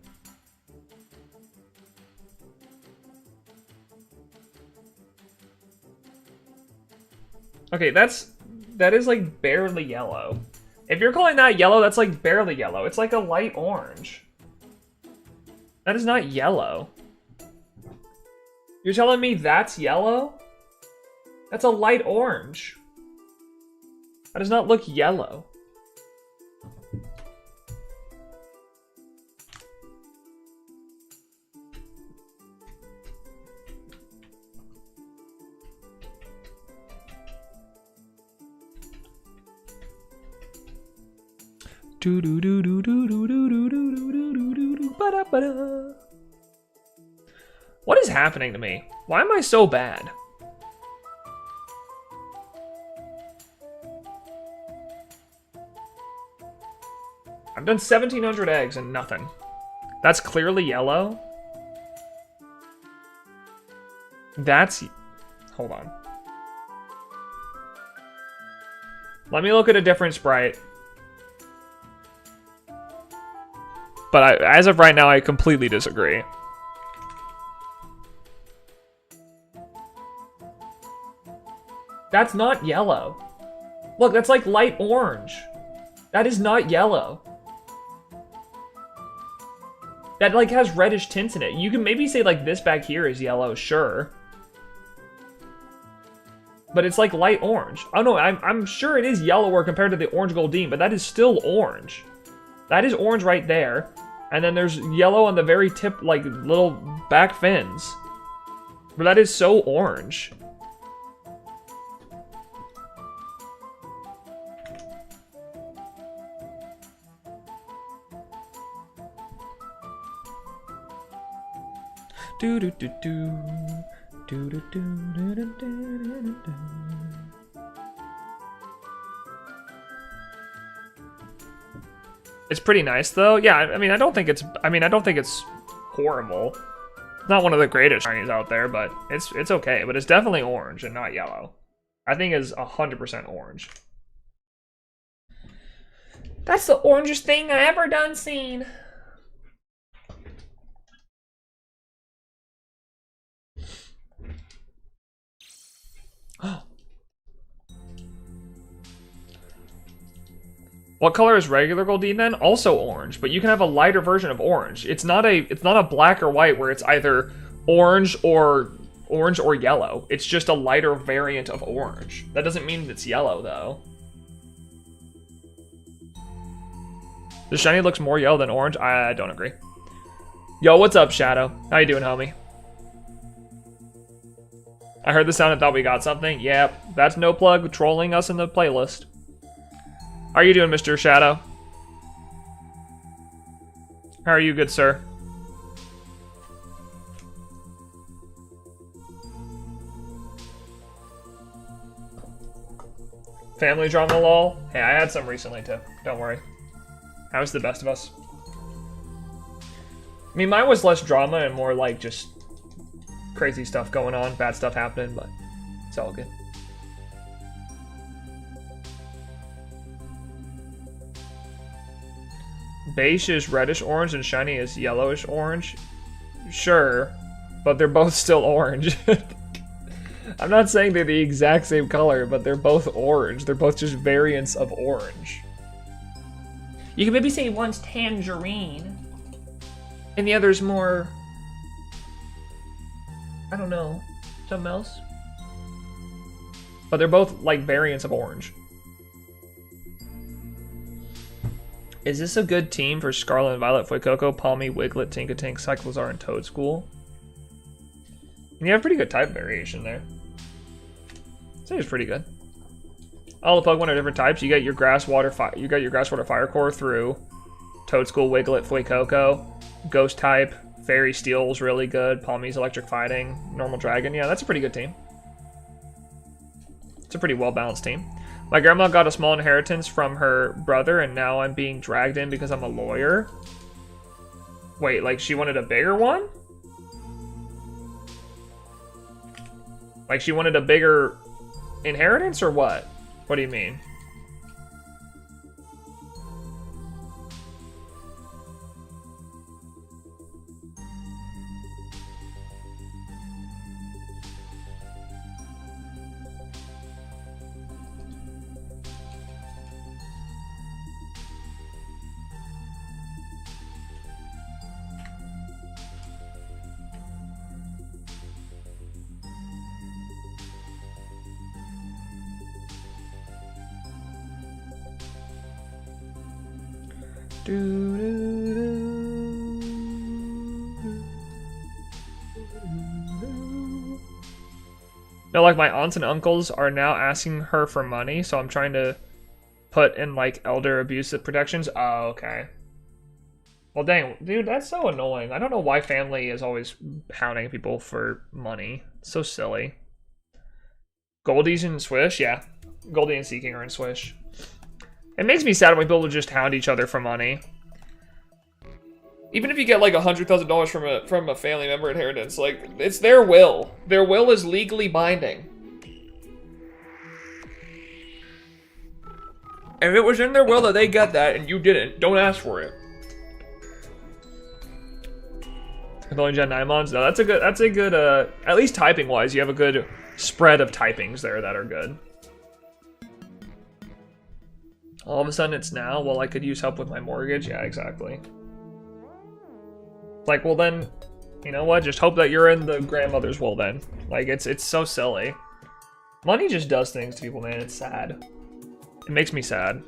Okay, that is like barely yellow. If you're calling that yellow, that's like barely yellow. It's like a light orange. That is not yellow. You're telling me that's yellow? That's a light orange. That does not look yellow. Do do do do do do do do do do do do do ba da ba da. What is happening to me? Why am I so bad? I've done 1,700 eggs and nothing. That's clearly yellow. That's... Hold on. Let me look at a different sprite. But as of right now, I completely disagree. That's not yellow. Look, that's like light orange. That is not yellow. That like has reddish tints in it. You can maybe say like this back here is yellow, sure. But it's like light orange. Oh no, I'm sure it is yellower compared to the orange Goldeen, but that is still orange. That is orange right there. And then there's yellow on the very tip, like little back fins. But that is so orange. Do do do do do do do do do do. It's pretty nice though. Yeah, I mean I don't think it's horrible. It's not one of the greatest shinies out there, but it's okay. But it's definitely orange and not yellow. I think it's 100% orange. That's the orangest thing I ever done seen. What color is regular Goldeen then? Also orange, but you can have a lighter version of orange. It's not a black or white where it's either orange or yellow. It's just a lighter variant of orange. That doesn't mean it's yellow though. The shiny looks more yellow than orange. I don't agree. Yo, what's up, Shadow? How you doing, homie? I heard the sound and thought we got something. Yep, that's No Plug trolling us in the playlist. How are you doing, Mr. Shadow? How are you, good sir? Family drama lol? Hey, I had some recently too. Don't worry. I was the best of us. I mean, mine was less drama and more like just crazy stuff going on, bad stuff happening, but it's all good. Beige is reddish orange and shiny is yellowish orange. Sure, but they're both still orange. I'm not saying they're the exact same color, but they're both orange. They're both just variants of orange. You can maybe say one's tangerine, and the other's more, I don't know, something else. But they're both like variants of orange. Is this a good team for Scarlet and Violet, Fuecoco, Palmy, Wiglet, Tinkatink, Cyclizar, and Toadschool? And you have pretty good type variation there. I think it's pretty good. All the Pokemon are different types. You get your Grass, Water, Fire. You got your Grass, Water, Fire core through Toadschool, Wiglet, Fuecoco. Ghost type, Fairy Steel's really good. Palmy's Electric Fighting, Normal Dragon. Yeah, that's a pretty good team. It's a pretty well balanced team. My grandma got a small inheritance from her brother, and now I'm being dragged in because I'm a lawyer. Wait, like she wanted a bigger one? Like she wanted a bigger inheritance or what? What do you mean? No, like my aunts and uncles are now asking her for money, so I'm trying to put in like elder abusive protections. Oh, okay. Well, dang, dude, that's so annoying. I don't know why family is always hounding people for money. It's so silly. Goldie's in Swish? Yeah. Goldie and Seeking are in Swish. It makes me sad when people just hound each other for money. Even if you get like $100,000 from a family member inheritance, like it's their will. Their will is legally binding. And if it was in their will that they got that and you didn't, don't ask for it. Only Gen 9 mons? No, that's a good at least typing wise, you have a good spread of typings there that are good. All of a sudden it's now, well, I could use help with my mortgage. Yeah, exactly. Like, well then, you know what? Just hope that you're in the grandmother's will then. Like, it's so silly. Money just does things to people, man. It's sad. It makes me sad.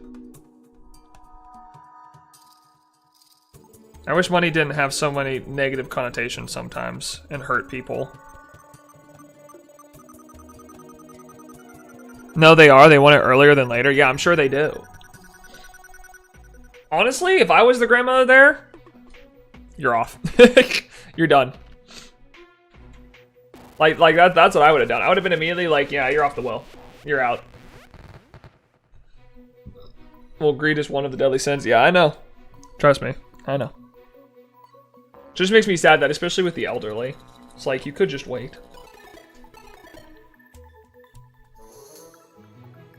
I wish money didn't have so many negative connotations sometimes and hurt people. No, they are. They want it earlier than later. Yeah, I'm sure they do. Honestly, if I was the grandmother there, you're off. You're done. Like that's what I would have done. I would have been immediately like, yeah, you're off the will. You're out. Well, greed is one of the deadly sins. Yeah, I know. Trust me. I know. Just makes me sad that, especially with the elderly, it's like, you could just wait.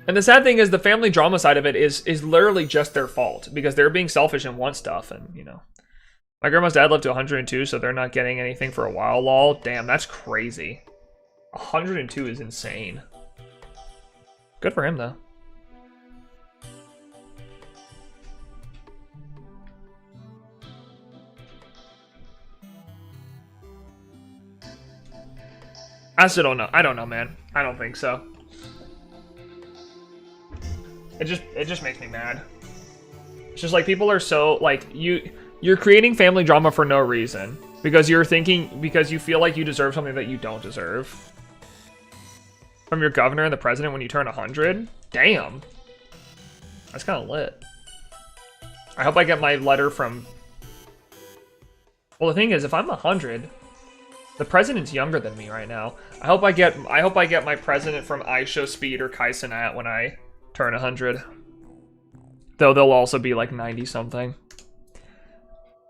And the sad thing is the family drama side of it is literally just their fault, because they're being selfish and want stuff, and, you know. My grandma's dad lived to 102, so they're not getting anything for a while, lol. Damn, that's crazy. 102 is insane. Good for him, though. I still don't know. I don't know, man. I don't think so. It just makes me mad. It's just like people are so like you're creating family drama for no reason because you feel like you deserve something that you don't deserve. From your governor and the president when you turn 100? Damn. That's kind of lit. I hope I get my letter from... Well, the thing is, if I'm 100, the president's younger than me right now. I hope I get my president from ISHO Speed or Kaisenat when I turn 100. Though they'll also be like 90 something.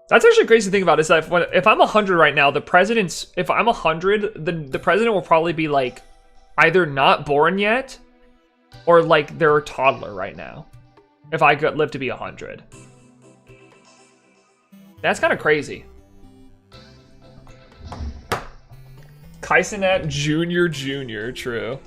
That's actually crazy to think about. Is that if I'm 100 right now, if I'm 100, the president will probably be like either not born yet, or like they're a toddler right now. If I could live to be 100, that's kind of crazy. Kaisenat Junior, true.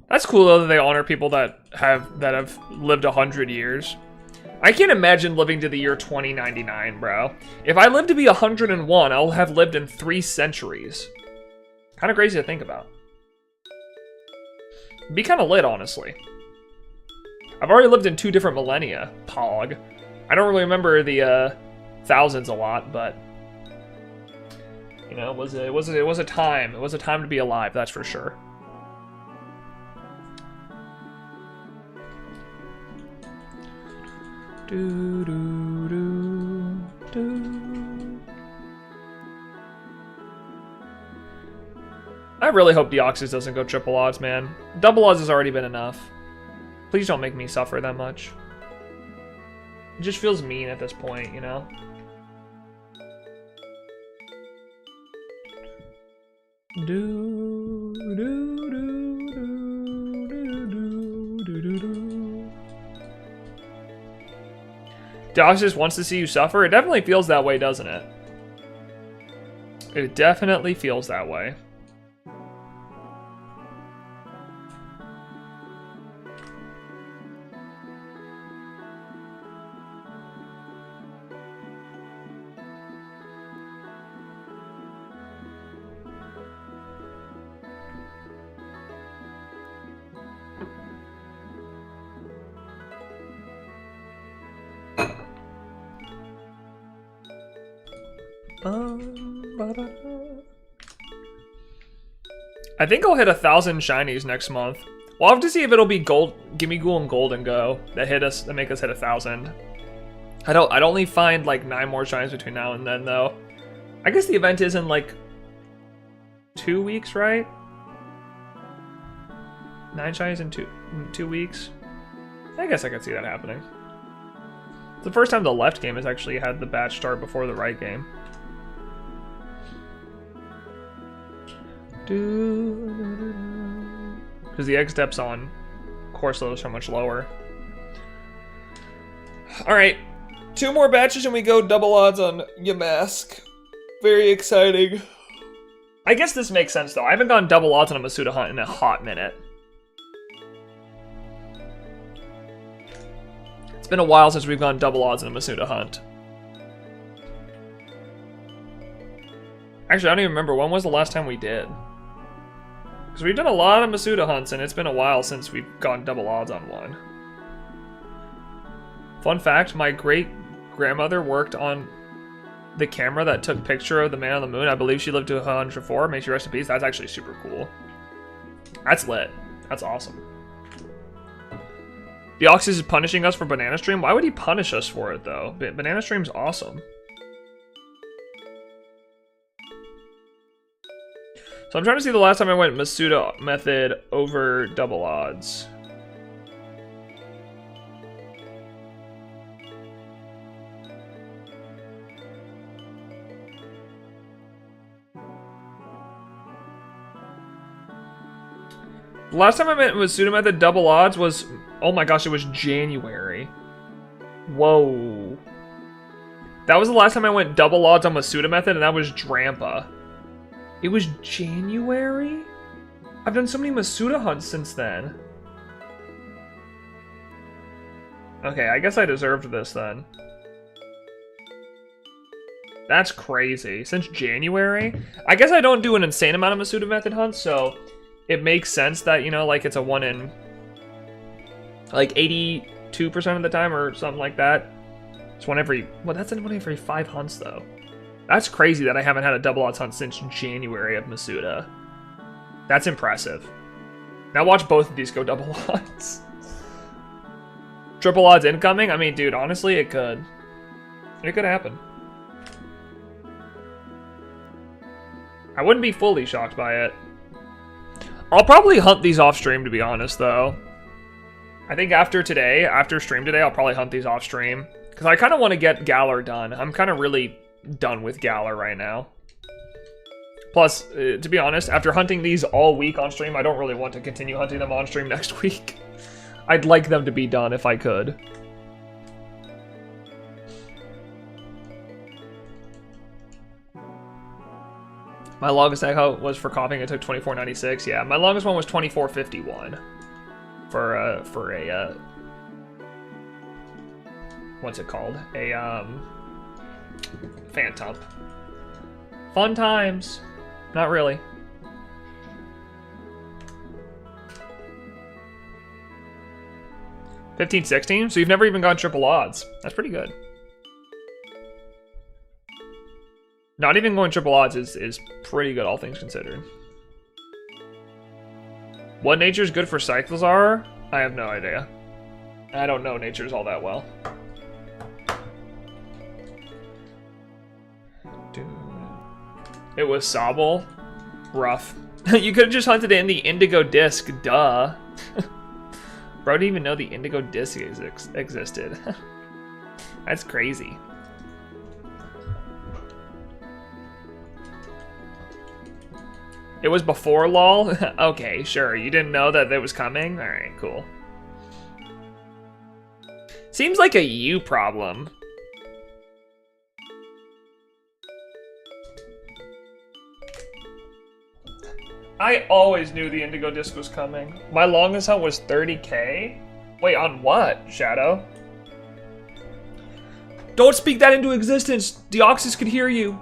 That's cool though that they honor people that have lived 100 years. I can't imagine living to the year 2099, bro. If I live to be 101, I'll have lived in 3 centuries. Kind of crazy to think about. It'd be kind of lit, honestly. I've already lived in 2 different millennia, Pog. I don't really remember the thousands a lot, but you know, it was a time. It was a time to be alive, that's for sure. Do, do, do, do. I really hope Deoxys doesn't go triple odds, man. Double odds has already been enough. Please don't make me suffer that much. It just feels mean at this point, you know? Do, do, do, do, do, do, do, do. Deoxys wants to see you suffer? It definitely feels that way, doesn't it? It definitely feels that way. I think I'll hit 1,000 shinies next month. We'll have to see if it'll be gold, Gimme Ghoul and Golden Go that make us hit 1,000. I'd only find like 9 more shinies between now and then though. I guess the event is in like 2 weeks, right? 9 shinies in two weeks. I guess I could see that happening. It's the first time the left game has actually had the batch start before the right game. Because the egg steps on course low is so much lower. Alright, 2 more batches and we go double odds on Yamask. Very exciting. I guess this makes sense though. I haven't gone double odds on a Masuda hunt in a hot minute. It's been a while since we've gone double odds on a Masuda hunt. Actually, I don't even remember. When was the last time we did? Because we've done a lot of Masuda hunts, and it's been a while since we've gone double odds on one. Fun fact, my great-grandmother worked on the camera that took picture of the man on the moon. I believe she lived to 104. May she rest in peace. That's actually super cool. That's lit. That's awesome. Deoxys is punishing us for Banana Stream? Why would he punish us for it, though? Banana Stream's awesome. So I'm trying to see the last time I went Masuda method over double odds. The last time I went Masuda method double odds was, oh my gosh, it was January. Whoa. That was the last time I went double odds on Masuda method, and that was Drampa. It was January? I've done so many Masuda hunts since then. Okay, I guess I deserved this then. That's crazy. Since January? I guess I don't do an insane amount of Masuda method hunts, so it makes sense that, you know, like it's a 1 in, like 82% of the time or something like that. It's one every, well, that's one every 5 hunts though. That's crazy that I haven't had a double odds hunt since January of Masuda. That's impressive. Now watch both of these go double odds. Triple odds incoming? I mean, dude, honestly, it could. It could happen. I wouldn't be fully shocked by it. I'll probably hunt these off stream, to be honest, though. I think after stream today, I'll probably hunt these off stream. Because I kind of want to get Galar done. I'm kind of really done with Galar right now. Plus, to be honest, after hunting these all week on stream, I don't really want to continue hunting them on stream next week. I'd like them to be done if I could. My longest echo was for coughing. It took 24.96. Yeah, my longest one was 24.51 for a what's it called? A Phantom. Fun times. Not really. 15, 16? So you've never even gone triple odds. That's pretty good. Not even going triple odds is pretty good, all things considered. What nature is good for cycles are? I have no idea. I don't know natures all that well. Dude. It was Sobble. Rough. You could have just hunted it in the indigo disc, duh. Bro didn't even know the indigo disc existed. That's crazy. It was before LOL? Okay, sure. You didn't know that it was coming? Alright, cool. Seems like a you problem. I always knew the indigo disc was coming. My longest hunt was 30k? Wait, on what, Shadow? Don't speak that into existence! Deoxys could hear you!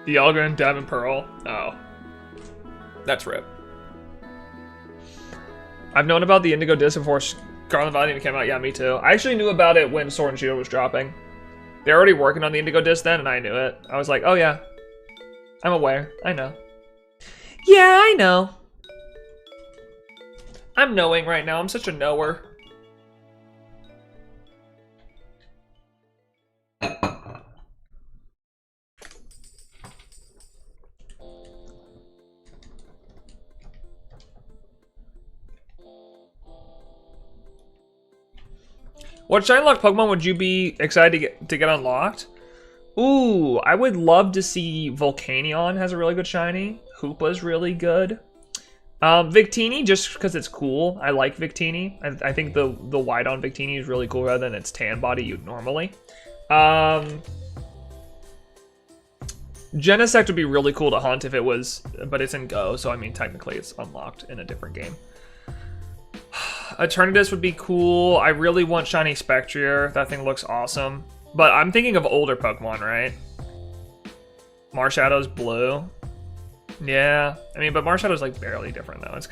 The Alga and Diamond Pearl? Oh. That's rip. I've known about the indigo disc before Scarlet Valley came out. Yeah, me too. I actually knew about it when Sword and Shield was dropping. They're already working on the indigo disc then, and I knew it. I was like, oh yeah. I'm aware. I know. Yeah, I know. I'm knowing right now. I'm such a knower. What shiny lock Pokemon would you be excited to get unlocked? Ooh, I would love to see Volcanion has a really good shiny. Hoopa's really good. Victini, just because it's cool. I like Victini. I think the white on Victini is really cool rather than its tan body you'd normally. Genesect would be really cool to hunt if it was, but it's in Go, so I mean technically it's unlocked in a different game. Eternatus would be cool. I really want Shiny Spectrier. That thing looks awesome. But I'm thinking of older Pokemon, right? Marshadow's blue. Yeah. I mean, but Marshadow's like barely different though. It's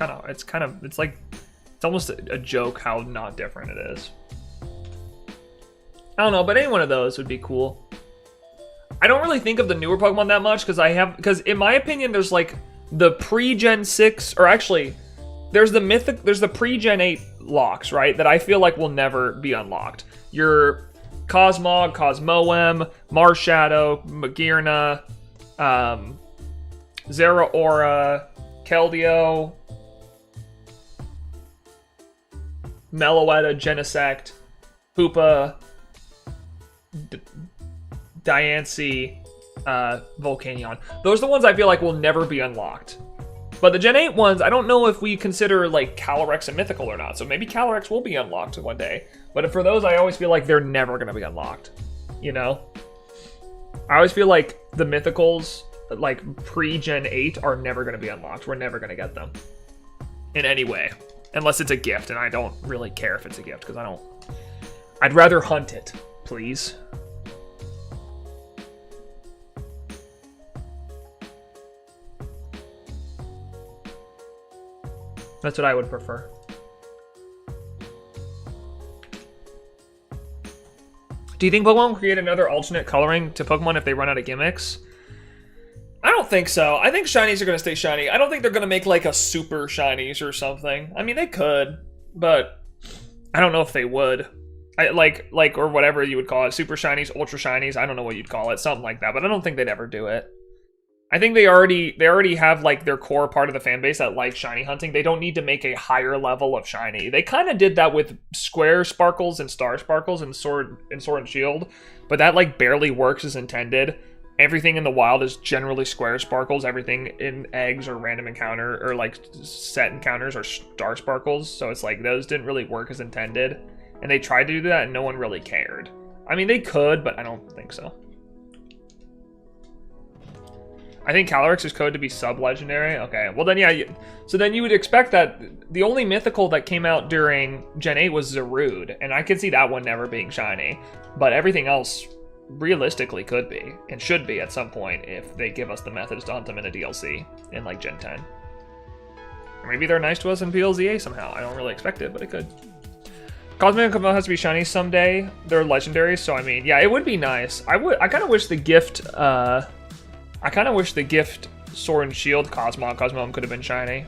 almost a joke how not different it is. I don't know, but any one of those would be cool. I don't really think of the newer Pokemon that much because in my opinion, there's like the pre-Gen 6, or actually, there's the pre-Gen 8 locks, right? That I feel like will never be unlocked. Your Cosmog, Cosmoem, Marshadow, Magearna, Zeraora, Keldeo, Meloetta, Genesect, Hoopa, Diancie, Volcanion. Those are the ones I feel like will never be unlocked. But the Gen 8 ones, I don't know if we consider like Calyrex and Mythical or not. So maybe Calyrex will be unlocked one day. But for those, I always feel like they're never going to be unlocked. You know? I always feel like the Mythicals, like pre-Gen 8, are never going to be unlocked. We're never going to get them. In any way. Unless it's a gift, and I don't really care if it's a gift, because I'd rather hunt it, please. That's what I would prefer. Do you think Pokemon will create another alternate coloring to Pokemon if they run out of gimmicks? I don't think so. I think shinies are going to stay shiny. I don't think they're going to make like a super shinies or something. I mean, they could, but I don't know if they would. Or whatever you would call it. Super shinies, ultra shinies. I don't know what you'd call it. Something like that, but I don't think they'd ever do it. I think they already have like their core part of the fan base that likes shiny hunting. They don't need to make a higher level of shiny. They kind of did that with Square Sparkles and Star Sparkles and Sword and Shield, but that like barely works as intended. Everything in the wild is generally Square Sparkles. Everything in eggs or random encounter or like set encounters are Star Sparkles. So it's like those didn't really work as intended, and they tried to do that and no one really cared. I mean, they could, but I don't think so. I think Calyrex is coded to be sub-legendary. Okay, well then, yeah. So then you would expect that the only mythical that came out during Gen 8 was Zarude, and I could see that one never being shiny. But everything else realistically could be and should be at some point if they give us the methods to hunt them in a DLC in like Gen 10. Or maybe they're nice to us in PLZA somehow. I don't really expect it, but it could. Cosmic Cabal has to be shiny someday. They're legendary, so I mean, yeah, it would be nice. I kind of wish the gift, Sword and Shield Cosmom could have been shiny.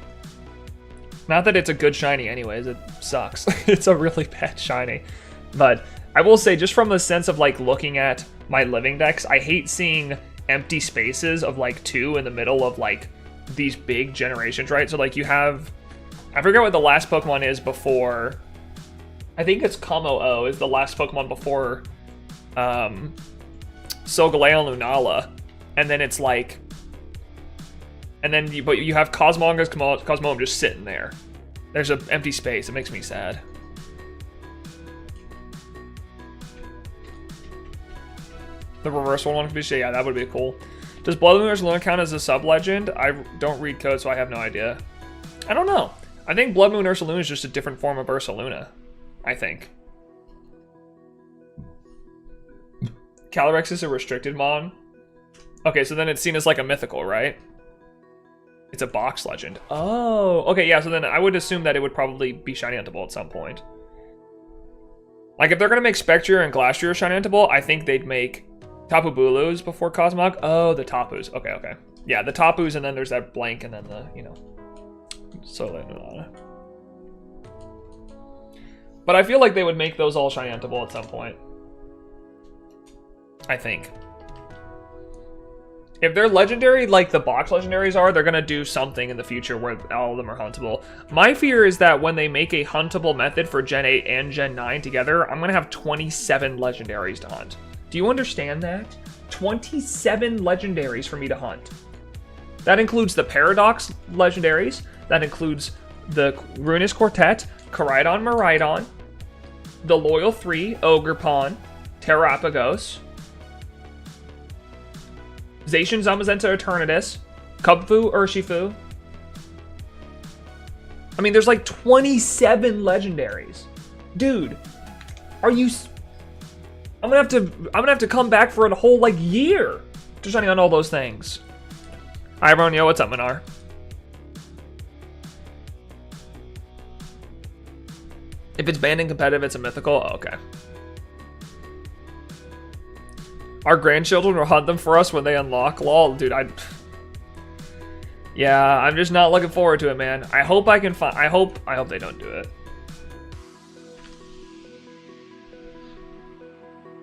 Not that it's a good shiny anyways, it sucks. It's a really bad shiny. But I will say, just from the sense of like looking at my living decks, I hate seeing empty spaces of like 2 in the middle of like these big generations, right? So like you have, I forget what the last Pokemon is before, I think it's Kamo-O is the last Pokemon before Solgaleo and Lunala. And then it's like, and then but you have Cosmoem just sitting there. There's an empty space. It makes me sad. The reversal one could be shit. Yeah, that would be cool. Does Blood Moon Ursaluna count as a sub-legend? I don't read code, so I have no idea. I don't know. I think Blood Moon Ursaluna is just a different form of Ursaluna. I think. Calyrex is a restricted mon. Okay, so then it's seen as like a mythical, right? It's a box legend. Oh, okay, yeah, so then I would assume that it would probably be shiny huntable at some point. Like, if they're gonna make Spectre and Glastrier shiny huntable, I think they'd make Tapu Bulus before Cosmog. Oh, the Tapus. Okay, okay. Yeah, the Tapus, and then there's that blank, and then the, you know, Solana. But I feel like they would make those all shiny huntable at some point. I think. If they're legendary, like the box legendaries are, they're going to do something in the future where all of them are huntable. My fear is that when they make a huntable method for Gen 8 and Gen 9 together, I'm going to have 27 legendaries to hunt. Do you understand that? 27 legendaries for me to hunt. That includes the Paradox legendaries. That includes the Ruinous Quartet, Koraidon, Miraidon, the Loyal 3, Ogerpon, Terrapagos, Zacian, Zamazenta, Eternatus, Kubfu, Urshifu. I mean, there's like 27 legendaries. Dude, are you... I'm gonna have to come back for a whole like year to shiny on all those things. Hi everyone, yo, what's up, Minar? If it's banned in competitive, it's a mythical. Oh, okay. Our grandchildren will hunt them for us when they unlock. Lol, dude, yeah, I'm just not looking forward to it, man. I hope I can find... I hope they don't do it.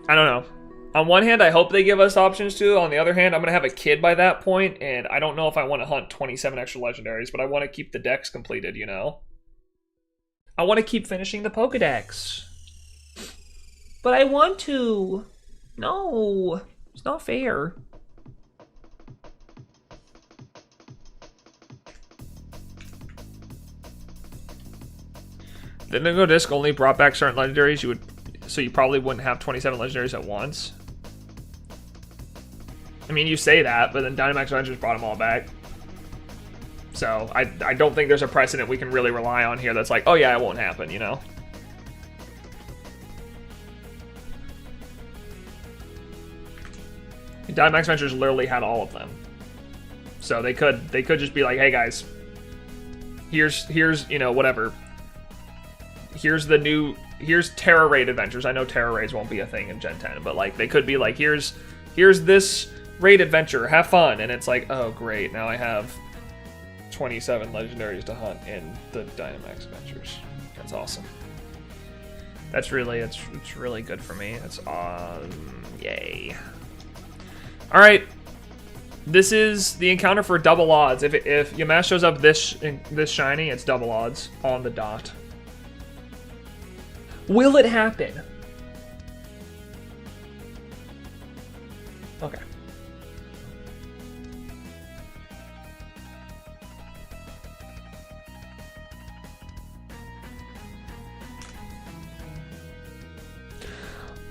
I don't know. On one hand, I hope they give us options to. On the other hand, I'm going to have a kid by that point, and I don't know if I want to hunt 27 extra legendaries, but I want to keep the decks completed, you know? I want to keep finishing the Pokedex. But I want to. No, it's not fair. The Ningo Disc only brought back certain legendaries. So you probably wouldn't have 27 legendaries at once. I mean, you say that, but then Dynamax Avengers brought them all back. So I don't think there's a precedent we can really rely on here that's like, oh yeah, it won't happen, you know? Dynamax Ventures literally had all of them. So they could just be like, hey guys, here's you know, whatever. Here's Terra Raid Adventures. I know Terra Raids won't be a thing in Gen 10, but like they could be like, here's this raid adventure, have fun. And it's like, oh great, now I have 27 legendaries to hunt in the Dynamax Adventures. That's awesome. That's really, it's really good for me. It's yay. All right, this is the encounter for double odds. If Yamash shows up this shiny, it's double odds on the dot. Will it happen? Okay.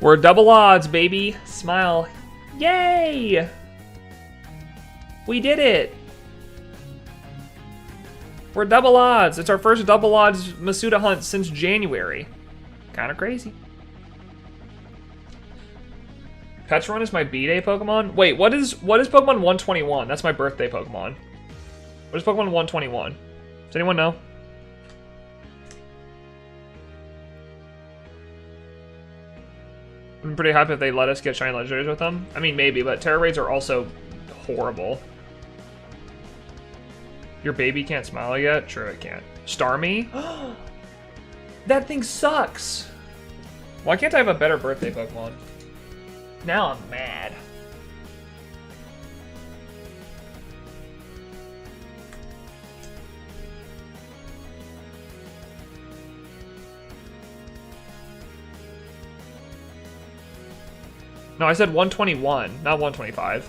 We're double odds, baby. Smile. Yay! We did it! We're double odds. It's our first double odds Masuda hunt since January. Kind of crazy. Petron is my B-Day Pokemon? Wait, what is Pokemon 121? That's my birthday Pokemon. What is Pokemon 121? Does anyone know? I'm pretty happy if they let us get shiny legendaries with them. I mean, maybe, but Terra Raids are also horrible. Your baby can't smile yet? Sure it can't. Starmie? That thing sucks! Why can't I have a better birthday Pokemon? Now I'm mad. No, I said 121, not 125.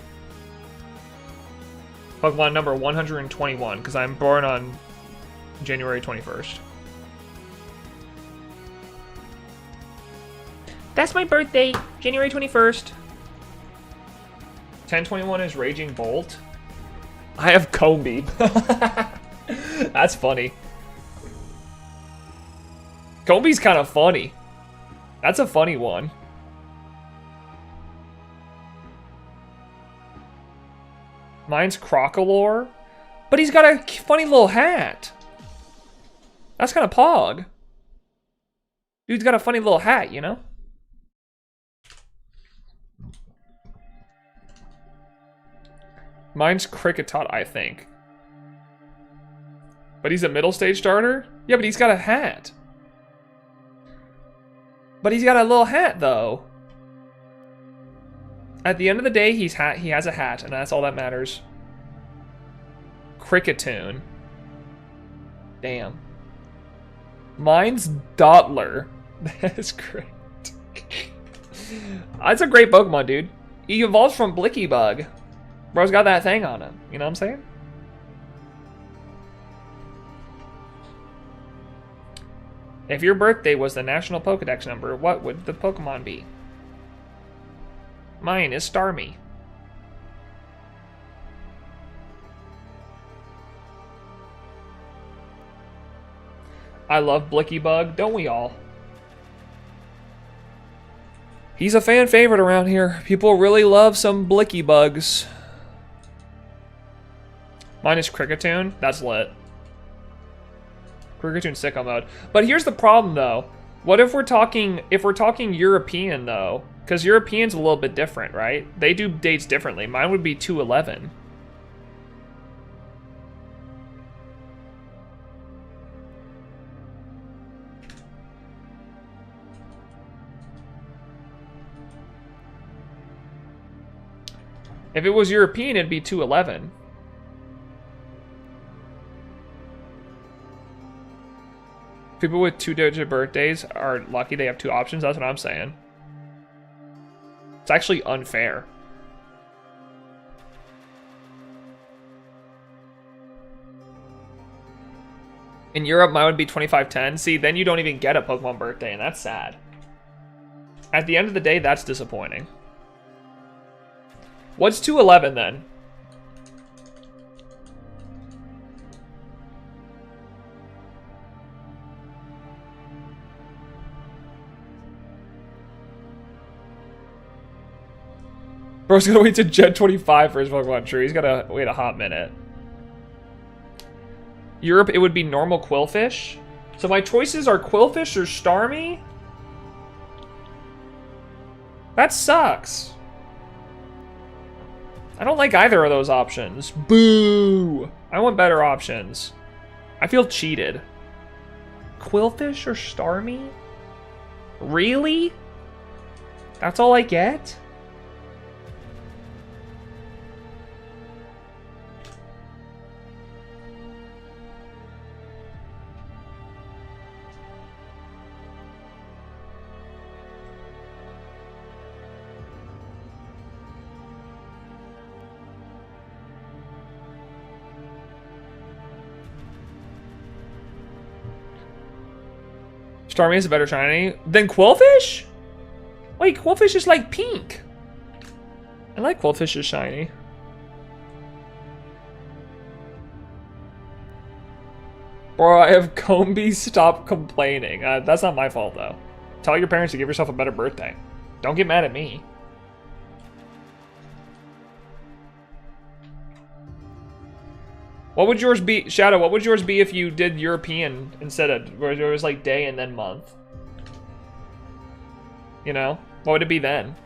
Pokemon number 121, because I'm born on January 21st. That's my birthday, January 21st. 1021 is Raging Bolt. I have Combi. That's funny. Combi's kind of funny. That's a funny one. Mine's Crocolore, but he's got a funny little hat. That's kind of pog. Dude's got a funny little hat, you know? Mine's Kricketot, I think. But he's a middle stage starter? Yeah, but he's got a hat. But he's got a little hat, though. At the end of the day, he has a hat, and that's all that matters. Cricketoon. Damn. Mine's Dottler. That is great. That's a great Pokemon, dude. He evolves from Blickybug. Bro's got that thing on him. You know what I'm saying? If your birthday was the national Pokedex number, what would the Pokemon be? Mine is Starmie. I love Blickybug, don't we all? He's a fan favorite around here. People really love some Blickybugs. Mine is Cricketoon. That's lit. Cricketoon sicko mode. But here's the problem though. What if we're talking European though? Because European's a little bit different, right? They do dates differently. Mine would be 2/11. If it was European, it'd be 2/11. People with 2-digit birthdays are lucky they have two options. That's what I'm saying. It's actually unfair. In Europe, mine would be 2510. See, then you don't even get a Pokemon birthday, and that's sad. At the end of the day, that's disappointing. What's 2/11 then? Bro's gonna wait to Gen 25 for his Pokemon True. He's gotta wait a hot minute. Europe, it would be normal Quillfish. So my choices are Quillfish or Starmie? That sucks. I don't like either of those options. Boo! I want better options. I feel cheated. Quillfish or Starmie? Really? That's all I get? Starmie is a better shiny than Quillfish? Wait, Quillfish is like pink. I like Quillfish's shiny. Bro, I have Combi, stop complaining. That's not my fault though. Tell your parents to give yourself a better birthday. Don't get mad at me. What would yours be, Shadow? What would yours be if you did European instead of where it was like day and then month? You know, what would it be then?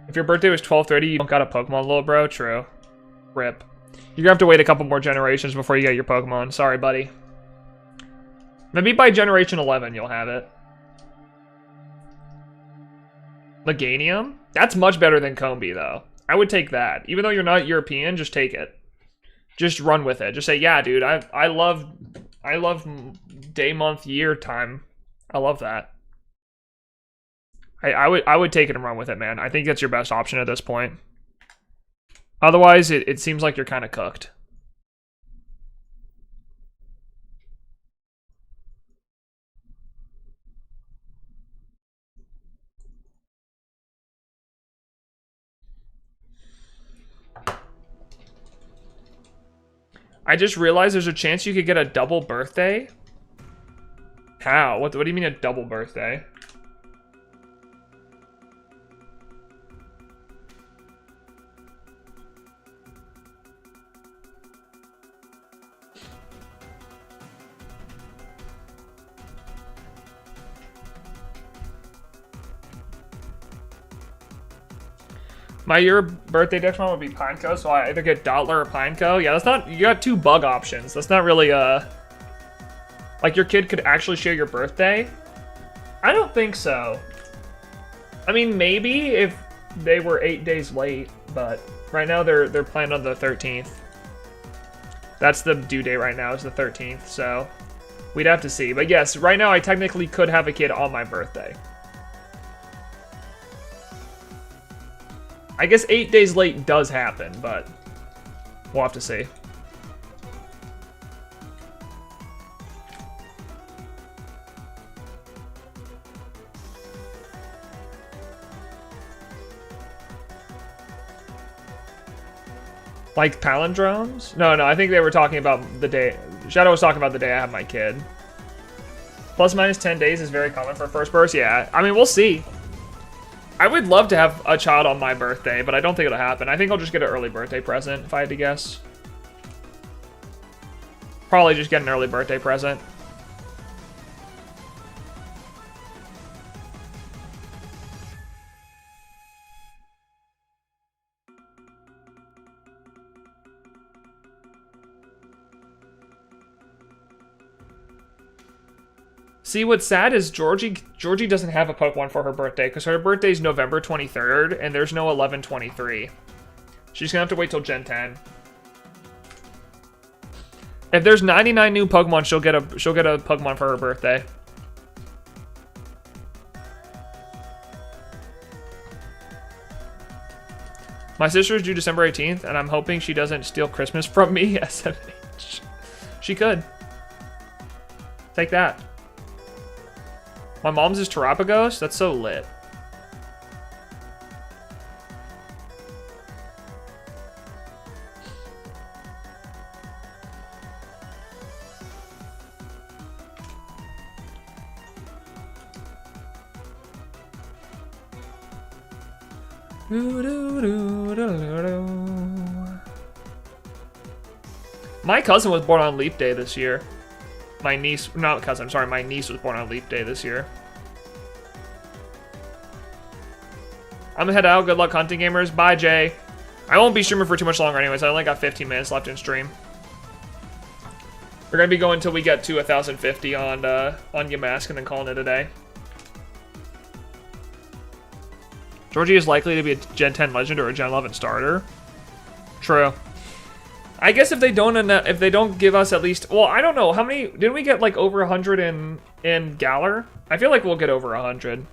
If your birthday was 12/30, you don't got a Pokemon, little bro. True. Rip. You're gonna have to wait a couple more generations before you get your Pokemon. Sorry, buddy. Maybe by generation 11 you'll have it. Leganium? That's much better than Combi, though. I would take that. Even though you're not European, just take it. Just run with it. Just say, yeah, dude, I love day, month, year time. I love that. I would take it and run with it, man. I think that's your best option at this point. Otherwise, it seems like you're kind of cooked. I just realized there's a chance you could get a double birthday. How? What do you mean a double birthday? My year birthday next month would be Pineco, so I either get Dottler or Pineco. Yeah, that's not, you got two bug options. That's not really like your kid could actually share your birthday. I don't think so. I mean, maybe if they were 8 days late, but right now they're planned on the 13th. That's the due date right now, is the 13th, so we'd have to see. But yes, right now I technically could have a kid on my birthday. I guess 8 days late does happen, but we'll have to see. Like palindromes? No, I think they were talking about the day. Shadow was talking about the day I have my kid. Plus minus 10 days is very common for first burst. Yeah, I mean, we'll see. I would love to have a child on my birthday, but I don't think it'll happen. I think I'll just get an early birthday present, if I had to guess. Probably just get an early birthday present. See, what's sad is Georgie doesn't have a Pokemon for her birthday because her birthday's November 23rd and there's no 11/23. She's gonna have to wait till Gen 10. If there's 99 new Pokemon, she'll get a Pokemon for her birthday. My sister is due December 18th, and I'm hoping she doesn't steal Christmas from me. SMH. She could. Take that. My mom's is Terapagos? That's so lit. My cousin was born on Leap Day this year. My niece, not cousin, I'm sorry, my niece was born on Leap Day this year. I'm gonna head out. Good luck hunting, gamers. Bye, Jay. I won't be streaming for too much longer anyways. I only got 15 minutes left in stream. We're gonna be going until we get to 1,050 on Yamask and then calling it a day. Georgie is likely to be a Gen 10 legend or a Gen 11 starter. True. I guess if they don't give us at least, well, I don't know how many. Didn't we get like over 100 in Galar? I feel like we'll get over 100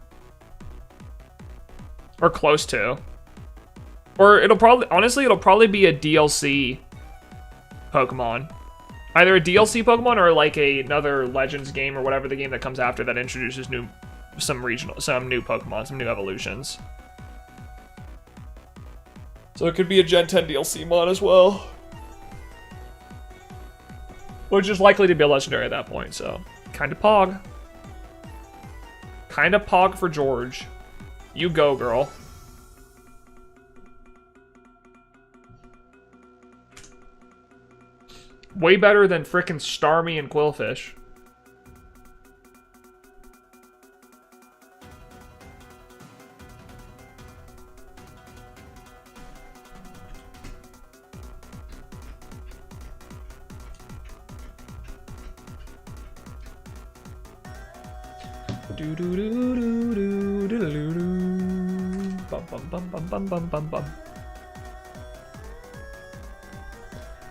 or close to. Or it'll probably be a DLC Pokemon. Either a DLC Pokemon or like another Legends game or whatever the game that comes after that introduces some new Pokemon, some new evolutions. So it could be a Gen 10 DLC mod as well. which is likely to be a legendary at that point, so kind of pog. Kind of pog for George. You go, girl. Way better than frickin' Starmie and Quillfish. Do do do do do do do do. Bum bum bum bum bum bum bum bum.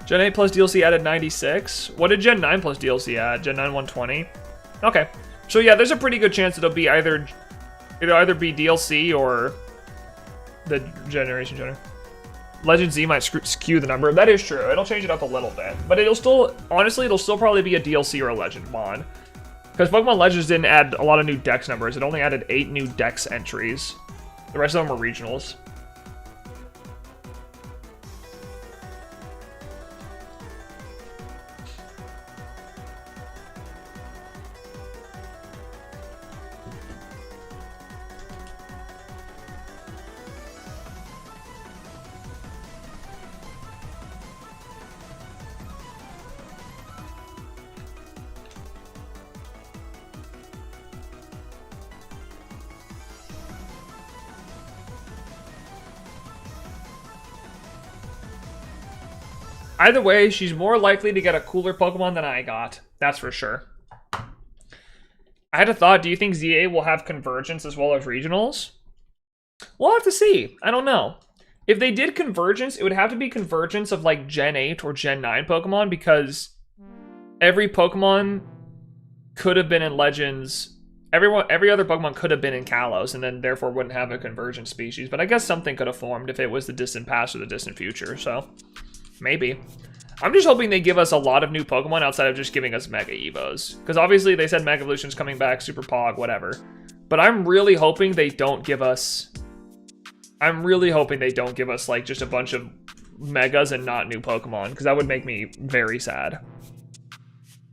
Gen 8 plus DLC added 96. What did Gen 9 plus DLC add? Gen 9 120. Okay, so yeah, there's a pretty good chance it'll be it'll either be DLC or the generation generator. Legend Z might skew the number. That is true. It'll change it up a little bit, but it'll still, honestly, it'll still probably be a DLC or a Legend mod. Because Pokemon Legends didn't add a lot of new Dex numbers. It only added 8 new Dex entries. The rest of them were regionals. Either way, she's more likely to get a cooler Pokemon than I got. That's for sure. I had a thought, do you think ZA will have Convergence as well as Regionals? We'll have to see. I don't know. If they did Convergence, it would have to be Convergence of like Gen 8 or Gen 9 Pokemon because every Pokemon could have been in Legends. Every other Pokemon could have been in Kalos and then therefore wouldn't have a Convergent species. But I guess something could have formed if it was the distant past or the distant future, so... maybe. I'm just hoping they give us a lot of new Pokemon outside of just giving us Mega Evos. Because obviously they said Mega Evolution's coming back, Super Pog, whatever. But I'm really hoping they don't give us... like just a bunch of Megas and not new Pokemon. Because that would make me very sad.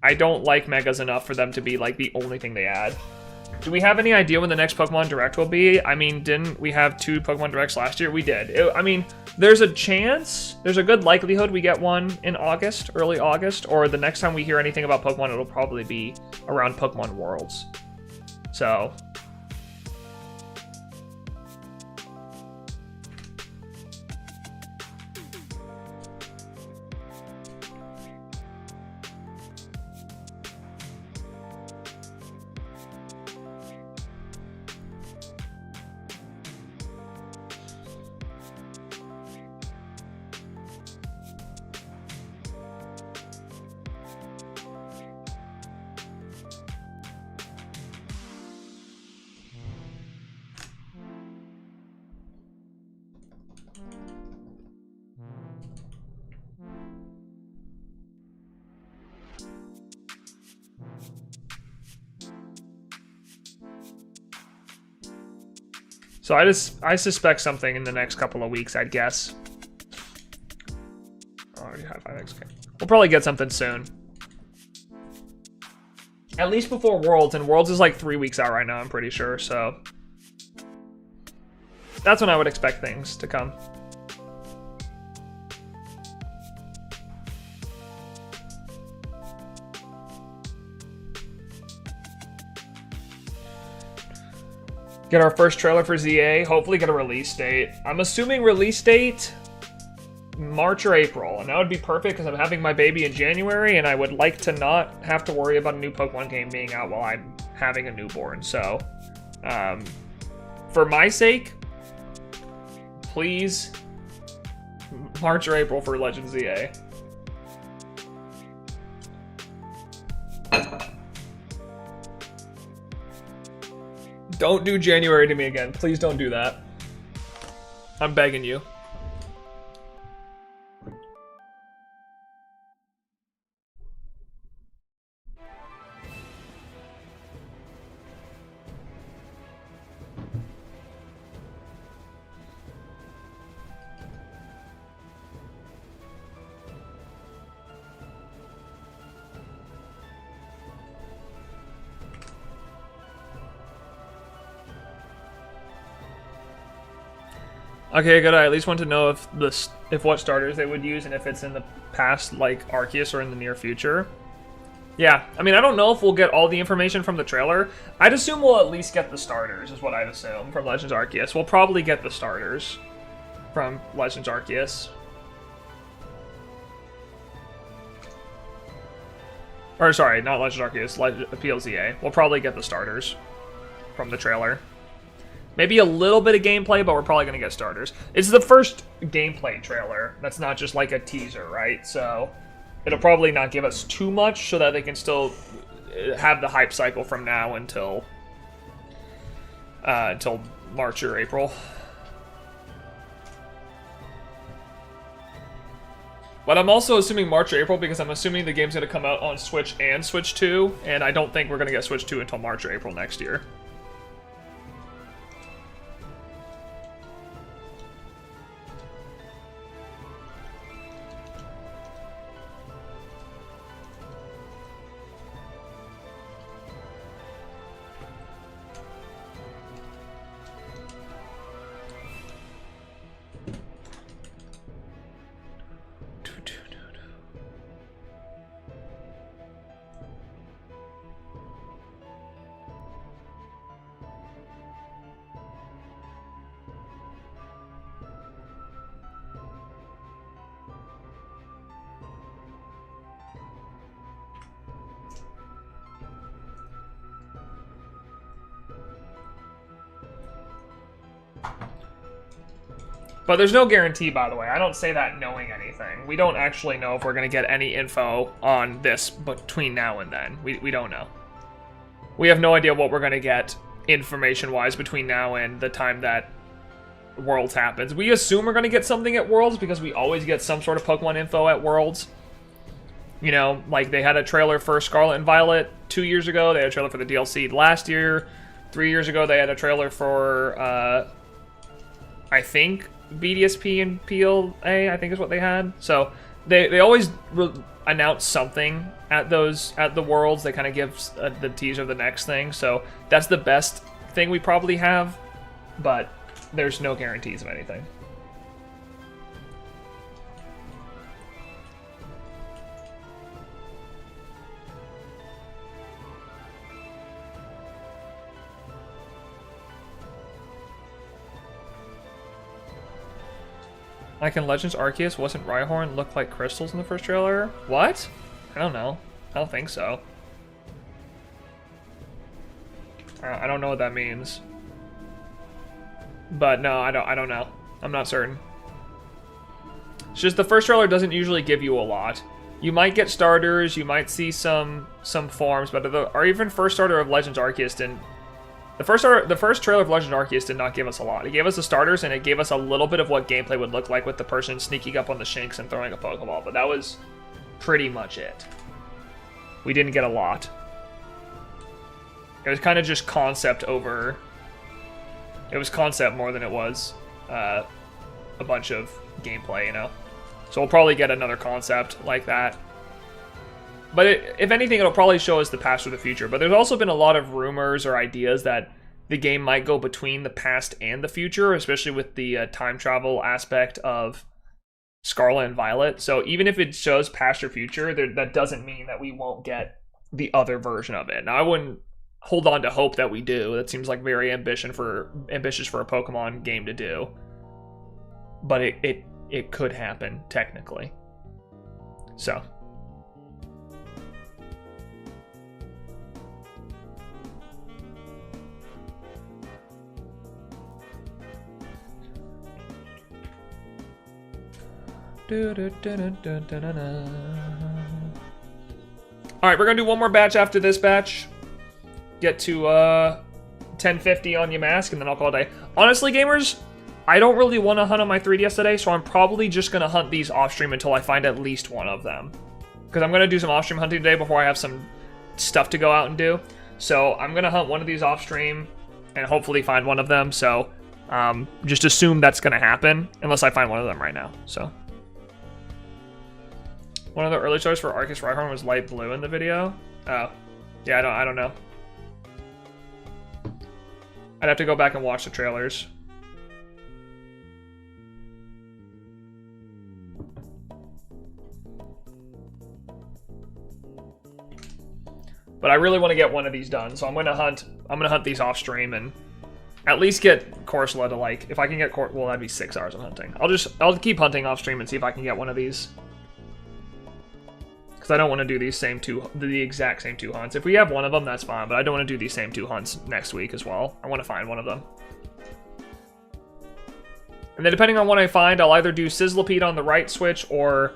I don't like Megas enough for them to be like the only thing they add. Do we have any idea when the next Pokemon Direct will be? I mean, didn't we have 2 Pokemon Directs last year? We did. I mean, there's a chance, there's a good likelihood we get one in August, early August, or the next time we hear anything about Pokemon, it'll probably be around Pokemon Worlds. So... So I suspect something in the next couple of weeks, I'd guess. I already have 5XK. We'll probably get something soon. At least before Worlds, and Worlds is like 3 weeks out right now, I'm pretty sure, so... that's when I would expect things to come. Get our first trailer for ZA, hopefully get a release date. I'm assuming release date March or April, and that would be perfect because I'm having my baby in January and I would like to not have to worry about a new Pokemon game being out while I'm having a newborn. So, for my sake, please, March or April for Legend ZA. Don't do January to me again. Please don't do that. I'm begging you. Okay, good. I at least want to know if what starters they would use and if it's in the past, like Arceus, or in the near future. Yeah, I mean, I don't know if we'll get all the information from the trailer. I'd assume we'll at least get the starters, is what I'd assume, from Legends Arceus. We'll probably get the starters from Legends Arceus. Or, sorry, not Legends Arceus, PLZA. We'll probably get the starters from the trailer. Maybe a little bit of gameplay, but we're probably going to get starters. It's the first gameplay trailer. That's not just like a teaser, right? So it'll probably not give us too much so that they can still have the hype cycle from now until March or April. But I'm also assuming March or April because I'm assuming the game's going to come out on Switch and Switch 2, and I don't think we're going to get Switch 2 until March or April next year. But there's no guarantee, by the way. I don't say that knowing anything. We don't actually know if we're going to get any info on this between now and then. We don't know. We have no idea what we're going to get information-wise between now and the time that Worlds happens. We assume we're going to get something at Worlds because we always get some sort of Pokemon info at Worlds. You know, like they had a trailer for Scarlet and Violet 2 years ago. They had a trailer for the DLC last year. 3 years ago, they had a trailer for, I think, BDSP and PLA, I think is what they had. So they always announce something at the Worlds. They kind of give the teaser of the next thing. So that's the best thing we probably have, but there's no guarantees of anything. Like in Legends Arceus, wasn't Rhyhorn look like crystals in the first trailer? What? I don't know. I don't think so. I don't know what that means. But no, I don't know. I'm not certain. It's just the first trailer doesn't usually give you a lot. You might get starters, you might see some forms, but or even first starter of Legends Arceus didn't. The first trailer of Legend Arceus did not give us a lot. It gave us the starters, and it gave us a little bit of what gameplay would look like with the person sneaking up on the Shinx and throwing a Pokeball, but that was pretty much it. We didn't get a lot. It was kind of just concept over... It was concept more than it was a bunch of gameplay, you know? So we'll probably get another concept like that. But if anything, it'll probably show us the past or the future. But there's also been a lot of rumors or ideas that the game might go between the past and the future, especially with the time travel aspect of Scarlet and Violet. So even if it shows past or future, that doesn't mean that we won't get the other version of it. Now, I wouldn't hold on to hope that we do. That seems like very ambitious for a Pokemon game to do. But it could happen, technically. So... Alright, we're gonna do one more batch after this batch. Get to 1050 on Yamask, and then I'll call it a day. Honestly, gamers, I don't really want to hunt on my 3DS today, so I'm probably just gonna hunt these off-stream until I find at least one of them. Because I'm gonna do some off-stream hunting today before I have some stuff to go out and do. So I'm gonna hunt one of these off-stream and hopefully find one of them, so just assume that's gonna happen, unless I find one of them right now, so... One of the early choices for Arceus Rhyhorn was light blue in the video. Oh. Yeah, I don't know. I'd have to go back and watch the trailers. But I really want to get one of these done, so I'm gonna hunt these off stream and at least get Corsola to, like, if I can get well, that'd be 6 hours of hunting. I'll keep hunting off stream and see if I can get one of these. Because I don't want to do the exact same 2 hunts. If we have one of them, that's fine, but I don't want to do these same 2 hunts next week as well. I want to find one of them. And then depending on what I find, I'll either do Sizzlipede on the right switch or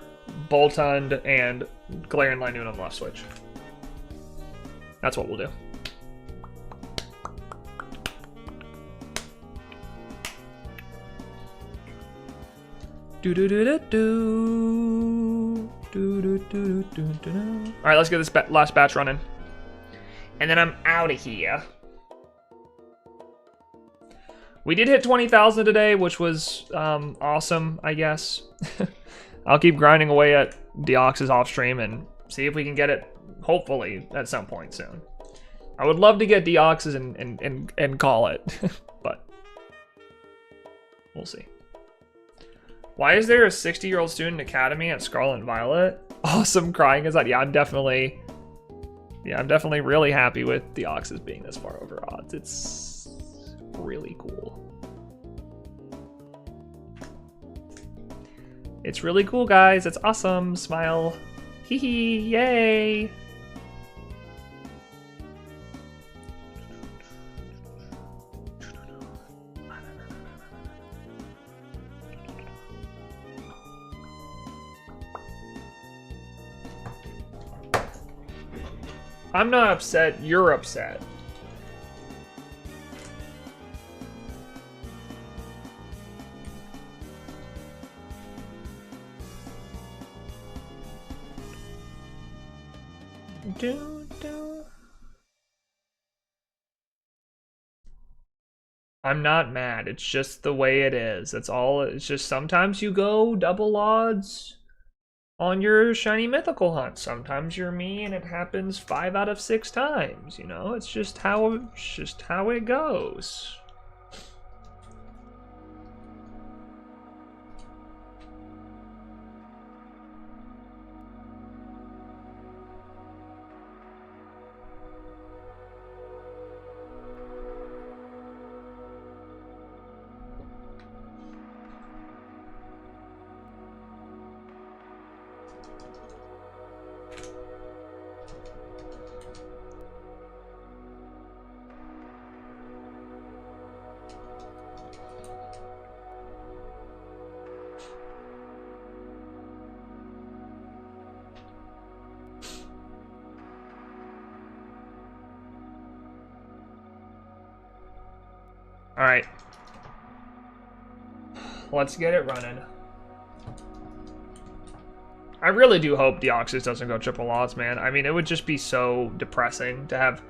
Boltund and Galarian Linoon on the left switch. That's what we'll do. Alright, let's get this last batch running. And then I'm out of here. We did hit 20,000 today, which was awesome, I guess. I'll keep grinding away at Deoxys off stream and see if we can get it, hopefully, at some point soon. I would love to get Deoxys and call it, but we'll see. Why is there a 60-year-old student academy at Scarlet and Violet? Awesome, crying is that. Yeah, I'm definitely really happy with Deoxys being this far over odds. It's really cool. It's really cool, guys. It's awesome. Smile. Hee hee. Yay. I'm not upset. You're upset. I'm not mad. It's just the way it is. That's all. It's just sometimes you go double odds on your shiny mythical hunt. Sometimes you're me and it happens 5 out of 6 times, you know? It's just how it goes. Alright. Let's get it running. I really do hope Deoxys doesn't go triple odds, man. I mean, it would just be so depressing to have...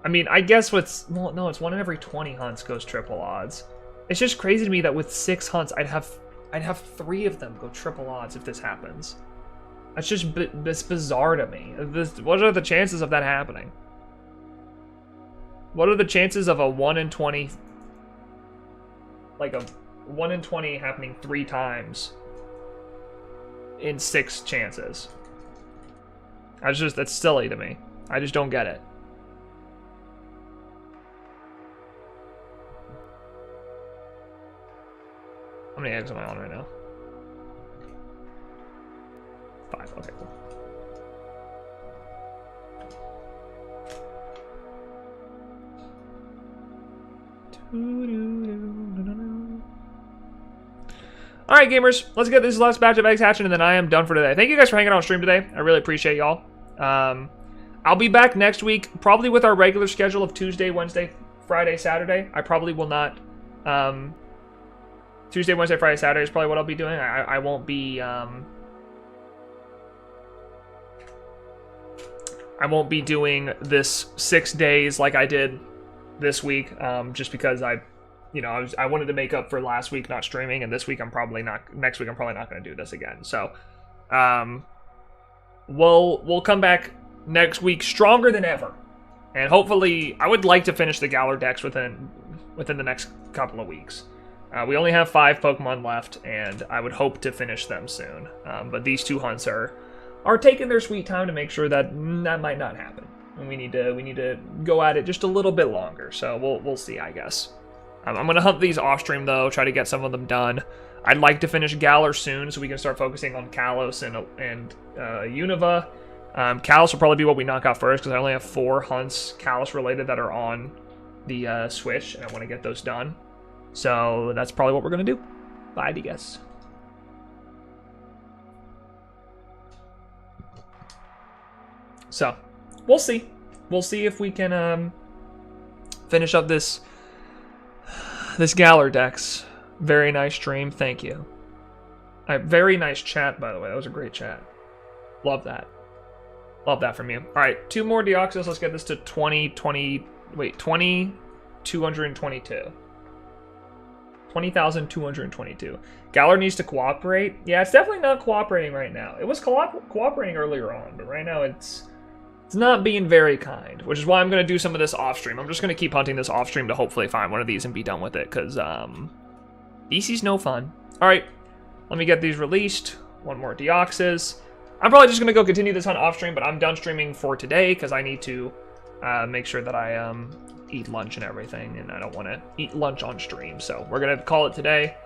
I mean, I guess what's... Well, no, it's 1 in every 20 hunts goes triple odds. It's just crazy to me that with 6 hunts, I'd have 3 of them go triple odds if this happens. That's just it's bizarre to me. What are the chances of that happening? What are the chances of a 1 in 20... Like a 1 in 20 happening 3 times in 6 chances? That's silly to me. I just don't get it. How many eggs am I on right now? 5, okay, cool. Alright, gamers, let's get this last batch of eggs hatching, and then I am done for today. Thank you guys for hanging out on stream today. I really appreciate y'all. I'll be back next week, probably with our regular schedule of Tuesday, Wednesday, Friday, Saturday. I probably will not... Tuesday, Wednesday, Friday, Saturday is probably what I'll be doing. I won't be... I won't be doing this 6 days like I did this week, just because I wanted to make up for last week not streaming, and this week I'm probably not. Next week I'm probably not going to do this again. So, we'll come back next week stronger than ever, and hopefully I would like to finish the Galar decks within the next couple of weeks. We only have 5 Pokemon left, and I would hope to finish them soon. But these 2 hunts are taking their sweet time to make sure that that might not happen. and we need to go at it just a little bit longer. So we'll see, I guess. I'm gonna hunt these off stream though, try to get some of them done. I'd like to finish Galar soon so we can start focusing on Kalos and Unova. Kalos will probably be what we knock out first because I only have 4 hunts Kalos related that are on the Switch, and I want to get those done. So that's probably what we're gonna do. Bye, I guess. So we'll see. We'll see if we can finish up this Galar Dex. Very nice stream, thank you. Very nice chat, by the way. That was a great chat. Love that. Love that from you. All right, 2 more Deoxys. Let's get this to 20,222. 20,222. Galar needs to cooperate. Yeah, it's definitely not cooperating right now. It was cooperating earlier on, but right now it's not being very kind, which is why I'm going to do some of this off-stream. I'm just going to keep hunting this off-stream to hopefully find one of these and be done with it, because EC's no fun. All right, let me get these released. 1 more Deoxys. I'm probably just going to go continue this hunt off-stream, but I'm done streaming for today, because I need to make sure that I eat lunch and everything, and I don't want to eat lunch on stream, so we're going to call it today.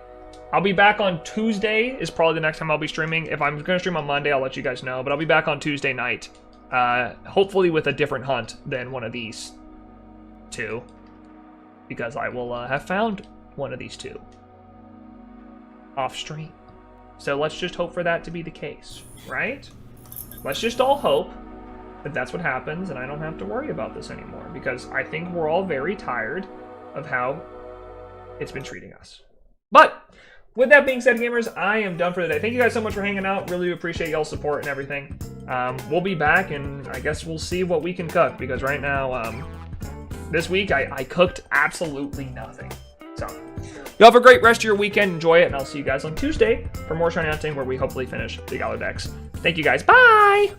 I'll be back on Tuesday is probably the next time I'll be streaming. If I'm going to stream on Monday, I'll let you guys know, but I'll be back on Tuesday night. Hopefully with a different hunt than one of these 2, because I will have found one of these 2 off stream. So let's just hope for that to be the case, right? Let's just all hope that that's what happens and I don't have to worry about this anymore, because I think we're all very tired of how it's been treating us. But with that being said, gamers, I am done for the day. Thank you guys so much for hanging out. Really appreciate y'all's support and everything. We'll be back, and I guess we'll see what we can cook, because right now, this week, I cooked absolutely nothing. So, y'all have a great rest of your weekend. Enjoy it, and I'll see you guys on Tuesday for more Shiny Hunting, where we hopefully finish the Galar Dex. Thank you guys. Bye!